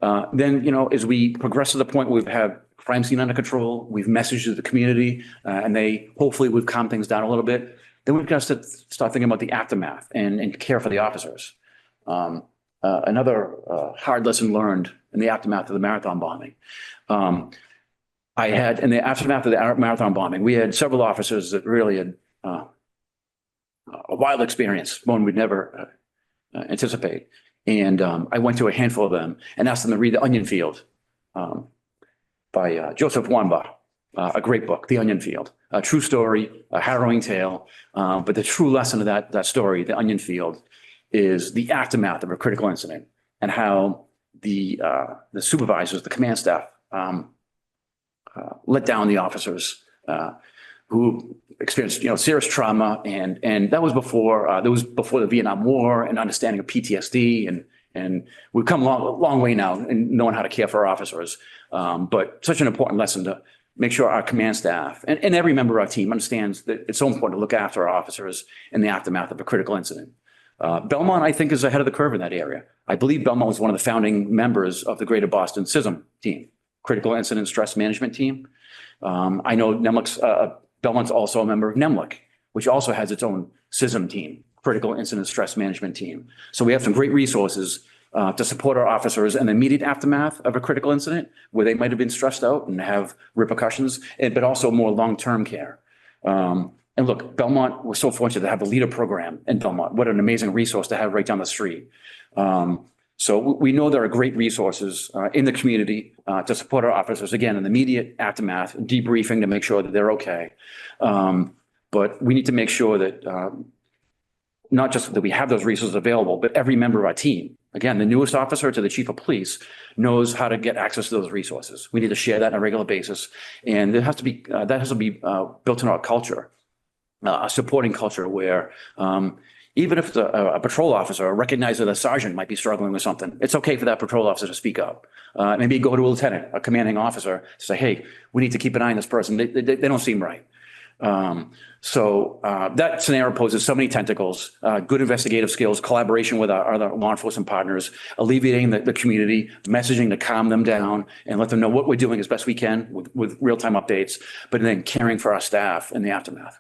then, as we progress to the point where we've had crime scene under control, we've messaged to the community, and hopefully we've calmed things down a little bit. Then we've got to start thinking about the aftermath and care for the officers. Another hard lesson learned in the aftermath of the marathon bombing. In the aftermath of the marathon bombing, we had several officers that really had a wild experience, one we'd never anticipate. And I went to a handful of them and asked them to read The Onion Field by Joseph Wambaugh, a great book, The Onion Field, a true story, a harrowing tale. But the true lesson of that story, The Onion Field, is the aftermath of a critical incident and how the supervisors, the command staff, let down the officers who experienced, serious trauma, and that was before the Vietnam War and understanding of PTSD, and we've come a long way now in knowing how to care for our officers. But such an important lesson to make sure our command staff and every member of our team understands that it's so important to look after our officers in the aftermath of a critical incident. Belmont, I think, is ahead of the curve in that area. I believe Belmont was one of the founding members of the Greater Boston CISM team, Critical Incident Stress Management Team. I know Belmont's also a member of NEMLIC, which also has its own CISM team, critical incident stress management team. So we have some great resources to support our officers in the immediate aftermath of a critical incident where they might have been stressed out and have repercussions, but also more long-term care. And look, Belmont, we're so fortunate to have a leader program in Belmont. What an amazing resource to have right down the street. So we know there are great resources in the community to support our officers, again, in the immediate aftermath, debriefing to make sure that they're okay. But we need to make sure that not just that we have those resources available, but every member of our team, again, the newest officer to the chief of police, knows how to get access to those resources. We need to share that on a regular basis. And that has to be built into our culture, a supporting culture where even if a patrol officer recognizes that a sergeant might be struggling with something, it's okay for that patrol officer to speak up. Maybe go to a lieutenant, a commanding officer, say, hey, we need to keep an eye on this person. They don't seem right. So that scenario poses so many tentacles, good investigative skills, collaboration with our other law enforcement partners, alleviating the community, messaging to calm them down and let them know what we're doing as best we can with real-time updates, but then caring for our staff in the aftermath.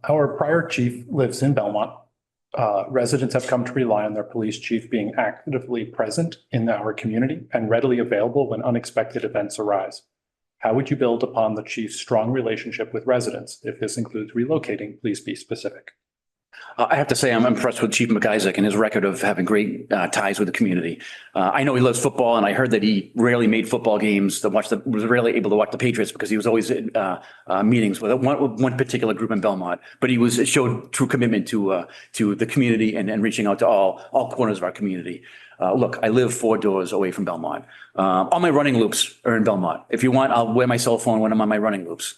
Our prior chief lives in Belmont. Residents have come to rely on their police chief being actively present in our community and readily available when unexpected events arise. How would you build upon the chief's strong relationship with residents? If this includes relocating, please be specific. I have to say, I'm impressed with Chief McIsaac and his record of having great ties with the community. I know he loves football, and I heard that he rarely made football games was rarely able to watch the Patriots because he was always in meetings with one particular group in Belmont. But it showed true commitment to the community and reaching out to all corners of our community. Look, I live 4 doors away from Belmont. All my running loops are in Belmont. If you want, I'll wear my cell phone when I'm on my running loops.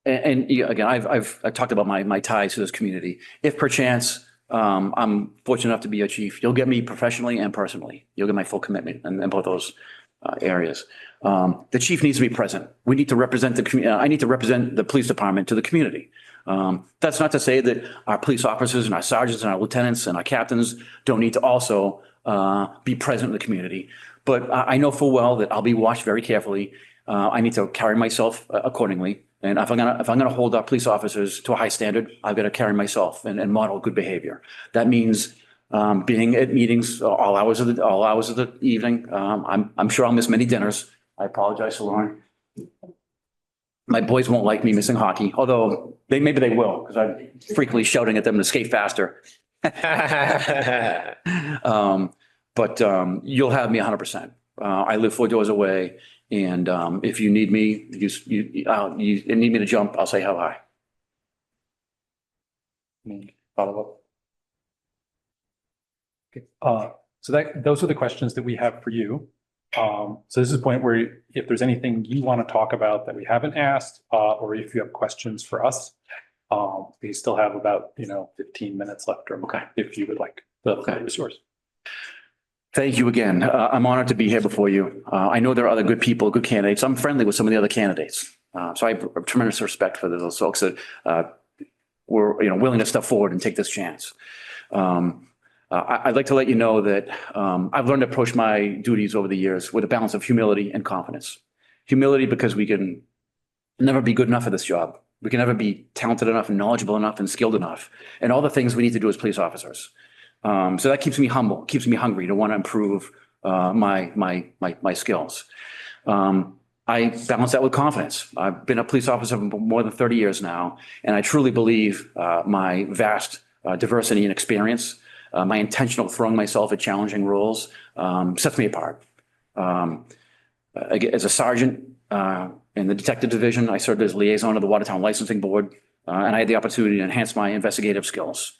And again, I've talked about my ties to this community. If perchance I'm fortunate enough to be a chief, you'll get me professionally and personally. You'll get my full commitment in both those areas. The chief needs to be present. We need to represent the community. I need to represent the police department to the community. That's not to say that our police officers and our sergeants and our lieutenants and our captains don't need to also be present in the community. But I know full well that I'll be watched very carefully. I need to carry myself accordingly. And if I'm gonna hold our police officers to a high standard, I've got to carry myself and model good behavior. That means being at meetings all hours of the evening. I'm sure I'll miss many dinners. I apologize to Lauren. My boys won't like me missing hockey, although maybe they will, because I'm frequently shouting at them to skate faster. But you'll have me 100%. I live 4 doors away. And if you need me, you need me to jump, I'll say how high. Follow up. Okay. So those are the questions that we have for you. So this is a point where if there's anything you want to talk about that we haven't asked, or if you have questions for us, we still have about 15 minutes left. Or okay, if you would like the resource. Thank you again. I'm honored to be here before you. I know there are other good people, good candidates. I'm friendly with some of the other candidates. So I have tremendous respect for those folks that were willing to step forward and take this chance. I'd like to let you know that I've learned to approach my duties over the years with a balance of humility and confidence. Humility because we can never be good enough at this job. We can never be talented enough and knowledgeable enough and skilled enough and all the things we need to do as police officers. So that keeps me humble, keeps me hungry to want to improve my skills. I balance that with confidence. I've been a police officer for more than 30 years now, and I truly believe my vast diversity and experience, my intentional throwing myself at challenging roles sets me apart. As a sergeant in the detective division, I served as liaison of the Watertown Licensing Board, and I had the opportunity to enhance my investigative skills.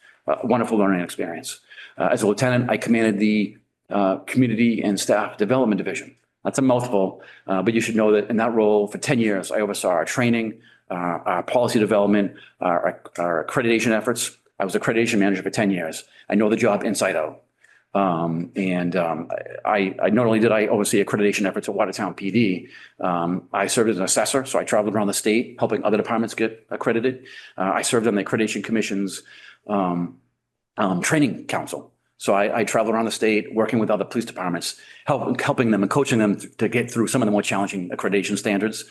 Wonderful learning experience. As a lieutenant, I commanded the Community and Staff Development Division. That's a mouthful, but you should know that in that role for 10 years, I oversaw our training, our policy development, our accreditation efforts. I was accreditation manager for 10 years. I know the job inside out. I not only did I oversee accreditation efforts at Watertown PD, I served as an assessor, so I traveled around the state helping other departments get accredited. I served on the Accreditation Commission's training council. So I traveled around the state working with other police departments, helping them and coaching them to get through some of the more challenging accreditation standards.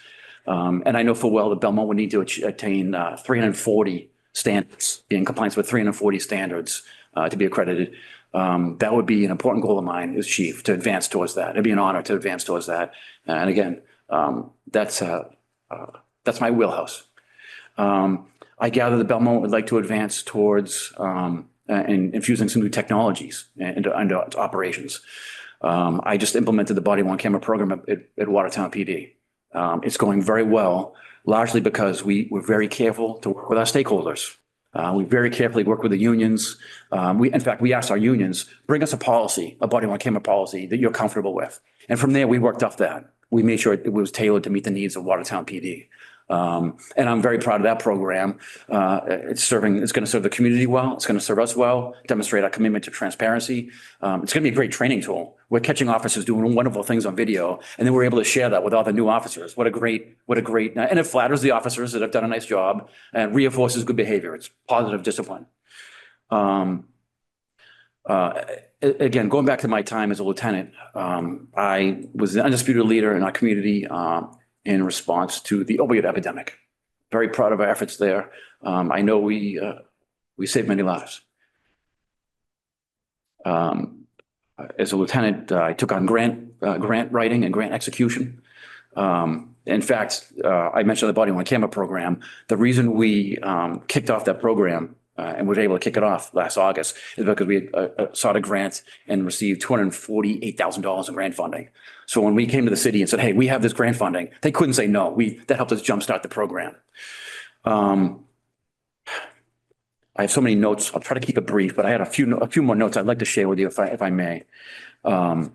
And I know full well that Belmont would need to attain 340 standards, in compliance with 340 standards to be accredited. That would be an important goal of mine as chief, to advance towards that. It'd be an honor to advance towards that. And again, that's my wheelhouse. I gather that Belmont would like to advance towards and infusing some new technologies into operations. I just implemented the body worn camera program at Watertown PD. It's going very well, largely because we were very careful to work with our stakeholders. We very carefully work with the unions. In fact, we asked our unions, bring us a policy, a body worn camera policy that you're comfortable with. And from there, we worked off that. We made sure it was tailored to meet the needs of Watertown PD. And I'm very proud of that program. It's going to serve the community well. It's going to serve us well, demonstrate our commitment to transparency. It's going to be a great training tool. We're catching officers doing wonderful things on video, and then we're able to share that with all the new officers. What a great, and it flatters the officers that have done a nice job and reinforces good behavior. It's positive discipline. Again, going back to my time as a lieutenant, I was the undisputed leader in our community, in response to the opioid epidemic. Very proud of our efforts there. I know we saved many lives. As a lieutenant, I took on grant writing and grant execution. In fact, I mentioned the body worn camera program. The reason we kicked off that program and was able to kick it off last August is because we sought a grant and received $248,000 in grant funding. So when we came to the city and said, hey, we have this grant funding, they couldn't say no. That helped us jumpstart the program. I have so many notes. I'll try to keep it brief, but I had a few more notes I'd like to share with you if I may. So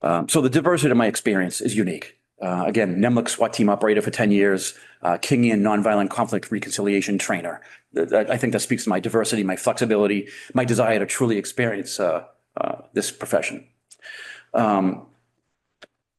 the diversity of my experience is unique. Again, NEMLIC SWAT team operator for 10 years, Kingian nonviolent conflict reconciliation trainer. I think that speaks to my diversity, my flexibility, my desire to truly experience this profession.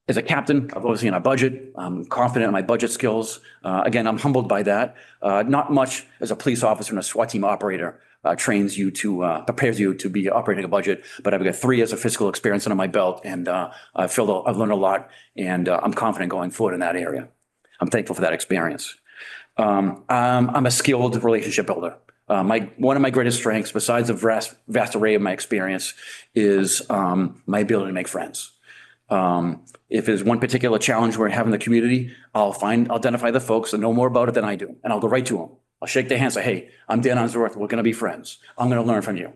As a captain, I've overseen our budget. I'm confident in my budget skills. Again, I'm humbled by that. Not much as a police officer and a SWAT team operator trains you to, prepares you to be operating a budget, but I've got 3 years of fiscal experience under my belt, and I've learned a lot, and I'm confident going forward in that area. I'm thankful for that experience. I'm a skilled relationship builder. One of my greatest strengths, besides the vast array of my experience, is my ability to make friends. If there's one particular challenge we're having in the community, I'll identify the folks that know more about it than I do, and I'll go right to them. I'll shake their hands, say, hey, I'm Dan Unsworth. We're going to be friends. I'm going to learn from you.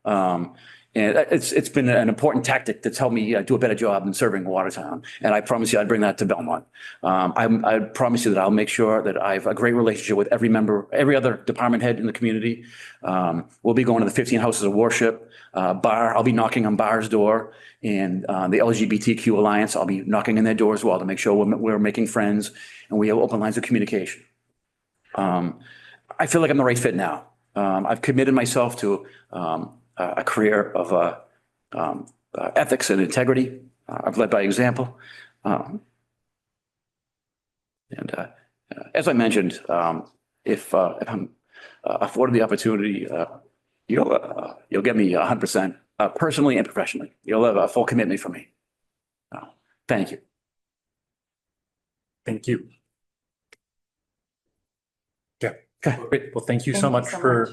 And it's been an important tactic that's helped me do a better job in serving Watertown. And I promise you, I'd bring that to Belmont. I promise you that I'll make sure that I have a great relationship with every other department head in the community. We'll be going to the 15 houses of worship, bar. I'll be knocking on bar's door, and the LGBTQ Alliance. I'll be knocking on their door as well to make sure we're making friends and we have open lines of communication. I feel like I'm the right fit now. I've committed myself to a career of ethics and integrity. I've led by example. As I mentioned, if I'm afforded the opportunity, you'll get me 100%, personally and professionally. You'll have a full commitment from me. Thank you. Thank you. Yeah. Okay. Great. Well, thank you so Thank you much so for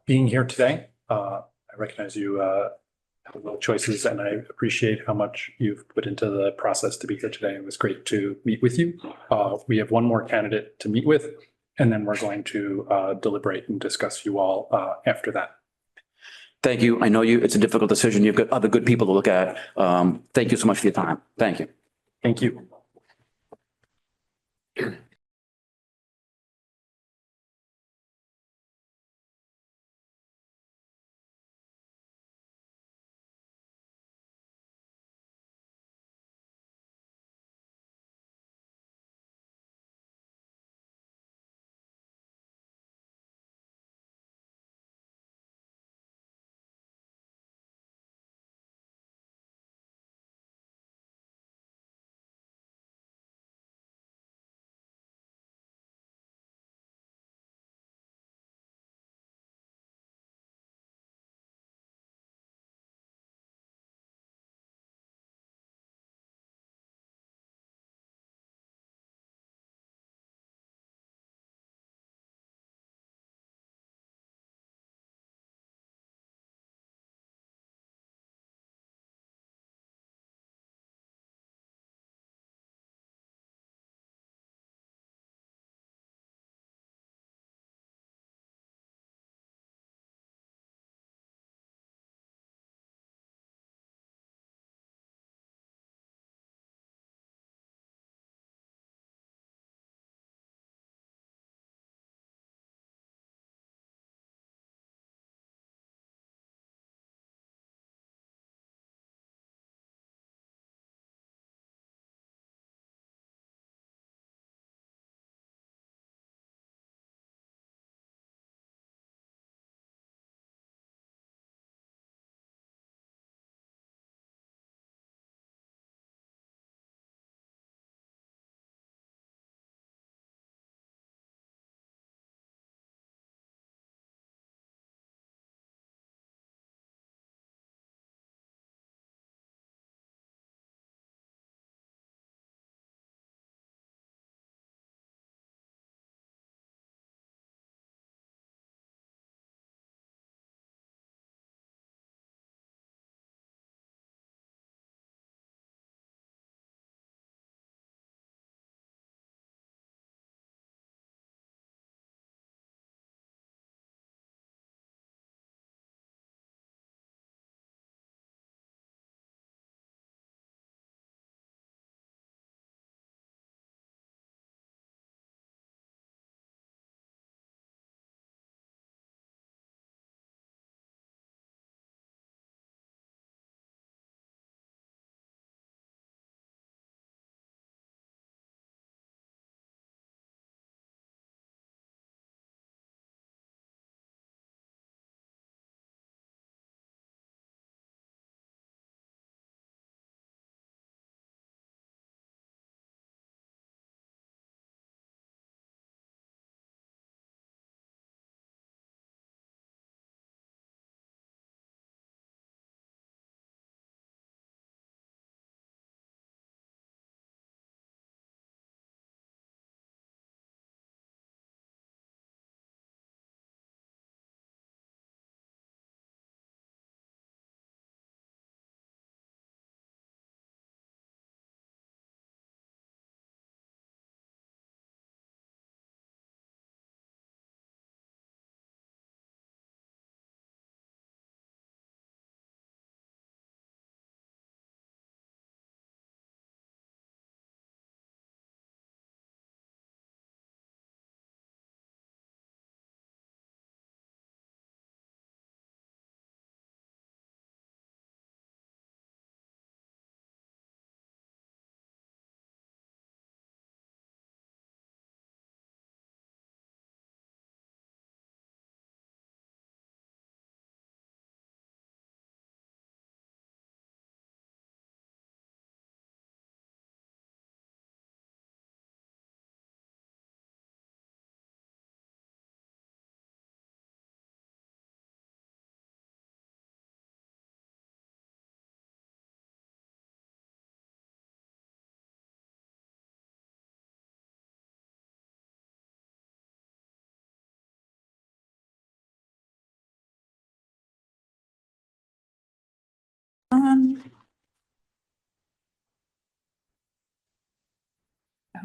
being here today. I recognize you have a lot of choices, and I appreciate how much you've put into the process to be here today. It was great to meet with you. We have one more candidate to meet with, and then we're going to deliberate and discuss you all after that. Thank you. I know it's a difficult decision. You've got other good people to look at. Thank you so much for your time. Thank you. Thank you.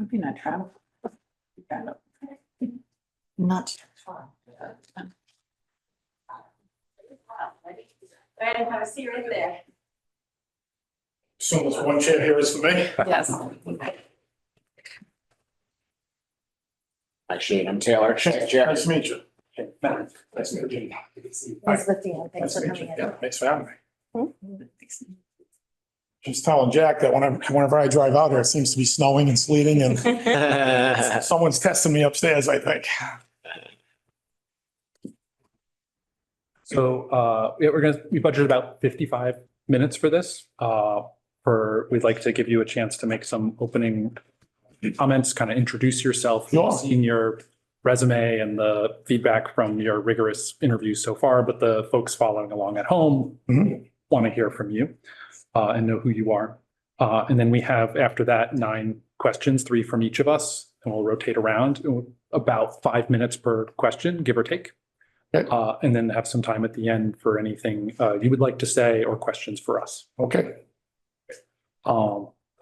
hope you're not traveling. Not. Have a seat right there. So there's one chair here is for me. Yes. Hi Shane, I'm Taylor. Nice to meet you. Nice to meet you. Elizabeth Dean, thanks Nice for to meet you. coming in. Yeah, thanks for having me. Just telling Jack that whenever I drive out here, it seems to be snowing and sleeting and someone's testing me upstairs, I think. So yeah, we budgeted about 55 minutes for this. We'd like to give you a chance to make some opening comments, kind of introduce yourself. Sure. We've seen your resume and the feedback from your rigorous interviews so far, but the folks following along at home want to hear from you and know who you are. And then we have, after that, 9 questions, 3 from each of us, and we'll rotate around about 5 minutes per question, give or take. Okay. And then have some time at the end for anything you would like to say or questions for us. Okay.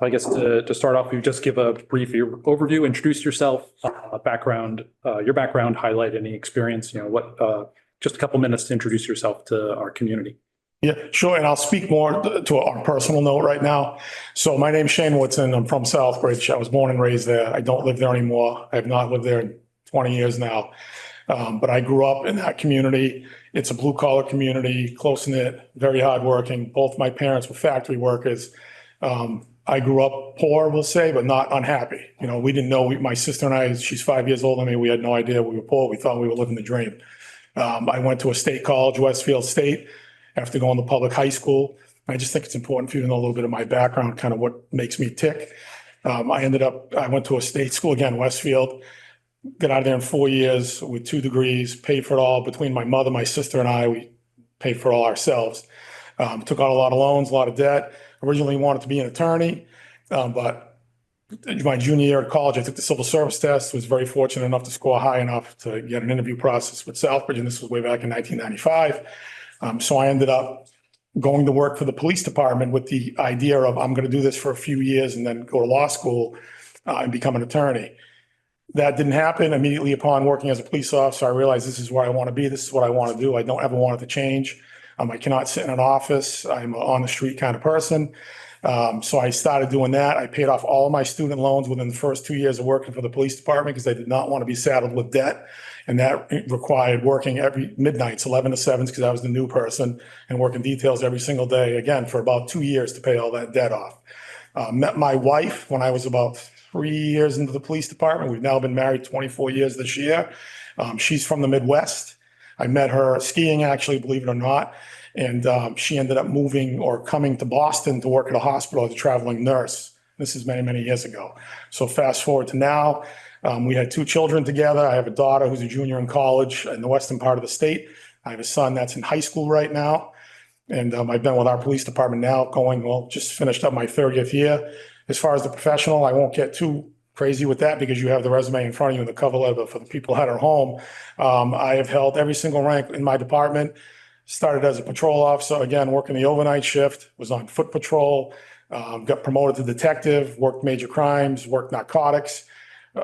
I guess to start off, you just give a brief overview, introduce yourself, your background, highlight any experience, just a couple minutes to introduce yourself to our community. Yeah, sure. And I'll speak more to our personal note right now. So my name's Shane Woodson. I'm from Southbridge. I was born and raised there. I don't live there anymore. I have not lived there in 20 years now. But I grew up in that community. It's a blue collar community, close knit, very hardworking. Both my parents were factory workers. I grew up poor, we'll say, but not unhappy. We didn't know, my sister and I, she's 5 years older than me. We had no idea we were poor. We thought we were living the dream. I went to a state college, Westfield State, after going to public high school. I just think it's important for you to know a little bit of my background, kind of what makes me tick. I went to a state school again, Westfield. Got out of there in 4 years with 2 degrees, paid for it all. Between my mother, my sister, and I, we paid for it all ourselves. Took out a lot of loans, a lot of debt. Originally wanted to be an attorney, but my junior year at college, I took the civil service test, was very fortunate enough to score high enough to get an interview process with Southbridge, and this was way back in 1995. So I ended up going to work for the police department with the idea of I'm going to do this for a few years and then go to law school and become an attorney. That didn't happen. Immediately upon working as a police officer, I realized this is where I want to be. This is what I want to do. I don't ever want it to change. I cannot sit in an office. I'm an on the street kind of person. So I started doing that. I paid off all of my student loans within the first 2 years of working for the police department because I did not want to be saddled with debt. And that required working every midnights, 11 to 7s, because I was the new person, and working details every single day, again, for about 2 years to pay all that debt off. Met my wife when I was about 3 years into the police department. We've now been married 24 years this year. She's from the Midwest. I met her skiing, actually, believe it or not. And she ended up moving or coming to Boston to work at a hospital as a traveling nurse. This is many, many years ago. So fast forward to now, we had 2 children together. I have a daughter who's a junior in college in the western part of the state. I have a son that's in high school right now. And I've been with our police department now just finished up my 30th year. As far as the professional, I won't get too crazy with that because you have the resume in front of you and the cover letter. For the people that are home, I have held every single rank in my department. Started as a patrol officer, again, working the overnight shift, was on foot patrol, got promoted to detective, worked major crimes, worked narcotics,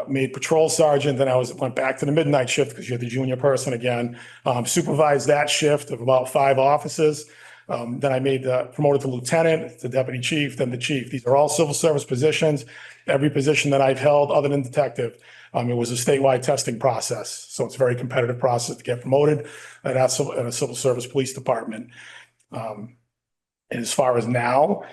made patrol sergeant. Then went back to the midnight shift because you're the junior person again. Supervised that shift of about 5 officers. Then I made promoted to lieutenant, to deputy chief, then the chief. These are all civil service positions. Every position that I've held other than detective, it was a statewide testing process. So it's a very competitive process to get promoted at a civil service police department. And as far as now,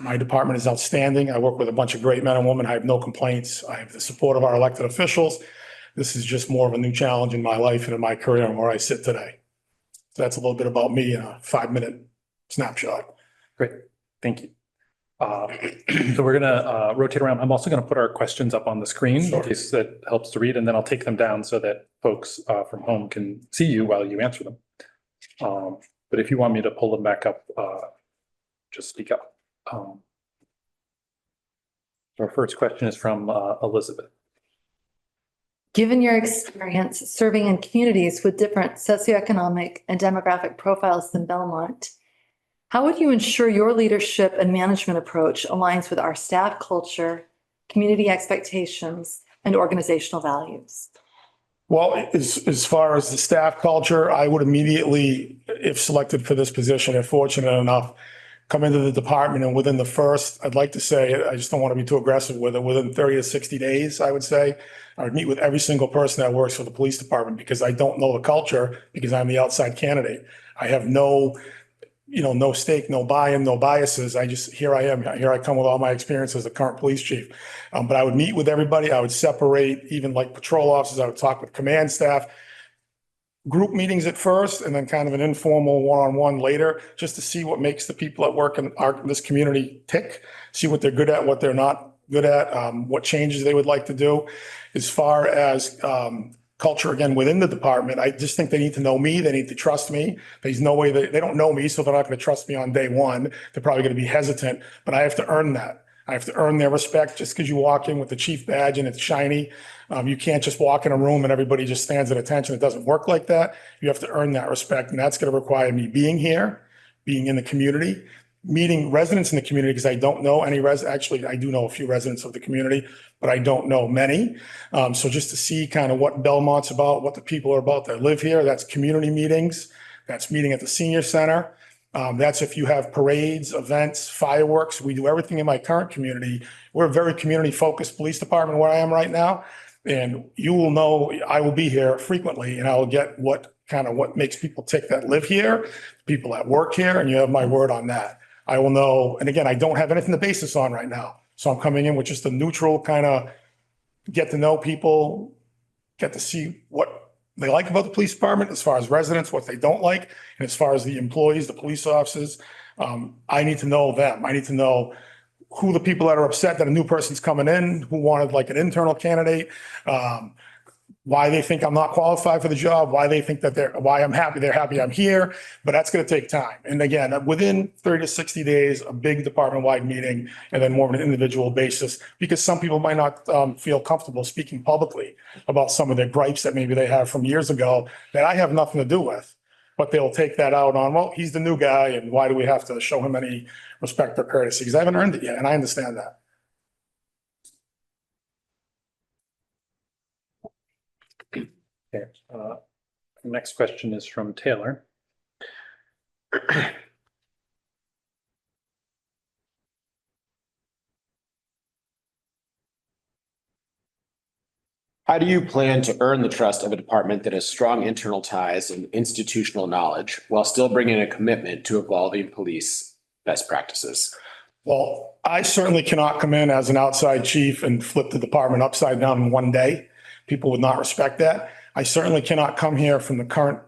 my department is outstanding. I work with a bunch of great men and women. I have no complaints. I have the support of our elected officials. This is just more of a new challenge in my life and in my career and where I sit today. So that's a little bit about me in a 5-minute snapshot. Great, thank you. So we're gonna rotate around. I'm also gonna put our questions up on the screen in case that helps to read, and then I'll take them down so that folks from home can see you while you answer them. But if you want me to pull them back up, just speak up. Our first question is from Elizabeth. Given your experience serving in communities with different socioeconomic and demographic profiles than Belmont, how would you ensure your leadership and management approach aligns with our staff culture, community expectations, and organizational values? Well, as far as the staff culture, I would immediately, if selected for this position, if fortunate enough, come into the department and within the first, I'd like to say, I just don't want to be too aggressive with it, within 30 to 60 days, I would say, I would meet with every single person that works for the police department because I don't know the culture because I'm the outside candidate. I have no, no stake, no buy-in, no biases. Here I am. Here I come with all my experience as the current police chief. But I would meet with everybody. I would separate even like patrol officers. I would talk with command staff, group meetings at first, and then kind of an informal one-on-one later, just to see what makes the people that work in this community tick, see what they're good at, what they're not good at, what changes they would like to do. As far as culture, again, within the department, I just think they need to know me. They need to trust me. There's no way they don't know me, so they're not going to trust me on day one. They're probably going to be hesitant, but I have to earn that. I have to earn their respect. Just because you walk in with the chief badge and it's shiny, you can't just walk in a room and everybody just stands at attention. It doesn't work like that. You have to earn that respect, and that's going to require me being here, being in the community, meeting residents in the community, because I don't know any actually, I do know a few residents of the community, but I don't know many. So just to see kind of what Belmont's about, what the people are about that live here, that's community meetings, that's meeting at the senior center. That's if you have parades, events, fireworks. We do everything in my current community. We're a very community-focused police department where I am right now. And you will know I will be here frequently, and I will get what makes people tick that live here, people that work here, and you have my word on that. I will know. And again, I don't have anything to base this on right now. So I'm coming in with just a neutral kind of get to know people, get to see what they like about the police department as far as residents, what they don't like. And as far as the employees, the police officers, I need to know them. I need to know who the people that are upset that a new person's coming in, who wanted like an internal candidate, why they think I'm not qualified for the job, why they think that why I'm happy, they're happy I'm here, but that's going to take time. And again, within 30 to 60 days, a big department-wide meeting, and then more of an individual basis, because some people might not feel comfortable speaking publicly about some of their gripes that maybe they have from years ago that I have nothing to do with, but they'll take that out on, well, he's the new guy, and why do we have to show him any respect or courtesy? Because I haven't earned it yet, and I understand that. Okay. Next question is from Taylor. How do you plan to earn the trust of a department that has strong internal ties and institutional knowledge while still bringing a commitment to evolving police best practices? Well, I certainly cannot come in as an outside chief and flip the department upside down in one day. People would not respect that. I certainly cannot come here from the current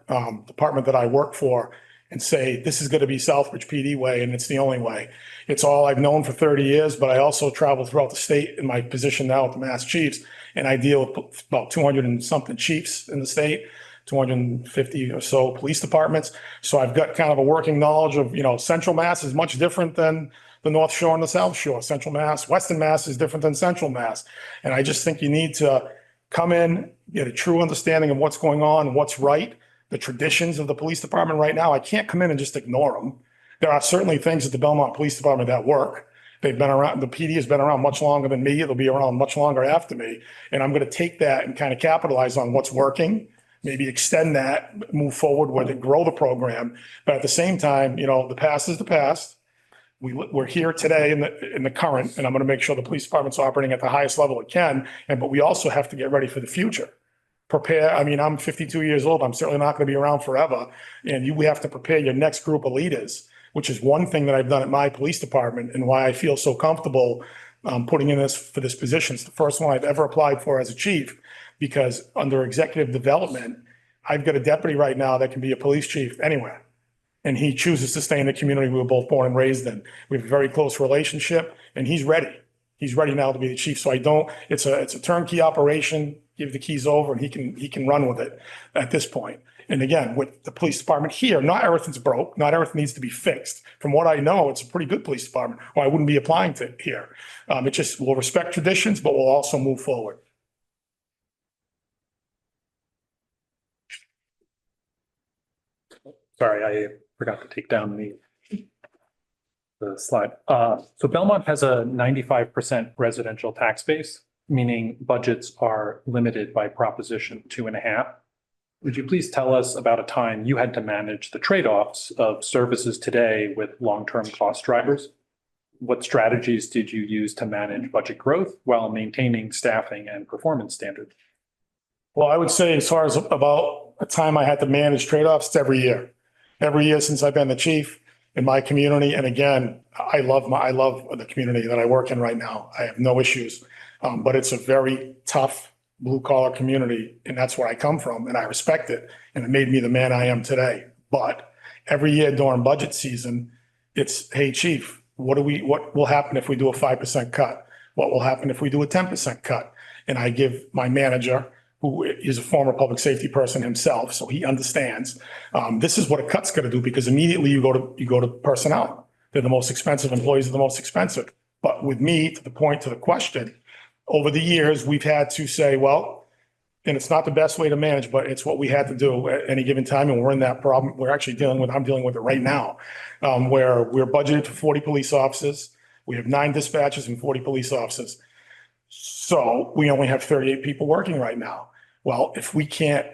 department that I work for and say, this is going to be Southbridge PD way and it's the only way. It's all I've known for 30 years, but I also travel throughout the state in my position now with the Mass Chiefs, and I deal with about 200 and something chiefs in the state, 250 or so police departments. So I've got kind of a working knowledge of, Central Mass is much different than the North Shore and the South Shore. Central Mass, Western Mass is different than Central Mass. And I just think you need to come in, get a true understanding of what's going on, what's right, the traditions of the police department right now. I can't come in and just ignore them. There are certainly things at the Belmont Police Department that work. They've been around, the PD has been around much longer than me. It'll be around much longer after me. And I'm going to take that and kind of capitalize on what's working, maybe extend that, move forward with it, grow the program. But at the same time, the past is the past. We're here today in the current, and I'm going to make sure the police department's operating at the highest level it can. But we also have to get ready for the future. Prepare. I mean, I'm 52 years old. I'm certainly not going to be around forever. And we have to prepare your next group of leaders, which is one thing that I've done at my police department and why I feel so comfortable putting in for this position. It's the first one I've ever applied for as a chief, because under executive development, I've got a deputy right now that can be a police chief anywhere. And he chooses to stay in the community we were both born and raised in. We have a very close relationship, and he's ready. He's ready now to be the chief. So it's a turnkey operation, give the keys over, and he can run with it at this point. And again, with the police department here, not everything's broke, not everything needs to be fixed. From what I know, it's a pretty good police department, or I wouldn't be applying to here. It just will respect traditions, but will also move forward. Sorry, I forgot to take down the slide. So Belmont has a 95% residential tax base, meaning budgets are limited by Proposition 2.5. Would you please tell us about a time you had to manage the trade-offs of services today with long-term cost drivers? What strategies did you use to manage budget growth while maintaining staffing and performance standards? Well, I would say as far as about a time I had to manage trade-offs, it's every year. Every year since I've been the chief in my community. And again, I love the community that I work in right now. I have no issues. But it's a very tough blue collar community, and that's where I come from, and I respect it. And it made me the man I am today. But every year during budget season, it's, hey, chief, what will happen if we do a 5% cut? What will happen if we do a 10% cut? And I give my manager, who is a former public safety person himself, so he understands, this is what a cut's gonna do, because immediately you go to personnel. They're the most expensive, employees are the most expensive. But with me, to the question, over the years, we've had to say, well, and it's not the best way to manage, but it's what we had to do at any given time. And we're in that problem. I'm dealing with it right now, where we're budgeted for 40 police officers. We have 9 dispatchers and 40 police officers. So we only have 38 people working right now. Well, if we can't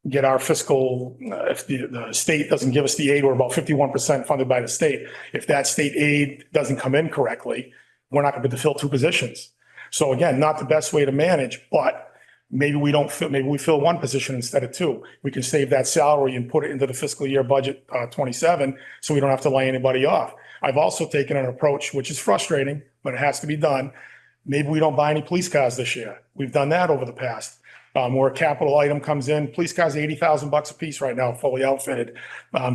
get our fiscal, if the state doesn't give us the aid, we're about 51% funded by the state. If that state aid doesn't come in correctly, we're not going to be able to fill 2 positions. So again, not the best way to manage, but maybe we fill 1 position instead of 2. We can save that salary and put it into the fiscal year budget 27, so we don't have to lay anybody off. I've also taken an approach, which is frustrating, but it has to be done. Maybe we don't buy any police cars this year. We've done that over the past. Where a capital item comes in, police cars are $80,000 a piece right now, fully outfitted.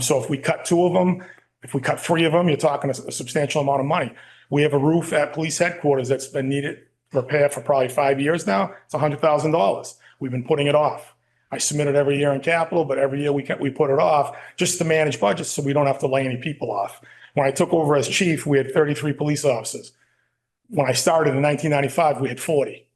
So if we cut 2 of them, if we cut 3 of them, you're talking a substantial amount of money. We have a roof at police headquarters that's been needed repair for probably 5 years now. It's $100,000. We've been putting it off. I submit it every year in capital, but every year we put it off just to manage budgets so we don't have to lay any people off. When I took over as chief, we had 33 police officers. When I started in 1995, we had 40.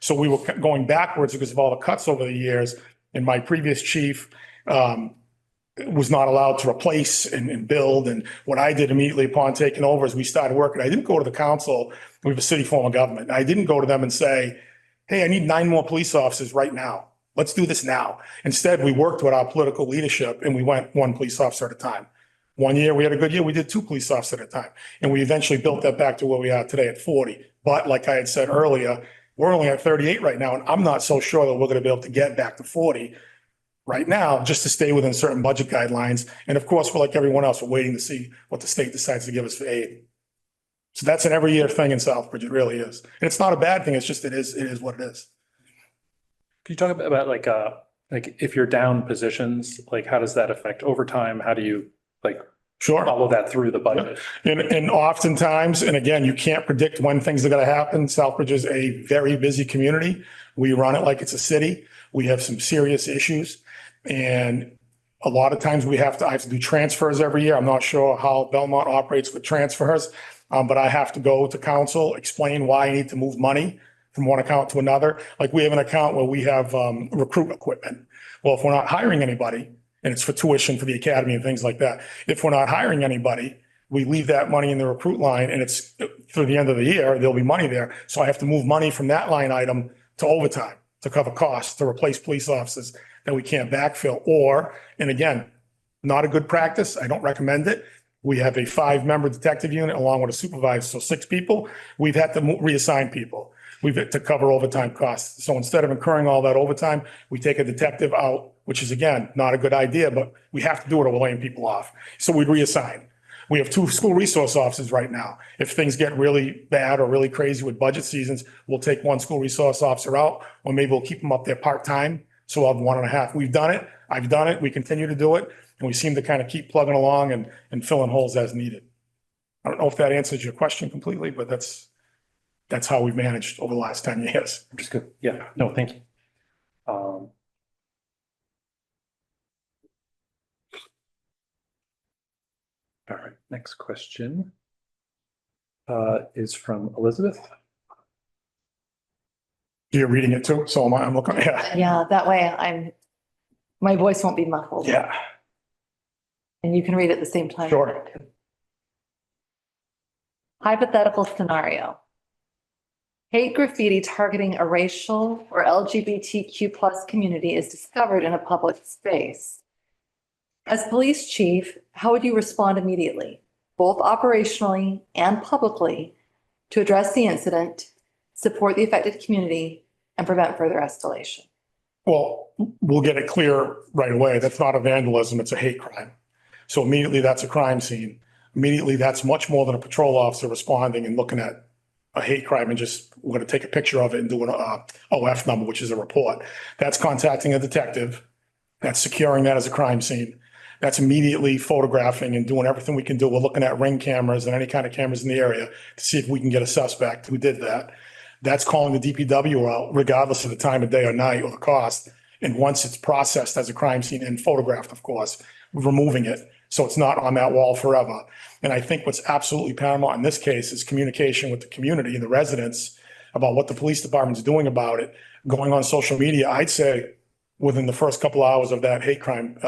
So we were going backwards because of all the cuts over the years. And my previous chief was not allowed to replace and build. And what I did immediately upon taking over is we started working. I didn't go to the council. We have a city form of government. I didn't go to them and say, hey, I need 9 more police officers right now. Let's do this now. Instead, we worked with our political leadership and we went 1 police officer at a time. 1 year, we had a good year. We did 2 police officers at a time. And we eventually built that back to where we are today at 40. But like I had said earlier, we're only at 38 right now. And I'm not so sure that we're going to be able to get back to 40 right now, just to stay within certain budget guidelines. And of course, we're like everyone else, we're waiting to see what the state decides to give us for aid. So that's an every year thing in Southbridge. It really is. And it's not a bad thing. It's just, it is what it is. Can you talk about like if you're down positions, like how does that affect overtime? How do you Sure. follow that through the budget? And oftentimes, and again, you can't predict when things are going to happen. Southbridge is a very busy community. We run it like it's a city. We have some serious issues. And a lot of times I have to do transfers every year. I'm not sure how Belmont operates with transfers, but I have to go to council, explain why I need to move money from one account to another. Like we have an account where we have recruit equipment. Well, if we're not hiring anybody, and it's for tuition for the academy and things like that, if we're not hiring anybody, we leave that money in the recruit line, and it's through the end of the year, there'll be money there. So I have to move money from that line item to overtime to cover costs, to replace police officers that we can't backfill. Or, and again, not a good practice. I don't recommend it. We have a 5-member detective unit along with a supervisor, so 6 people. We've had to reassign people. We've had to cover overtime costs. So instead of incurring all that overtime, we take a detective out, which is again, not a good idea, but we have to do it or we're laying people off. So we'd reassign. We have 2 school resource officers right now. If things get really bad or really crazy with budget seasons, we'll take 1 school resource officer out, or maybe we'll keep them up there part-time. So we'll have 1.5. We've done it. I've done it. We continue to do it. And we seem to kind of keep plugging along and filling holes as needed. I don't know if that answers your question completely, but that's how we've managed over the last 10 years. Just good. Yeah, no, thank you. All right, next question is from Elizabeth. You're reading it too, so I'm looking, yeah. Yeah, that way my voice won't be muffled. Yeah, And you can read at the same time. sure. Hypothetical scenario. Hate graffiti targeting a racial or LGBTQ plus community is discovered in a public space. As police chief, how would you respond immediately, both operationally and publicly, to address the incident, support the affected community, and prevent further escalation? Well, we'll get it clear right away. That's not a vandalism, it's a hate crime. So immediately that's a crime scene. Immediately that's much more than a patrol officer responding and looking at a hate crime and just, we're going to take a picture of it and do an OF number, which is a report. That's contacting a detective. That's securing that as a crime scene. That's immediately photographing and doing everything we can do. We're looking at ring cameras and any kind of cameras in the area to see if we can get a suspect who did that. That's calling the DPW out regardless of the time of day or night or the cost. And once it's processed as a crime scene and photographed, of course, removing it so it's not on that wall forever. And I think what's absolutely paramount in this case is communication with the community and the residents about what the police department's doing about it. Going on social media, I'd say within the first couple hours of that hate crime,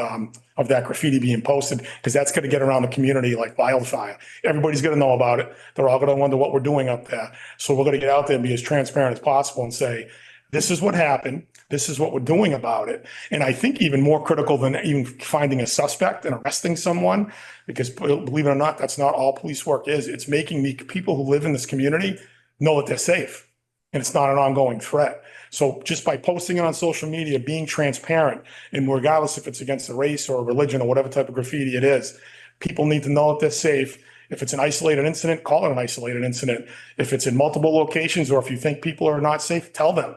of that graffiti being posted, because that's going to get around the community like wildfire. Everybody's going to know about it. They're all going to wonder what we're doing up there. So we're going to get out there and be as transparent as possible and say, this is what happened. This is what we're doing about it. And I think even more critical than even finding a suspect and arresting someone, because believe it or not, that's not all police work is. It's making the people who live in this community know that they're safe and it's not an ongoing threat. So just by posting it on social media, being transparent, and regardless if it's against a race or a religion or whatever type of graffiti it is, people need to know that they're safe. If it's an isolated incident, call it an isolated incident. If it's in multiple locations or if you think people are not safe, tell them.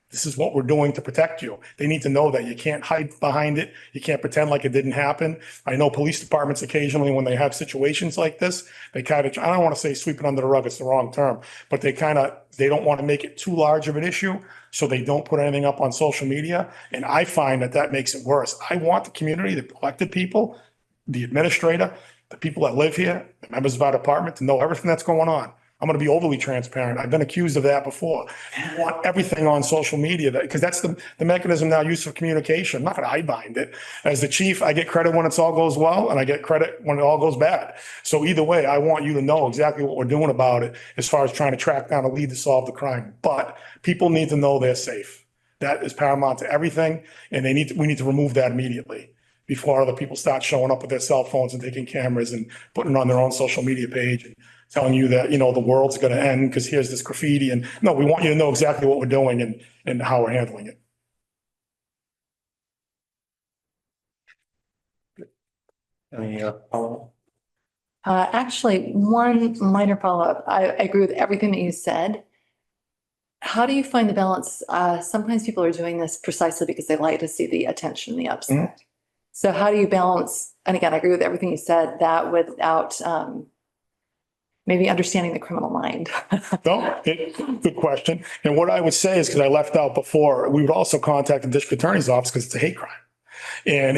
This is what we're doing to protect you. They need to know that you can't hide behind it. You can't pretend like it didn't happen. I know police departments occasionally, when they have situations like this, they kind of, I don't want to say sweep it under the rug, it's the wrong term, but they don't want to make it too large of an issue. So they don't put anything up on social media. And I find that makes it worse. I want the community, the elected people, the administrator, the people that live here, the members of our department to know everything that's going on. I'm going to be overly transparent. I've been accused of that before. You want everything on social media because that's the mechanism now used for communication. I'm not going to hide behind it. As the chief, I get credit when it all goes well and I get credit when it all goes bad. So either way, I want you to know exactly what we're doing about it as far as trying to track down a lead to solve the crime. But people need to know they're safe. That is paramount to everything. And we need to remove that immediately before other people start showing up with their cell phones and taking cameras and putting it on their own social media page and telling you that, the world's going to end because here's this graffiti. And no, we want you to know exactly what we're doing and how we're handling it. Any follow-up? Actually, one minor follow-up. I agree with everything that you said. How do you find the balance? Sometimes people are doing this precisely because they like to see the attention and the upset. Mhm. So how do you balance? And again, I agree with everything you said, that without maybe understanding the criminal mind. No, good question. And what I would say is, because I left out before, we would also contact the district attorney's office because it's a hate crime. And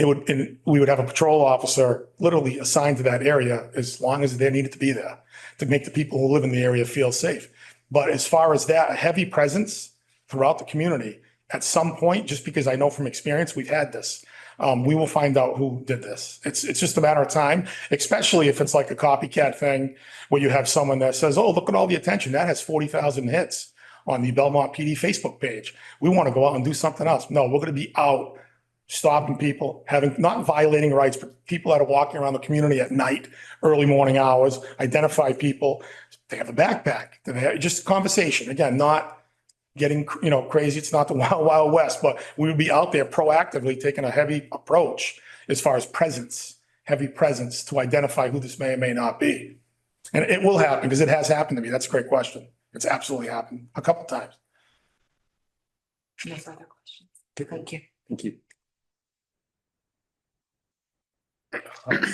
we would have a patrol officer literally assigned to that area as long as they needed to be there to make the people who live in the area feel safe. But as far as that, a heavy presence throughout the community, at some point, just because I know from experience, we've had this. We will find out who did this. It's just a matter of time, especially if it's like a copycat thing where you have someone that says, oh, look at all the attention. That has 40,000 hits on the Belmont PD Facebook page. We want to go out and do something else. No, we're going to be out stopping people, not violating rights, but people that are walking around the community at night, early morning hours, identify people. They have a backpack. They have just conversation. Again, not getting, crazy. It's not the wild, wild west, but we would be out there proactively taking a heavy approach as far as heavy presence to identify who this may or may not be. And it will happen because it has happened to me. That's a great question. It's absolutely happened a couple of times. No further questions. Thank you. Thank you.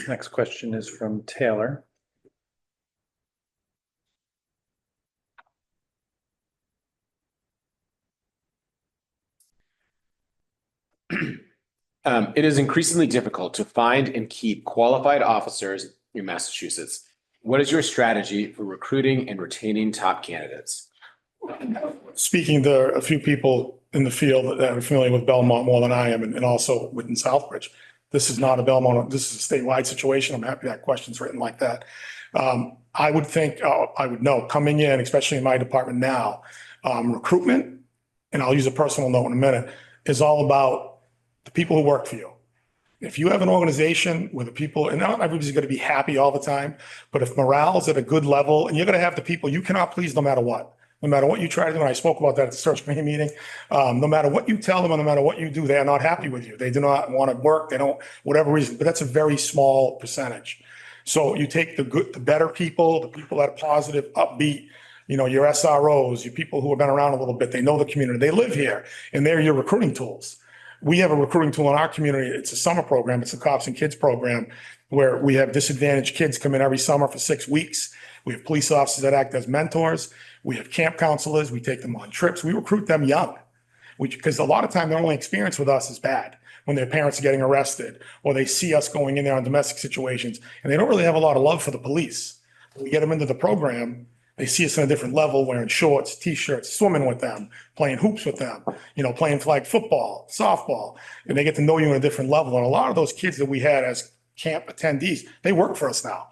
Next question is from Taylor. It is increasingly difficult to find and keep qualified officers in Massachusetts. What is your strategy for recruiting and retaining top candidates? Speaking to a few people in the field that are familiar with Belmont more than I am, and also within Southbridge, this is not a Belmont, this is a statewide situation. I'm happy that question's written like that. I would think, I would know, coming in, especially in my department now, recruitment, and I'll use a personal note in a minute, is all about the people who work for you. If you have an organization where the people, and not everybody's going to be happy all the time, but if morale's at a good level, and you're going to have the people you cannot please no matter what. No matter what you try to do, and I spoke about that at the search committee meeting, no matter what you tell them, or no matter what you do, they are not happy with you. They do not want to work. They don't, whatever reason, but that's a very small percentage. So you take the good, the better people, the people that are positive, upbeat, you know, your SROs, your people who have been around a little bit, they know the community, they live here, and they're your recruiting tools. We have a recruiting tool in our community. It's a summer program. It's a Cops and Kids program where we have disadvantaged kids come in every summer for 6 weeks. We have police officers that act as mentors. We have camp counselors. We take them on trips. We recruit them young, because a lot of time their only experience with us is bad when their parents are getting arrested or they see us going in there on domestic situations and they don't really have a lot of love for the police. We get them into the program. They see us on a different level, wearing shorts, T-shirts, swimming with them, playing hoops with them, you know, playing flag football, softball, and they get to know you on a different level. And a lot of those kids that we had as camp attendees, they work for us now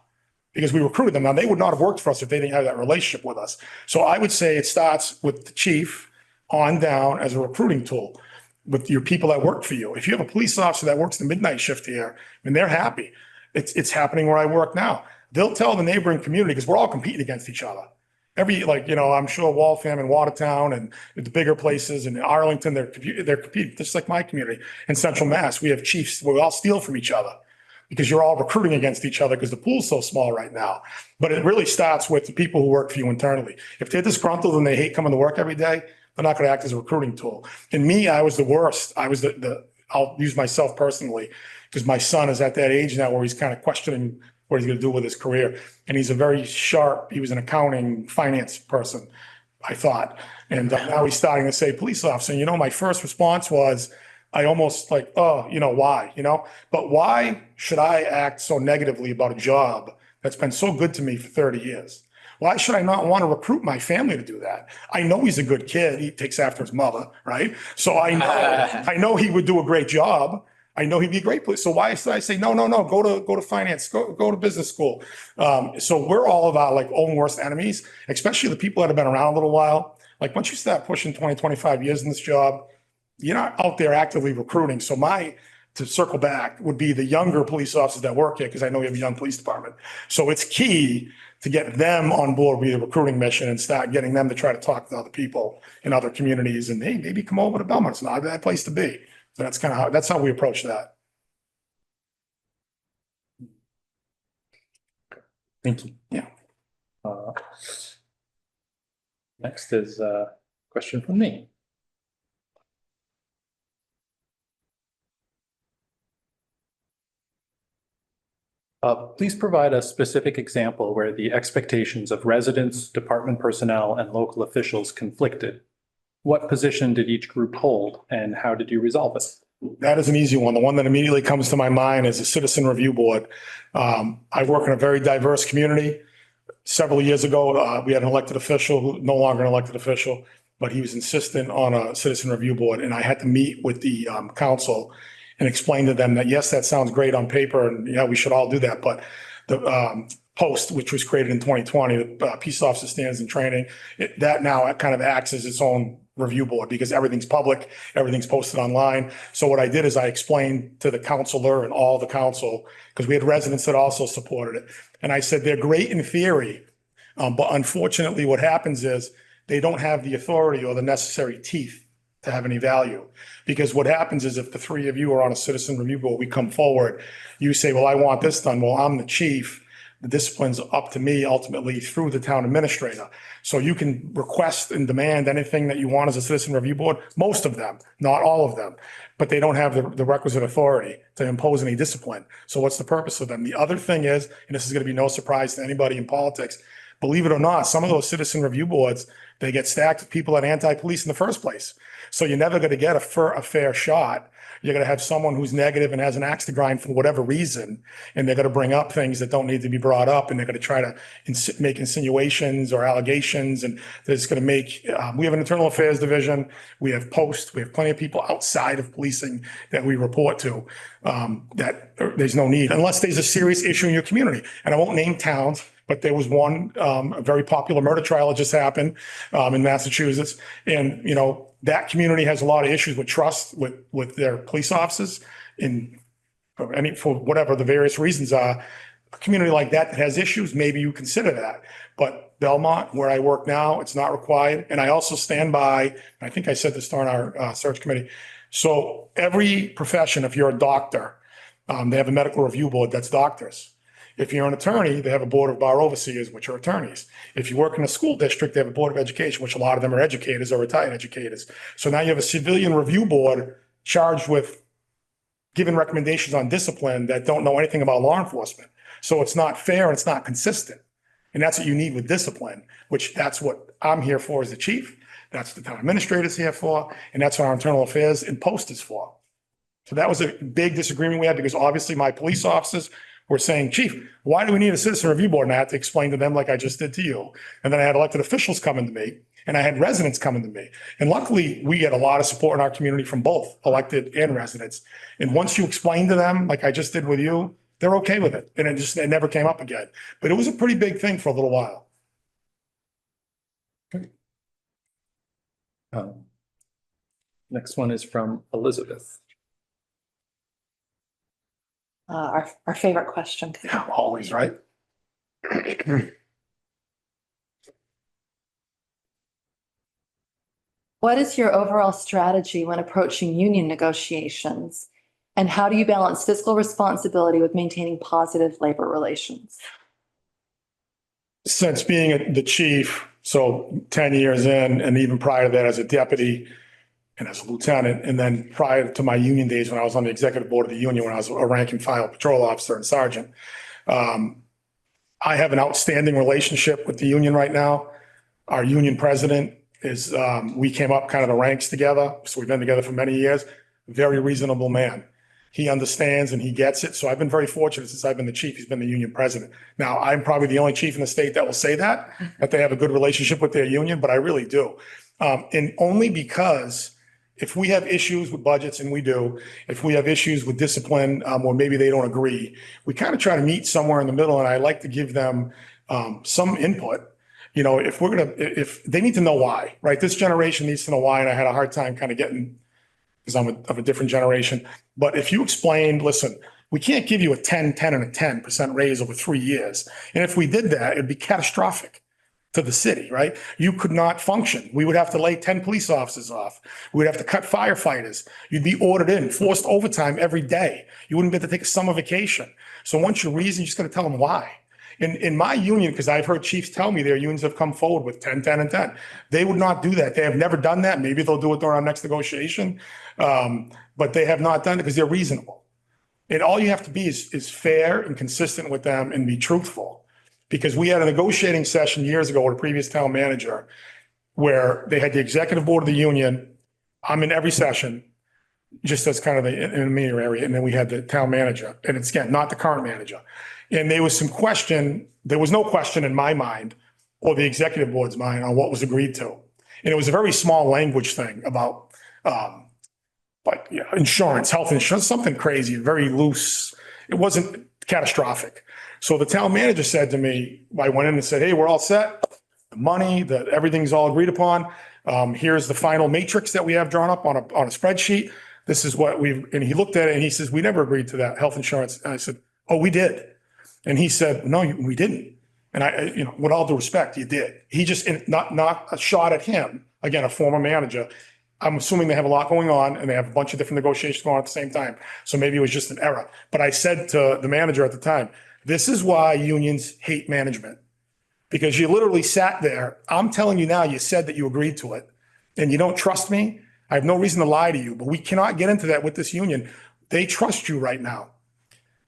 because we recruited them. Now, they would not have worked for us if they didn't have that relationship with us. So I would say it starts with the chief on down as a recruiting tool with your people that work for you. If you have a police officer that works the midnight shift here and they're happy, it's happening where I work now. They'll tell the neighboring community, because we're all competing against each other. Like, you know, I'm sure Waltham and Watertown and the bigger places and Arlington, they're competing, just like my community. In Central Mass, we have chiefs where we all steal from each other because you're all recruiting against each other because the pool's so small right now. But it really starts with the people who work for you internally. If they're disgruntled and they hate coming to work every day, they're not going to act as a recruiting tool. And me, I was the worst. I was I'll use myself personally because my son is at that age now where he's kind of questioning what he's going to do with his career. And he's a very sharp, he was an accounting finance person, I thought. And now he's starting to say police officer. And, you know, my first response was, I almost like, oh, you know, why, you know, but why should I act so negatively about a job that's been so good to me for 30 years? Why should I not want to recruit my family to do that? I know he's a good kid. He takes after his mother, right? So I know he would do a great job. I know he'd be a great police. So why should I say, no, go to finance, go to business school. So we're all of our like own worst enemies, especially the people that have been around a little while. Like once you start pushing 20, 25 years in this job, you're not out there actively recruiting. So to circle back would be the younger police officers that work here, because I know you have a young police department. So it's key to get them on board with the recruiting mission and start getting them to try to talk to other people in other communities and hey, maybe come over to Belmont. It's not a bad place to be. So that's how we approach that. Thank you. Yeah. Next is a question from me. Please provide a specific example where the expectations of residents, department personnel, and local officials conflicted. What position did each group hold, and how did you resolve it? That is an easy one. The one that immediately comes to my mind is the Citizen Review Board. I work in a very diverse community. Several years ago, we had an elected official, who no longer an elected official, but he was insistent on a Citizen Review Board, and I had to meet with the council and explain to them that, yes, that sounds great on paper, and yeah, we should all do that, but the post, which was created in 2020, the Peace Officer Standards and Training, that now kind of acts as its own review board because everything's public, everything's posted online. So what I did is I explained to the counselor and all the council, because we had residents that also supported it. And I said, they're great in theory, but unfortunately what happens is they don't have the authority or the necessary teeth to have any value. Because what happens is if the three of you are on a Citizen Review Board, we come forward, you say, well, I want this done. Well, I'm the chief. The discipline's up to me ultimately through the town administrator. So you can request and demand anything that you want as a Citizen Review Board, most of them, not all of them, but they don't have the requisite authority to impose any discipline. So what's the purpose of them? The other thing is, and this is going to be no surprise to anybody in politics, believe it or not, some of those Citizen Review Boards, they get stacked with people that are anti-police in the first place. So you're never going to get a fair shot. You're going to have someone who's negative and has an axe to grind for whatever reason, and they're going to bring up things that don't need to be brought up, and they're going to try to make insinuations or allegations, and they're just going to make, we have an internal affairs division, we have posts, we have plenty of people outside of policing that we report to, that there's no need, unless there's a serious issue in your community. And I won't name towns, but there was one, a very popular murder trial that just happened, in Massachusetts. And, you know, that community has a lot of issues with trust with their police officers for whatever the various reasons are. A community like that has issues, maybe you consider that. But Belmont, where I work now, it's not required. And I also stand by, I think I said this during our search committee. So every profession, if you're a doctor, they have a medical review board that's doctors. If you're an attorney, they have a board of bar overseers, which are attorneys. If you work in a school district, they have a board of education, which a lot of them are educators or retired educators. So now you have a civilian review board charged with giving recommendations on discipline that don't know anything about law enforcement. So it's not fair and it's not consistent. And that's what you need with discipline, which that's what I'm here for as the chief. That's what the town administrator's here for. And that's what our internal affairs and post is for. So that was a big disagreement we had because obviously my police officers were saying, Chief, why do we need a citizen review board? And I had to explain to them like I just did to you. And then I had elected officials coming to me and I had residents coming to me. And luckily we get a lot of support in our community from both elected and residents. And once you explain to them, like I just did with you, they're okay with it. And it never came up again. But it was a pretty big thing for a little while. Next one is from Elizabeth. Our favorite question. Yeah, always, right? What is your overall strategy when approaching union negotiations? And how do you balance fiscal responsibility with maintaining positive labor relations? Since being the chief, so 10 years in, and even prior to that as a deputy and as a lieutenant, and then prior to my union days when I was on the executive board of the union, when I was a rank and file patrol officer and sergeant, I have an outstanding relationship with the union right now. Our union president is, we came up kind of the ranks together, so we've been together for many years. Very reasonable man. He understands and he gets it. So I've been very fortunate since I've been the chief. He's been the union president. Now, I'm probably the only chief in the state that will say that they have a good relationship with their union, but I really do. And only because if we have issues with budgets, and we do, if we have issues with discipline, or maybe they don't agree, we kind of try to meet somewhere in the middle. And I like to give them some input. You know, if they need to know why, right? This generation needs to know why. And I had a hard time kind of getting, because I'm of a different generation. But if you explained, listen, we can't give you a 10, 10, and a 10% raise over 3 years. And if we did that, it'd be catastrophic to the city, right? You could not function. We would have to lay 10 police officers off. We'd have to cut firefighters. You'd be ordered in, forced overtime every day. You wouldn't be able to take a summer vacation. So once you reason, you just got to tell them why. In my union, because I've heard chiefs tell me their unions have come forward with 10, 10, and 10. They would not do that. They have never done that. Maybe they'll do it during our next negotiation. But they have not done it because they're reasonable. And all you have to be is fair and consistent with them and be truthful. Because we had a negotiating session years ago with a previous town manager where they had the executive board of the union. I'm in every session, just as kind of the intermediary. And then we had the town manager. And it's, again, not the current manager. And there was no question in my mind or the executive board's mind on what was agreed to. And it was a very small language thing about insurance, health insurance, something crazy, very loose. It wasn't catastrophic. So the town manager said to me, I went in and said, hey, we're all set. The money, everything's all agreed upon. Here's the final matrix that we have drawn up on a spreadsheet. This is what and he looked at it and he says, we never agreed to that health insurance. And I said, oh, we did. And he said, no, we didn't. And with all due respect, you did. He just, not a shot at him, again, a former manager. I'm assuming they have a lot going on and they have a bunch of different negotiations going on at the same time. So maybe it was just an error. But I said to the manager at the time, this is why unions hate management. Because you literally sat there. I'm telling you now, you said that you agreed to it and you don't trust me. I have no reason to lie to you, but we cannot get into that with this union. They trust you right now.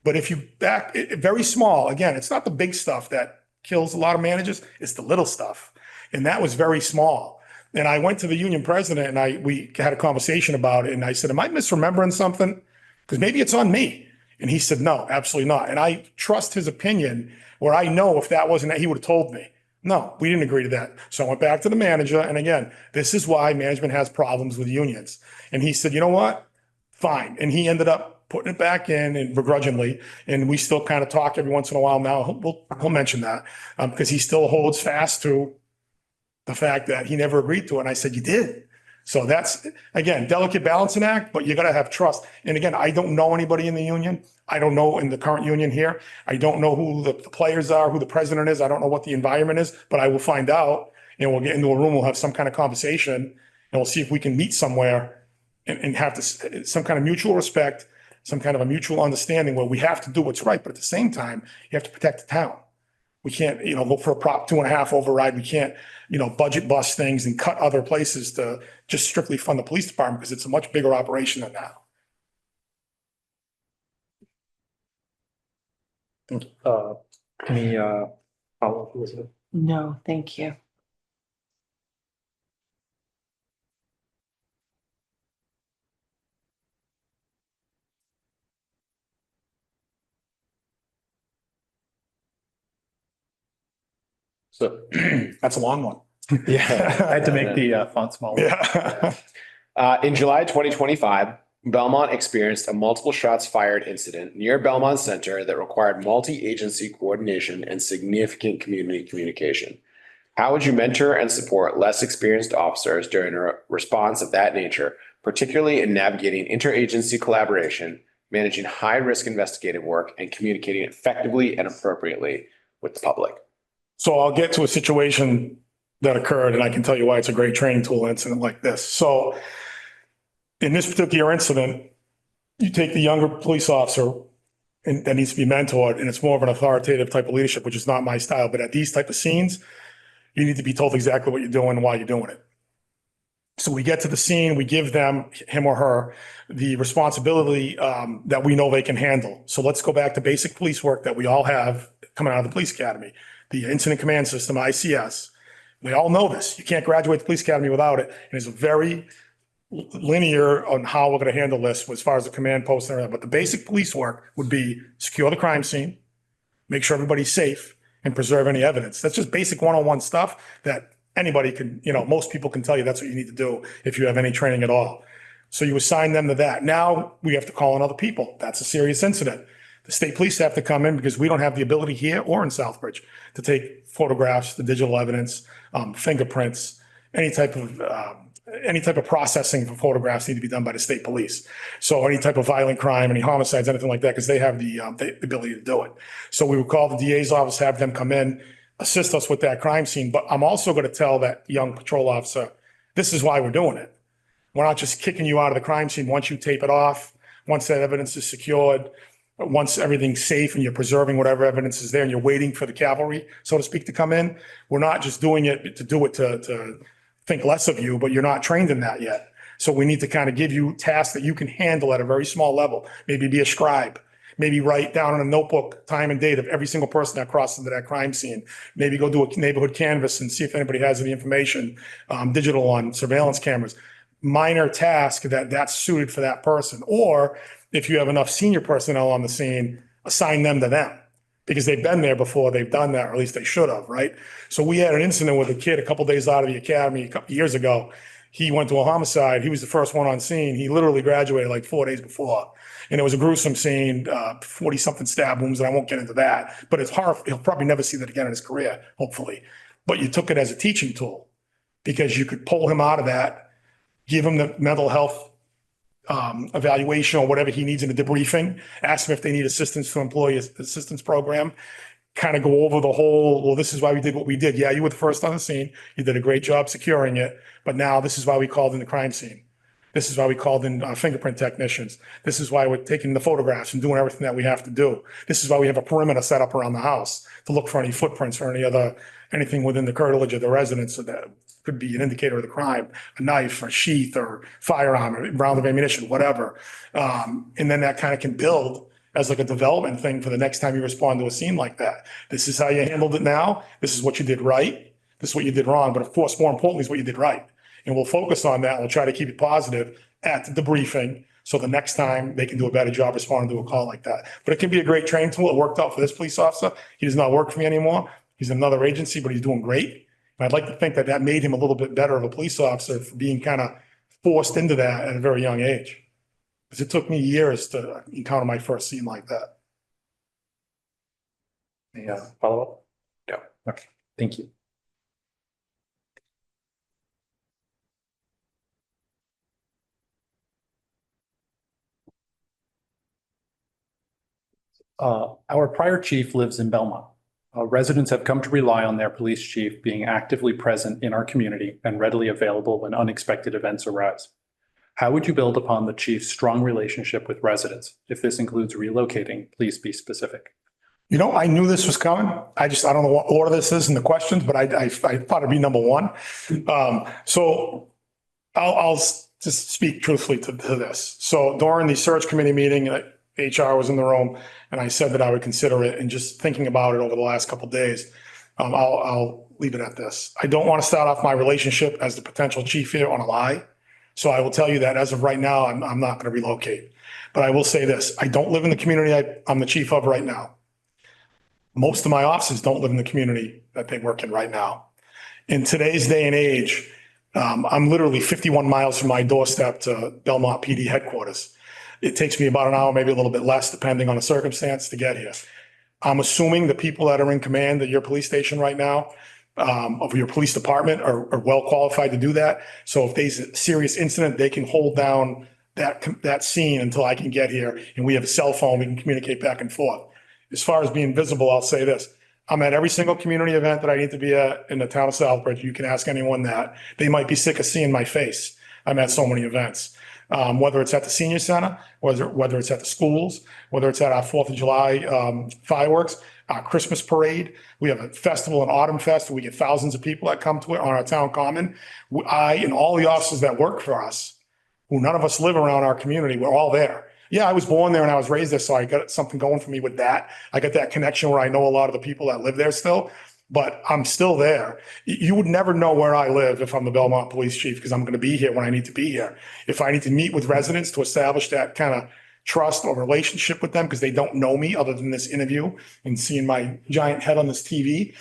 But if you back it, very small, again, it's not the big stuff that kills a lot of managers. It's the little stuff. And that was very small. And I went to the union president and we had a conversation about it. And I said, am I misremembering something? Because maybe it's on me. And he said, no, absolutely not. And I trust his opinion where I know if that wasn't that, he would have told me. No, we didn't agree to that. So I went back to the manager. And again, this is why management has problems with unions. And he said, you know what? Fine. And he ended up putting it back in and begrudgingly. And we still kind of talk every once in a while now. He'll mention that because he still holds fast to the fact that he never agreed to it. And I said, you did. So that's, again, delicate balancing act, but you got to have trust. And again, I don't know anybody in the union. I don't know in the current union here. I don't know who the players are, who the president is. I don't know what the environment is, but I will find out and we'll get into a room. We'll have some kind of conversation and we'll see if we can meet somewhere and have this, some kind of mutual respect, some kind of a mutual understanding where we have to do what's right. But at the same time, you have to protect the town. We can't, look for a Prop 2.5 override. We can't, budget bust things and cut other places to just strictly fund the police department because it's a much bigger operation than that. Any follow-up, Elizabeth? No, thank you. So, That's a long one. Yeah, I had to make the font smaller. Yeah. in July 2025, Belmont experienced a multiple shots fired incident near Belmont Center that required multi-agency coordination and significant community communication. How would you mentor and support less experienced officers during a response of that nature, particularly in navigating interagency collaboration, managing high-risk investigative work, and communicating effectively and appropriately with the public? So I'll get to a situation that occurred and I can tell you why it's a great training tool incident like this. So in this particular incident, you take the younger police officer and that needs to be mentored and it's more of an authoritative type of leadership, which is not my style. But at these type of scenes, you need to be told exactly what you're doing and why you're doing it. So we get to the scene, we give them, him or her, the responsibility that we know they can handle. So let's go back to basic police work that we all have coming out of the police academy. The incident command system, ICS. We all know this. You can't graduate the police academy without it. And it's very linear on how we're going to handle this as far as the command post and everything. But the basic police work would be secure the crime scene, make sure everybody's safe, and preserve any evidence. That's just basic one-on-one stuff that anybody can, most people can tell you that's what you need to do if you have any training at all. So you assign them to that. Now we have to call on other people. That's a serious incident. The state police have to come in because we don't have the ability here or in Southbridge to take photographs, the digital evidence, fingerprints, any type of processing for photographs need to be done by the state police. So any type of violent crime, any homicides, anything like that, because they have the ability to do it. So we would call the DA's office, have them come in, assist us with that crime scene. But I'm also going to tell that young patrol officer, this is why we're doing it. We're not just kicking you out of the crime scene once you tape it off, once that evidence is secured, once everything's safe and you're preserving whatever evidence is there and you're waiting for the cavalry, so to speak, to come in. We're not just doing it to think less of you, but you're not trained in that yet. So we need to kind of give you tasks that you can handle at a very small level. Maybe be a scribe, maybe write down in a notebook time and date of every single person that crossed into that crime scene. Maybe go do a neighborhood canvas and see if anybody has any information, digital on surveillance cameras. Minor task that's suited for that person. Or if you have enough senior personnel on the scene, assign them to them because they've been there before, they've done that, or at least they should have, right? So we had an incident with a kid a couple days out of the academy a couple years ago. He went to a homicide. He was the first one on scene. He literally graduated like 4 days before. And it was a gruesome scene, 40 something stab wounds. And I won't get into that, but it's horrible. He'll probably never see that again in his career, hopefully. But you took it as a teaching tool because you could pull him out of that, give him the mental health evaluation or whatever he needs in the debriefing, ask them if they need assistance to employee assistance program, kind of go over the whole, well, this is why we did what we did. Yeah, you were the first on the scene. You did a great job securing it, but now this is why we called in the crime scene. This is why we called in fingerprint technicians. This is why we're taking the photographs and doing everything that we have to do. This is why we have a perimeter set up around the house to look for any footprints or anything within the curtilage of the residence. So that could be an indicator of the crime, a knife or sheath or firearm or round of ammunition, whatever. And then that kind of can build as like a development thing for the next time you respond to a scene like that. This is how you handled it now. This is what you did right. This is what you did wrong. But of course, more importantly is what you did right. And we'll focus on that. And we'll try to keep it positive at the debriefing. So the next time they can do a better job responding to a call like that. But it can be a great training tool. It worked out for this police officer. He does not work for me anymore. He's in another agency, but he's doing great. And I'd like to think that that made him a little bit better of a police officer for being kind of forced into that at a very young age. Because it took me years to encounter my first scene like that. Any follow-up? No. Okay, thank you. Our prior chief lives in Belmont. Residents have come to rely on their police chief being actively present in our community and readily available when unexpected events arise. How would you build upon the chief's strong relationship with residents? If this includes relocating, please be specific. You know, I knew this was coming. I don't know what order this is in the questions, but I thought it'd be number one. So I'll just speak truthfully to this. So during the search committee meeting, HR was in the room and I said that I would consider it, and just thinking about it over the last couple of days, I'll leave it at this. I don't want to start off my relationship as the potential chief here on a lie. So I will tell you that as of right now, I'm not going to relocate. But I will say this, I don't live in the community I'm the chief of right now. Most of my officers don't live in the community that they work in right now. In today's day and age, I'm literally 51 miles from my doorstep to Belmont PD headquarters. It takes me about an hour, maybe a little bit less, depending on the circumstance, to get here. I'm assuming the people that are in command at your police station right now, of your police department are well qualified to do that. So if there's a serious incident, they can hold down that scene until I can get here, and we have a cell phone, we can communicate back and forth. As far as being visible, I'll say this. I'm at every single community event that I need to be at in the town of Southbridge. You can ask anyone that. They might be sick of seeing my face. I'm at so many events. Whether it's at the senior center, whether it's at the schools, whether it's at our 4th of July fireworks, our Christmas parade. We have a festival, an Autumn Fest, where we get thousands of people that come to it on our town common. I and all the officers that work for us, who none of us live around our community, we're all there. Yeah, I was born there and I was raised there, so I got something going for me with that. I got that connection where I know a lot of the people that live there still, but I'm still there. You would never know where I live if I'm the Belmont Police Chief, because I'm going to be here when I need to be here. If I need to meet with residents to establish that kind of trust or relationship with them because they don't know me other than this interview and seeing my giant head on this TV,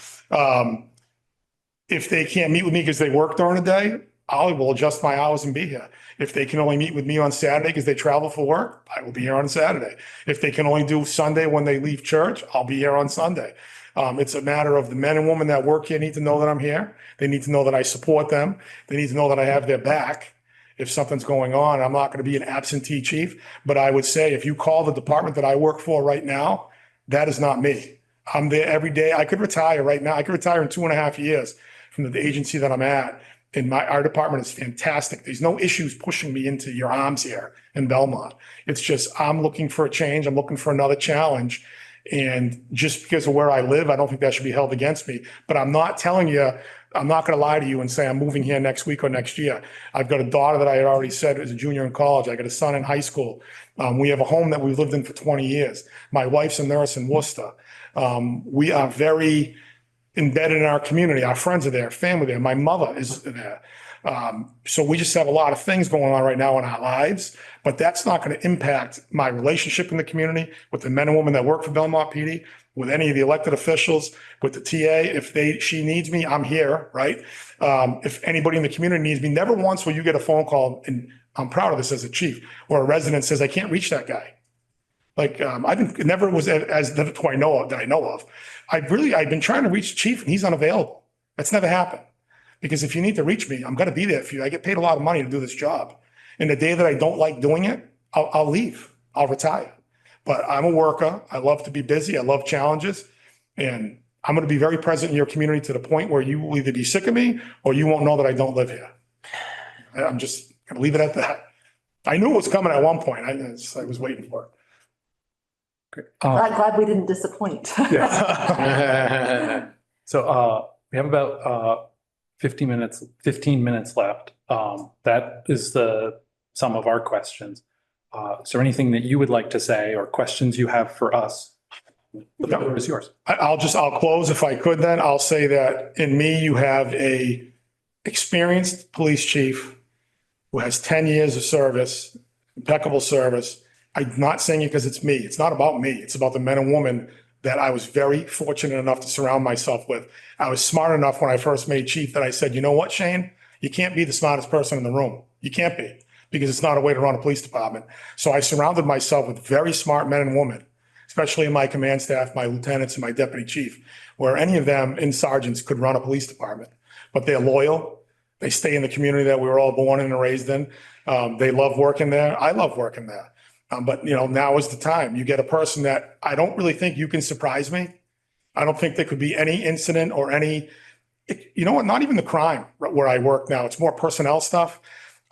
if they can't meet with me because they work during the day, I will adjust my hours and be here. If they can only meet with me on Saturday because they travel for work, I will be here on Saturday. If they can only do Sunday when they leave church, I'll be here on Sunday. It's a matter of the men and women that work here need to know that I'm here. They need to know that I support them. They need to know that I have their back. If something's going on, I'm not going to be an absentee chief, but I would say if you call the department that I work for right now, that is not me. I'm there every day. I could retire right now. I could retire in 2.5 years from the agency that I'm at. And our department is fantastic. There's no issues pushing me into your arms here in Belmont. It's just, I'm looking for a change. I'm looking for another challenge. And just because of where I live, I don't think that should be held against me. But I'm not telling you, I'm not going to lie to you and say I'm moving here next week or next year. I've got a daughter that I had already said is a junior in college. I got a son in high school. We have a home that we've lived in for 20 years. My wife's a nurse in Worcester. We are very embedded in our community. Our friends are there, family there. My mother is there. So we just have a lot of things going on right now in our lives, but that's not going to impact my relationship in the community with the men and women that work for Belmont PD, with any of the elected officials, with the TA. If she needs me, I'm here, right? If anybody in the community needs me, never once will you get a phone call, and I'm proud of this as a chief, or a resident says, I can't reach that guy. Like, it never was as who I know of. I've been trying to reach the chief and he's unavailable. That's never happened. Because if you need to reach me, I'm going to be there for you. I get paid a lot of money to do this job. And the day that I don't like doing it, I'll leave. I'll retire. But I'm a worker. I love to be busy. I love challenges. And I'm going to be very present in your community to the point where you will either be sick of me or you won't know that I don't live here. I'm just going to leave it at that. I knew it was coming at one point. I was waiting for it. Glad we didn't disappoint. Yeah. So we have about 15 minutes left. That is some of our questions. Is there anything that you would like to say or questions you have for us? The floor is yours. I'll close if I could then. I'll say that in me, you have a experienced police chief who has 10 years of service, impeccable service. I'm not saying it because it's me. It's not about me. It's about the men and women that I was very fortunate enough to surround myself with. I was smart enough when I first made chief that I said, you know what, Shane? You can't be the smartest person in the room. You can't be, because it's not a way to run a police department. So I surrounded myself with very smart men and women, especially in my command staff, my lieutenants and my deputy chief, where any of them in sergeants could run a police department. But they're loyal. They stay in the community that we were all born and raised in. They love working there. I love working there. But now is the time. You get a person that I don't really think you can surprise me. I don't think there could be any incident or any, what, not even the crime where I work now. It's more personnel stuff.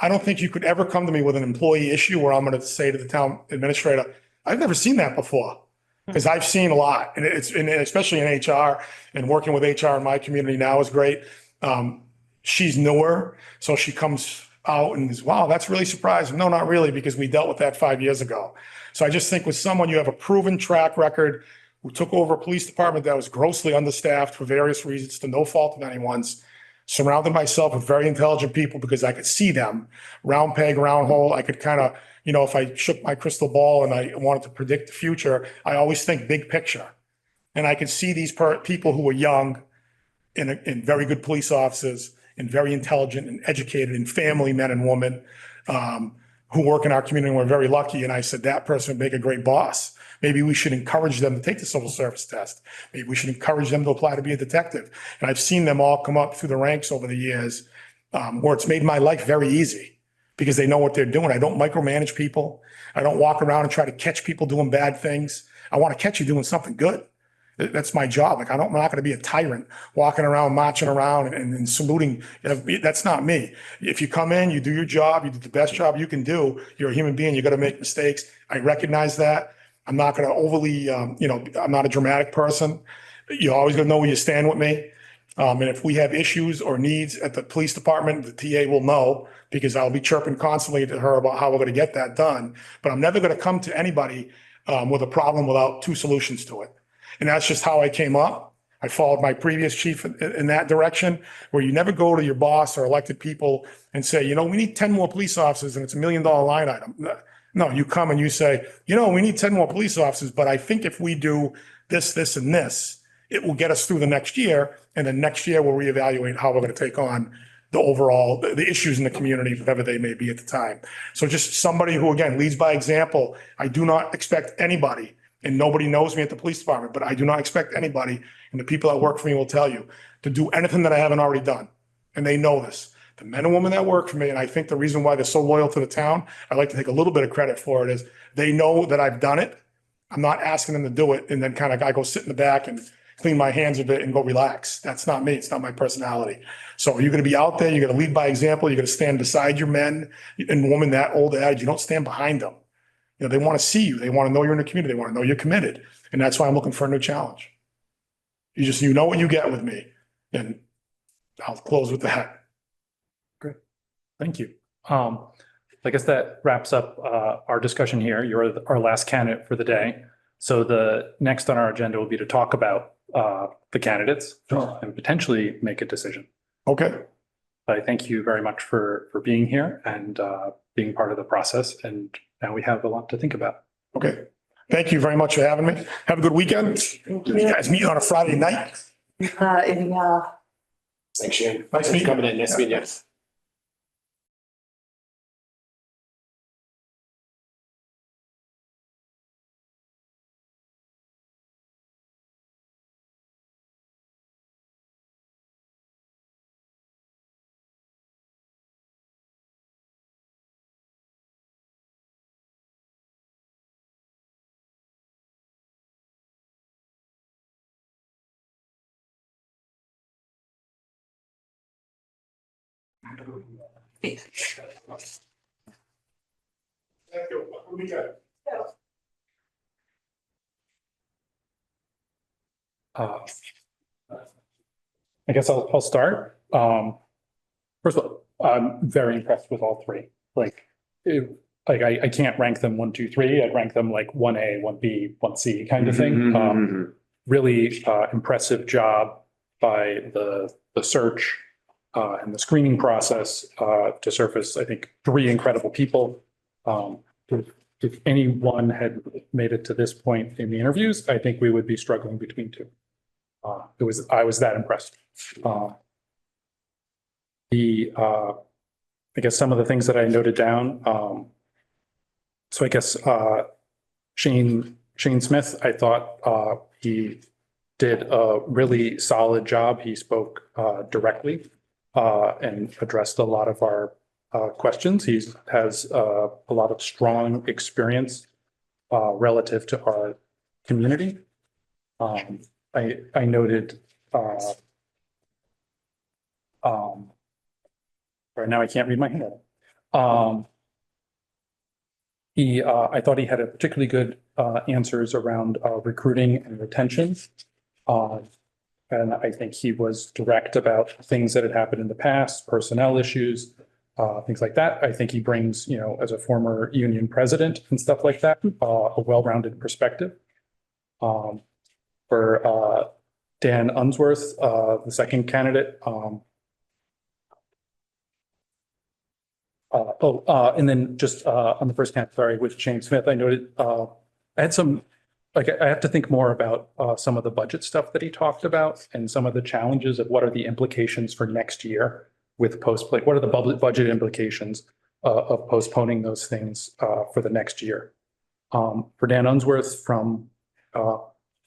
I don't think you could ever come to me with an employee issue where I'm going to say to the town administrator, I've never seen that before. Because I've seen a lot, and especially in HR, and working with HR in my community now is great. She's newer, so she comes out and is, wow, that's really surprising. No, not really, because we dealt with that 5 years ago. So I just think with someone, you have a proven track record who took over a police department that was grossly understaffed for various reasons, to no fault of anyone's. Surrounded myself with very intelligent people because I could see them, round peg, round hole. I could kind of, if I shook my crystal ball and I wanted to predict the future, I always think big picture. And I could see these people who were young and very good police officers and very intelligent and educated and family men and women who work in our community. And we're very lucky. And I said, that person would make a great boss. Maybe we should encourage them to take the civil service test. Maybe we should encourage them to apply to be a detective. And I've seen them all come up through the ranks over the years where it's made my life very easy because they know what they're doing. I don't micromanage people. I don't walk around and try to catch people doing bad things. I want to catch you doing something good. That's my job. Like, I'm not going to be a tyrant walking around, marching around and saluting. That's not me. If you come in, you do your job, you do the best job you can do. You're a human being. You got to make mistakes. I recognize that. I'm not going to overly, I'm not a dramatic person. You always got to know where you stand with me. And if we have issues or needs at the police department, the TA will know because I'll be chirping constantly to her about how we're going to get that done. But I'm never going to come to anybody with a problem without two solutions to it. And that's just how I came up. I followed my previous chief in that direction, where you never go to your boss or elected people and say, we need 10 more police officers and it's $1 million line item. No, you come and you say, we need 10 more police officers, but I think if we do this, this, and this, it will get us through the next year. And then next year we'll reevaluate how we're going to take on the overall, the issues in the community, whatever they may be at the time. So just somebody who, again, leads by example. I do not expect anybody, and nobody knows me at the police department, but I do not expect anybody, and the people that work for me will tell you, to do anything that I haven't already done. And they know this. The men and women that work for me, and I think the reason why they're so loyal to the town, I like to take a little bit of credit for it, is they know that I've done it. I'm not asking them to do it and then kind of I go sit in the back and clean my hands a bit and go relax. That's not me. It's not my personality. So you're going to be out there. You're going to lead by example. You're going to stand beside your men and women. That old adage, you don't stand behind them. They want to see you. They want to know you're in the community. They want to know you're committed. And that's why I'm looking for a new challenge. You know what you get with me. And I'll close with that. Thank you. I guess that wraps up our discussion here. You're our last candidate for the day. So the next on our agenda will be to talk about the candidates and potentially make a decision. Okay. I thank you very much for being here and being part of the process. And now we have a lot to think about. Okay. Thank you very much for having me. Have a good weekend. You guys meet on a Friday night. Yeah. Thanks, Shane. Nice meeting you. Coming in. Nice meeting you. Thank you. What do we got? I guess I'll start. First of all, I'm very impressed with all three. I can't rank them 1, 2, 3. I'd rank them like 1A, 1B, 1C kind of thing. Really impressive job by the search and the screening process to surface, I think, 3 incredible people. If anyone had made it to this point in the interviews, I think we would be struggling between 2. I was that impressed. The I guess some of the things that I noted down, so I guess, Shane Smith, I thought, he did a really solid job. He spoke, directly, and addressed a lot of our, questions. He has, a lot of strong experience, relative to our community. I noted, right now I can't read my hand. I thought he had a particularly good, answers around, recruiting and retention. And I think he was direct about things that had happened in the past, personnel issues, things like that. I think he brings, as a former union president and stuff like that, a well-rounded perspective. For Dan Unsworth, the second candidate. And then just on the first candidate, sorry, with Shane Smith, I noted I had some, like, I have to think more about some of the budget stuff that he talked about and some of the challenges of what are the implications for next year with like, what are the budget implications of postponing those things for the next year. For Dan Unsworth from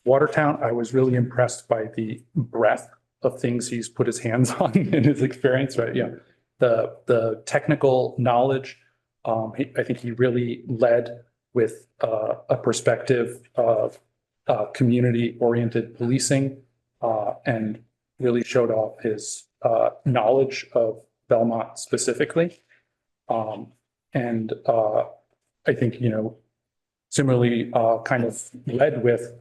Watertown, I was really impressed by the breadth of things he's put his hands on in his experience, right? Yeah. The technical knowledge, I think he really led with a perspective of community-oriented policing and really showed off his knowledge of Belmont specifically. And I think, similarly kind of led with,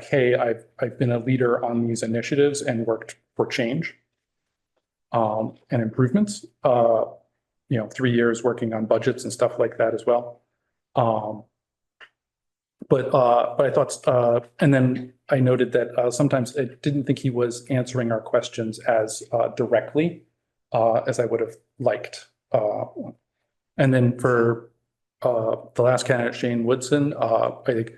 hey, I've been a leader on these initiatives and worked for change and improvements. 3 years working on budgets and stuff like that as well. But I thought, and then I noted that sometimes I didn't think he was answering our questions as directly as I would have liked. And then for the last candidate, Shane Woodson, I think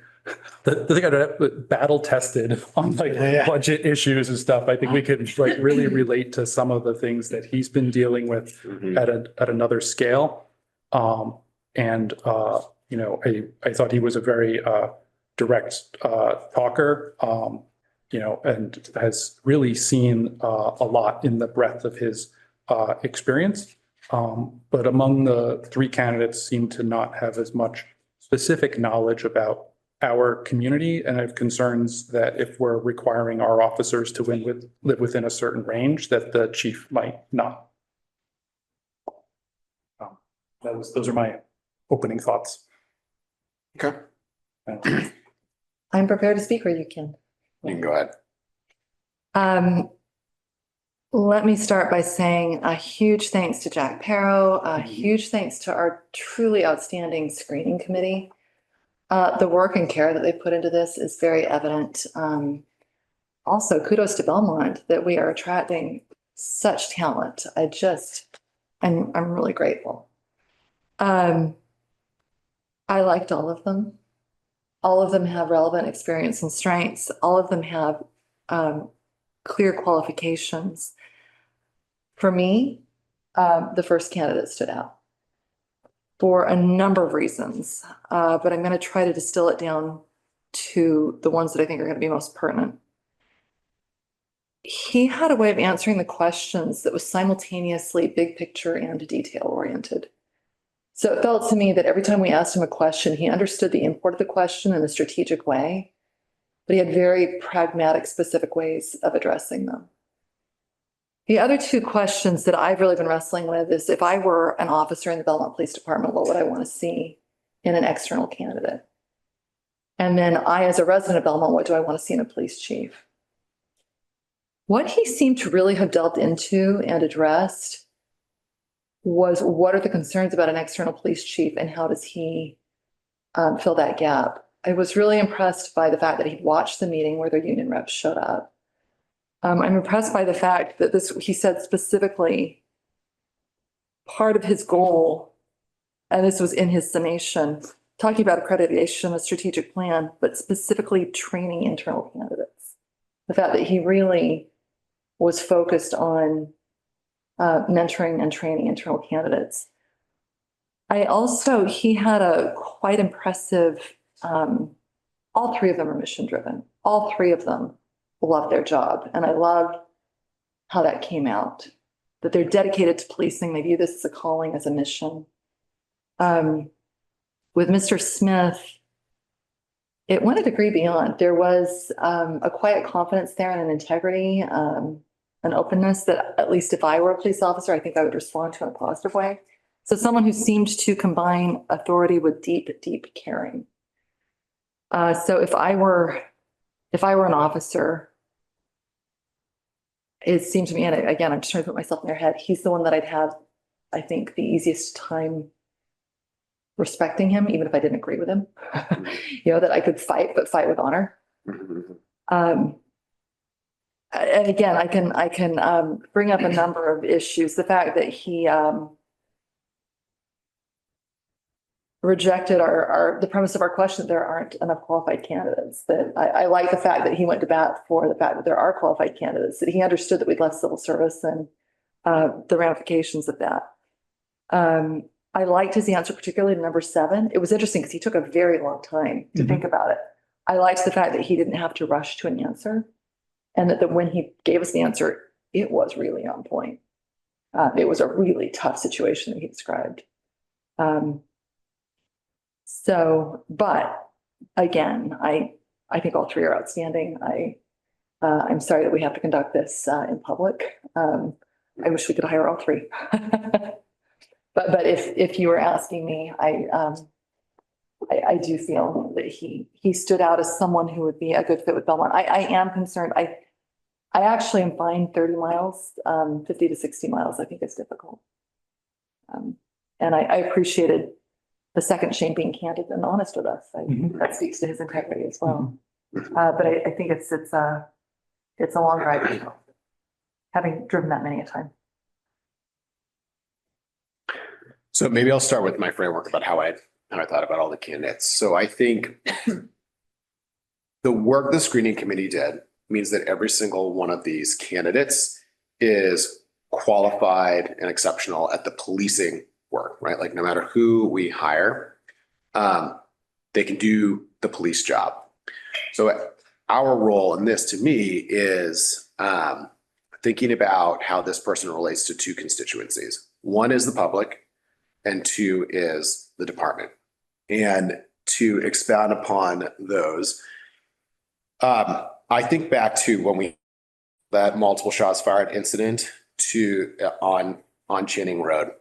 the thing I battle tested on like budget issues and stuff. I think we could like really relate to some of the things that he's been dealing with at another scale. And I thought he was a very direct talker, and has really seen a lot in the breadth of his experience. But among the three candidates seem to not have as much specific knowledge about our community, and I have concerns that if we're requiring our officers to live within a certain range, that the chief might not. Those are my opening thoughts. Okay. I'm prepared to speak, or you can. You can go ahead. Let me start by saying a huge thanks to Jack Parrow, a huge thanks to our truly outstanding screening committee. The work and care that they put into this is very evident. Also, kudos to Belmont that we are attracting such talent. I'm really grateful. I liked all of them. All of them have relevant experience and strengths. All of them have clear qualifications. For me, the first candidate stood out for a number of reasons, but I'm going to try to distill it down to the ones that I think are going to be most pertinent. He had a way of answering the questions that was simultaneously big picture and detail oriented. So it felt to me that every time we asked him a question, he understood the import of the question in a strategic way, but he had very pragmatic, specific ways of addressing them. The other two questions that I've really been wrestling with is, if I were an officer in the Belmont Police Department, what would I want to see in an external candidate? And then I, as a resident of Belmont, what do I want to see in a police chief? What he seemed to really have delved into and addressed was, what are the concerns about an external police chief and how does he fill that gap? I was really impressed by the fact that he'd watched the meeting where the union reps showed up. I'm impressed by the fact that he said specifically, part of his goal, and this was in his summation, talking about accreditation, a strategic plan, but specifically training internal candidates. The fact that he really was focused on mentoring and training internal candidates. He had a quite impressive, all three of them are mission driven. All three of them love their job. And I love how that came out, that they're dedicated to policing. They view this as a calling, as a mission. With Mr. Smith, it went a degree beyond. There was a quiet confidence there and an integrity, an openness that, at least if I were a police officer, I think I would respond to in a positive way. So someone who seemed to combine authority with deep, deep caring. So if I were an officer, it seemed to me, and again, I'm just trying to put myself in their head, he's the one that I'd have, I think, the easiest time respecting him, even if I didn't agree with him. That I could fight, but fight with honor. And again, I can bring up a number of issues. The fact that he rejected the premise of our question that there aren't enough qualified candidates. That I like the fact that he went to bat for the fact that there are qualified candidates, that he understood that we'd left civil service and the ramifications of that. I liked his answer, particularly to number 7. It was interesting because he took a very long time to think about it. I liked the fact that he didn't have to rush to an answer, and that when he gave us the answer, it was really on point. It was a really tough situation that he described. But again, I think all three are outstanding. I'm sorry that we have to conduct this in public. I wish we could hire all three. But if you were asking me, I do feel that he stood out as someone who would be a good fit with Belmont. I am concerned. I actually am fine 30 miles, 50 to 60 miles. I think it's difficult. And I appreciated the second Shane being candid and honest with us. That speaks to his integrity as well. But I think it's a long drive, having driven that many a time. So maybe I'll start with my framework about how I thought about all the candidates. So I think the work the screening committee did means that every single one of these candidates is qualified and exceptional at the policing work, right? Like no matter who we hire, they can do the police job. So our role in this, to me, is thinking about how this person relates to two constituencies. One is the public, and 2 is the department. And to expound upon those, I think back to when that multiple shots fired incident on Channing Road.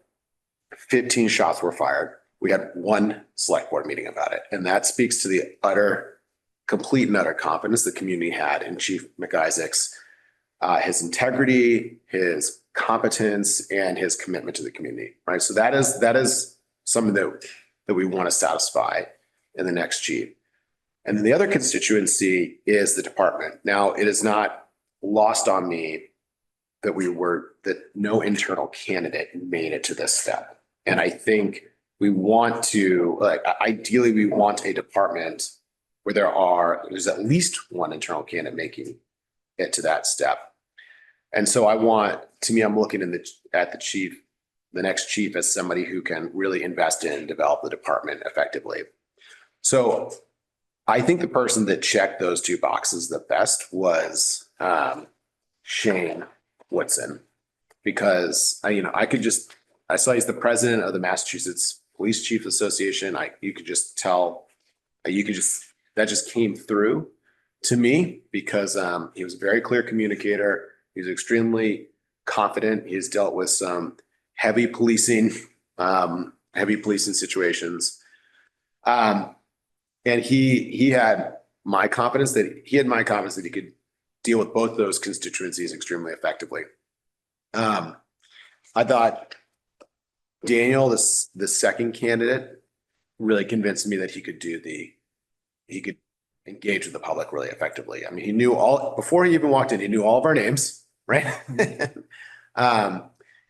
15 shots were fired. We had one select board meeting about it. And that speaks to the complete and utter confidence the community had in Chief McIsaac's, his integrity, his competence, and his commitment to the community, right? So that is something that we want to satisfy in the next chief. And then the other constituency is the department. Now, it is not lost on me that no internal candidate made it to this step. And I think we want to, ideally, we want a department where there's at least one internal candidate making it to that step. And so I'm looking at the next chief as somebody who can really invest in and develop the department effectively. So I think the person that checked those two boxes the best was Shane Woodson, because I saw he's the president of the Massachusetts Police Chief Association. That just came through to me because he was a very clear communicator. He was extremely confident. He's dealt with some heavy policing situations. And he had my confidence that he could deal with both those constituencies extremely effectively. I thought Daniel, the second candidate, really convinced me that he could engage with the public really effectively. I mean, before he even walked in, he knew all of our names, right?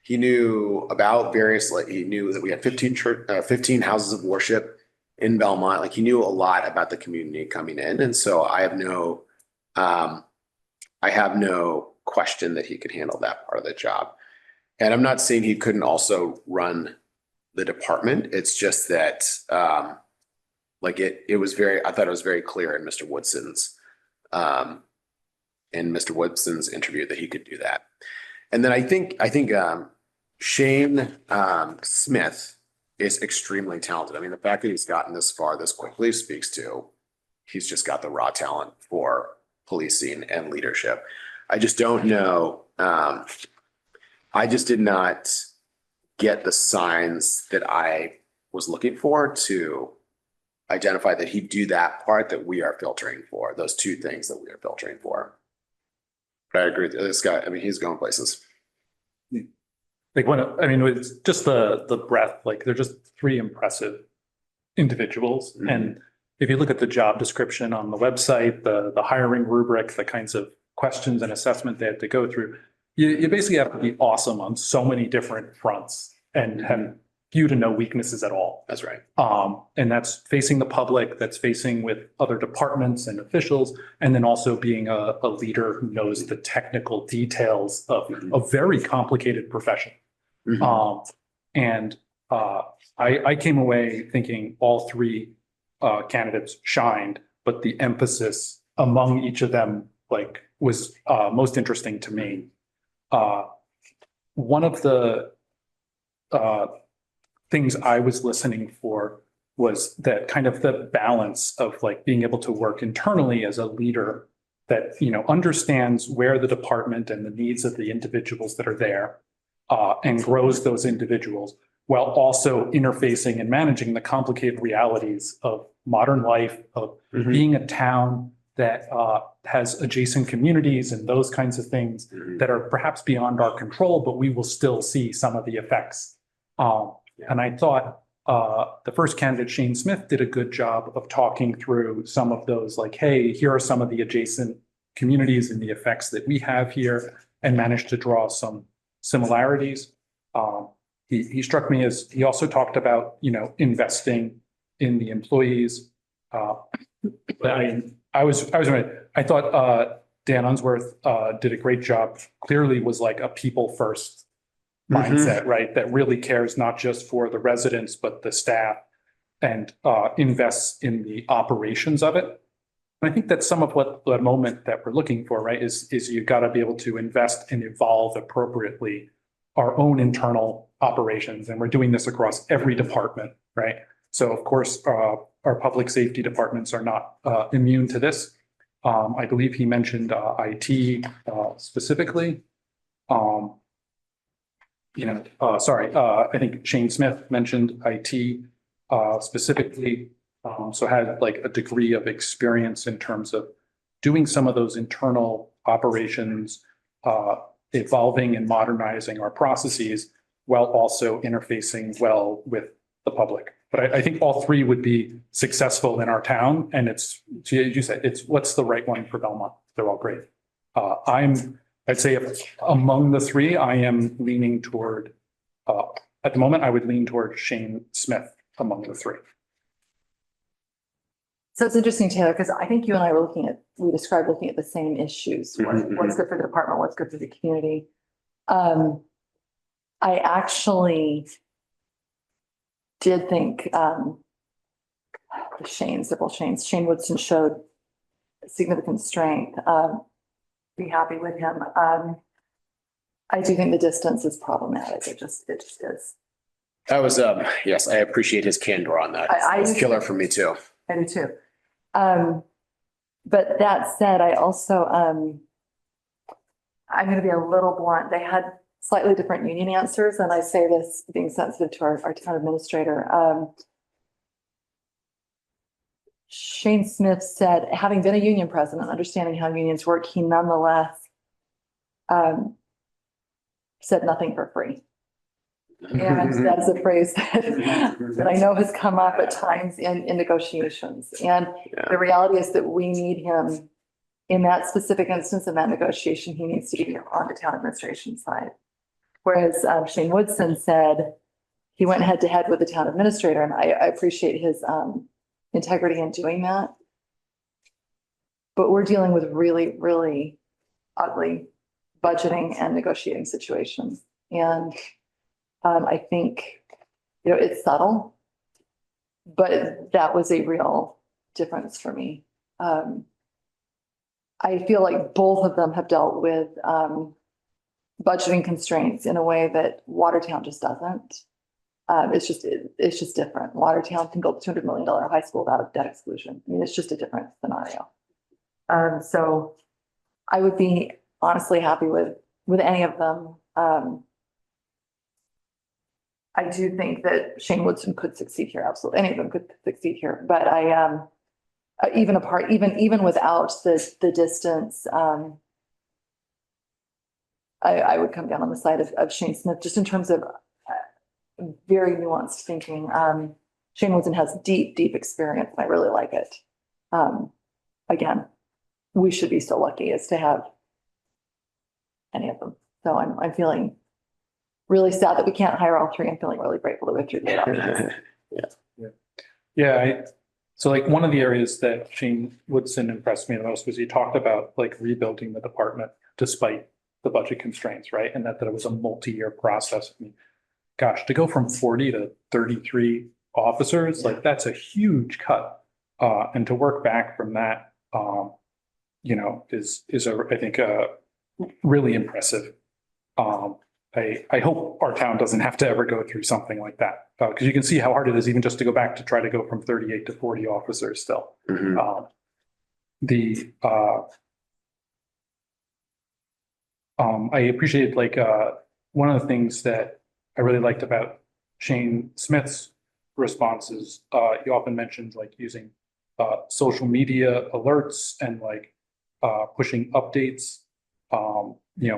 He knew about he knew that we had 15 houses of worship in Belmont. Like, he knew a lot about the community coming in. And so I have no question that he could handle that part of the job. And I'm not saying he couldn't also run the department. It's just that, like it was I thought it was very clear in Mr. Woodson's interview that he could do that. And then I think Shane Smith is extremely talented. I mean, the fact that he's gotten this far this quickly speaks to he's just got the raw talent for policing and leadership. I just don't know. I just did not get the signs that I was looking for to identify that he'd do that part that we are filtering for, those two things that we are filtering for. But I agree with this guy. I mean, he's going places. Like it's just the breadth, like they're just three impressive individuals. Mhm. And if you look at the job description on the website, the hiring rubric, the kinds of questions and assessment they had to go through, you basically have to be awesome on so many different fronts and have few to no weaknesses at all. That's right. And that's facing the public, that's facing with other departments and officials, and then also being a leader who knows the technical details of a very complicated profession. Mhm. I came away thinking all three candidates shined, but the emphasis among each of them was most interesting to me. One of the things I was listening for was that kind of the balance of being able to work internally as a leader that, understands where the department and the needs of the individuals that are there and grows those individuals while also interfacing and managing the complicated realities of modern life, of being a town that has adjacent communities and those kinds of things that are perhaps beyond our control, but we will still see some of the effects. And I thought the first candidate, Shane Smith, did a good job of talking through some of those, hey, here are some of the adjacent communities and the effects that we have here, and managed to draw some similarities. He struck me as he also talked about, investing in the employees. I thought Dan Unsworth did a great job. Clearly was a people first mindset, right? That really cares not just for the residents, but the staff, and invests in the operations of it. And I think that's some of what the moment that we're looking for, right? Is you've got to be able to invest and evolve appropriately our own internal operations. And we're doing this across every department, right? So of course, our public safety departments are not immune to this. I believe he mentioned IT specifically. I think Shane Smith mentioned IT specifically. So had a degree of experience in terms of doing some of those internal operations, evolving and modernizing our processes while also interfacing well with the public. But I think all three would be successful in our town. And as you said, it's what's the right one for Belmont. They're all great. I'd say among the three, I am leaning toward, at the moment, I would lean toward Shane Smith among the three. So it's interesting, Taylor, because I think you and I were we described looking at the same issues. What's good for the department, what's good for the community. I actually did think several Shanes. Shane Woodson showed significant strength. Be happy with him. I do think the distance is problematic. It just is. That was yes, I appreciate his candor on that. It's killer for me too. I do too. But that said, I also I'm going to be a little blunt. They had slightly different union answers, and I say this being sensitive to our town administrator. Shane Smith said, having been a union president, understanding how unions work, he nonetheless said nothing for free. And that's a phrase that I know has come up at times in negotiations. And the reality is that we need him in that specific instance, in that negotiation. He needs to be on the town administration side. Whereas Shane Woodson said he went head to head with the town administrator, and I appreciate his integrity in doing that. But we're dealing with really, really ugly budgeting and negotiating situations. And I think, it's subtle, but that was a real difference for me. I feel like both of them have dealt with budgeting constraints in a way that Watertown just doesn't. It's just different. Watertown can build a $200 million high school without debt exclusion. I mean, it's just a different scenario. So I would be honestly happy with any of them. I do think that Shane Woodson could succeed here. Absolutely. Any of them could succeed here, but even without the distance, I would come down on the side of Shane Smith, just in terms of very nuanced thinking. Shane Woodson has deep experience. I really like it. Again, we should be so lucky as to have any of them. So I'm feeling really sad that we can't hire all three. I'm feeling really grateful that we have three great options. Yeah. So like one of the areas that Shane Woodson impressed me the most was he talked about like rebuilding the department despite the budget constraints, right? And that it was a multi-year process. I mean, gosh, to go from 40 to 33 officers, like that's a huge cut. And to work back from that, is I think really impressive. I hope our town doesn't have to ever go through something like that, because you can see how hard it is even just to go back to try to go from 38 to 40 officers still. Mhm. I appreciate one of the things that I really liked about Shane Smith's responses. He often mentions like using social media alerts and pushing updates.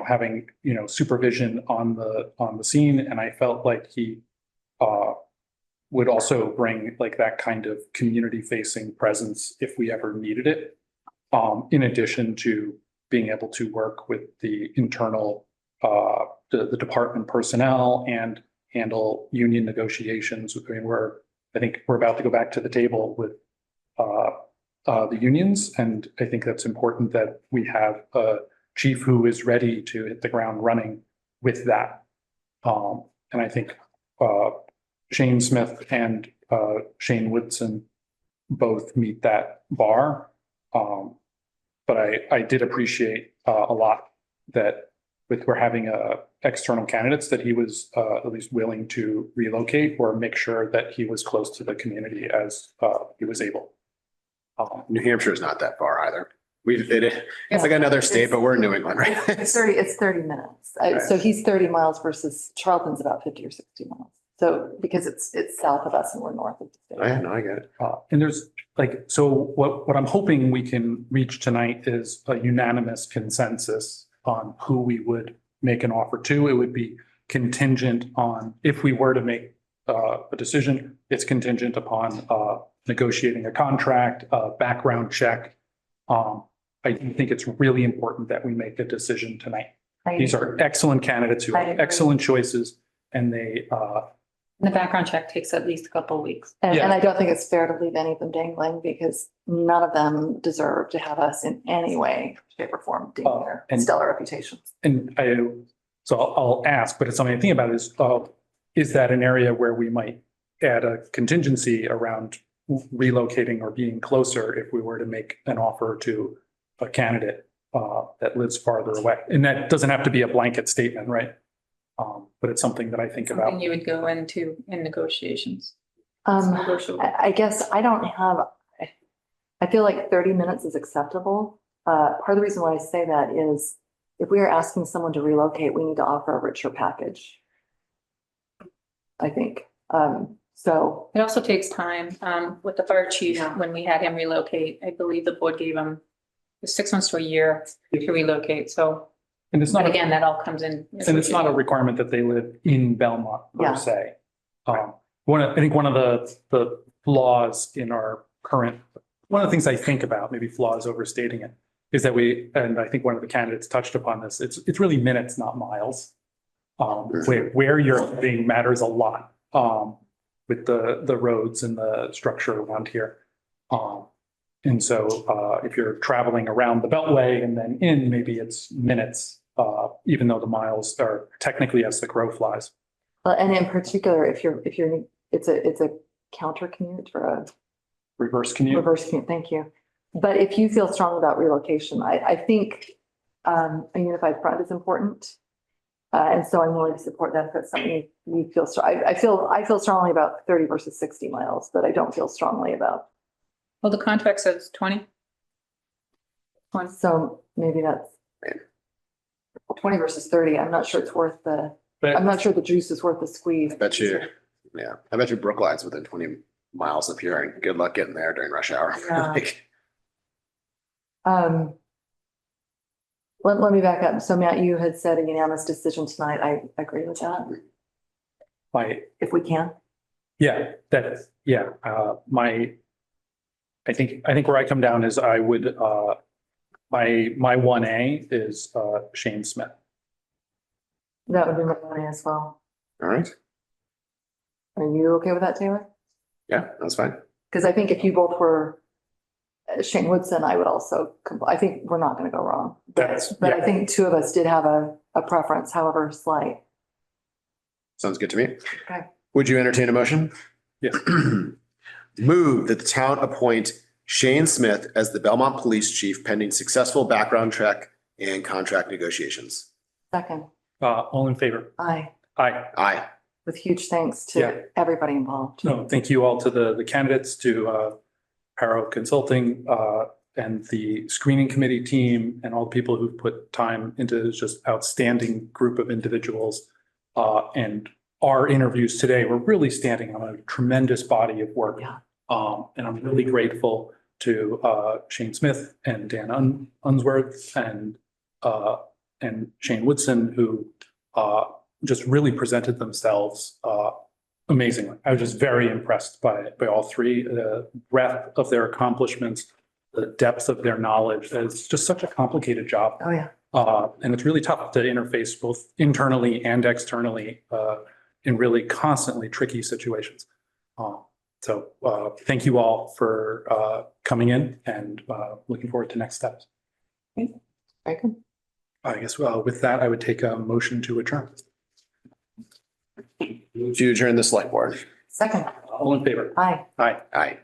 Having supervision on the scene, and I felt like he would also bring that kind of community facing presence if we ever needed it. In addition to being able to work with the internal the department personnel and handle union negotiations. I mean, I think we're about to go back to the table with the unions, and I think that's important that we have a chief who is ready to hit the ground running with that. And I think Shane Smith and Shane Woodson both meet that bar. But I did appreciate a lot that we're having external candidates, that he was at least willing to relocate or make sure that he was close to the community as he was able. New Hampshire is not that far either. It's like another state, but we're in New England, right? It's 30 minutes. So he's 30 miles versus Charlton's about 50 or 60 miles. So because it's south of us and we're north of the state. I get it. And there's so what I'm hoping we can reach tonight is a unanimous consensus on who we would make an offer to. It would be contingent on, if we were to make a decision, it's contingent upon negotiating a contract, a background check. I think it's really important that we make a decision tonight. These are excellent candidates who have excellent choices, and the background check takes at least a couple of weeks. And I don't think it's fair to leave any of them dangling, because none of them deserve to have us in any way, shape or form ding their stellar reputations. And I'll ask, but it's something to think about is that an area where we might add a contingency around relocating or being closer if we were to make an offer to a candidate that lives farther away? And that doesn't have to be a blanket statement, right? But it's something that I think about. Something you would go into in negotiations. I guess I feel like 30 minutes is acceptable. Part of the reason why I say that is if we are asking someone to relocate, we need to offer a richer package, I think. So it also takes time with the fire chief. When we had him relocate, I believe the board gave him 6 months to a year to relocate. So, and it's not, again, that all comes in. And it's not a requirement that they live in Belmont per se. I think one of the flaws in our current, one of the things I think about, maybe flaws overstating it, is that and I think one of the candidates touched upon this, it's really minutes, not miles. Where you're living matters a lot with the roads and the structure around here. And so if you're traveling around the Beltway and then maybe it's minutes even though the miles are technically as the crow flies. And in particular, if you're, it's a counter commute or a Reverse commute. reverse commute, thank you. But if you feel strong about relocation, I think a unified front is important. And so I'm willing to support that if it's something you feel strong. I feel strongly about 30 versus 60 miles, but I don't feel strongly about. Well, the contract says 20. So maybe that's 20 versus 30. I'm not sure it's worth I'm But not sure the juice is worth the squeeze. I bet you Brookline's within 20 miles of here, and good luck getting there during rush hour. Yeah. Like, Let me back up. So Matt, you had said a unanimous decision tonight. I agree with that, if we can. yeah, that is, yeah, I think where I come down is I would, my 1A is, Shane Smith. That would be my money as well. all right, Are you okay with that, Taylor? yeah, that's fine. Because I think if you both were Shane Woodson, I would also, I think we're not going to go wrong. That's, But I yeah, think two of us did have a preference, however slight. Sounds good to me. Okay. Would you entertain a motion? yes. Move that the town appoint Shane Smith as the Belmont Police Chief pending successful background check and contract negotiations. Second, All in favor? aye, Aye. Aye. with huge thanks Yeah. to everybody involved. No, thank you all to the candidates, to Paro Consulting, and the screening committee team, and all the people who've put time into this just outstanding group of individuals. And our interviews today were really standing on a tremendous body of work. Yeah. And I'm really grateful to Shane Smith and Dan Unsworth and Shane Woodson, who just really presented themselves amazingly. I was just very impressed by all three, the breadth of their accomplishments, the depth of their knowledge. It's just such a complicated job. Oh, yeah. And it's really tough to interface both internally and externally in really constantly tricky situations. So thank you all for coming in, and looking forward to next steps. Very good. I guess with that, I would take a motion to adjourn. To adjourn the select board. Second, All in favor? aye. Aye. Aye.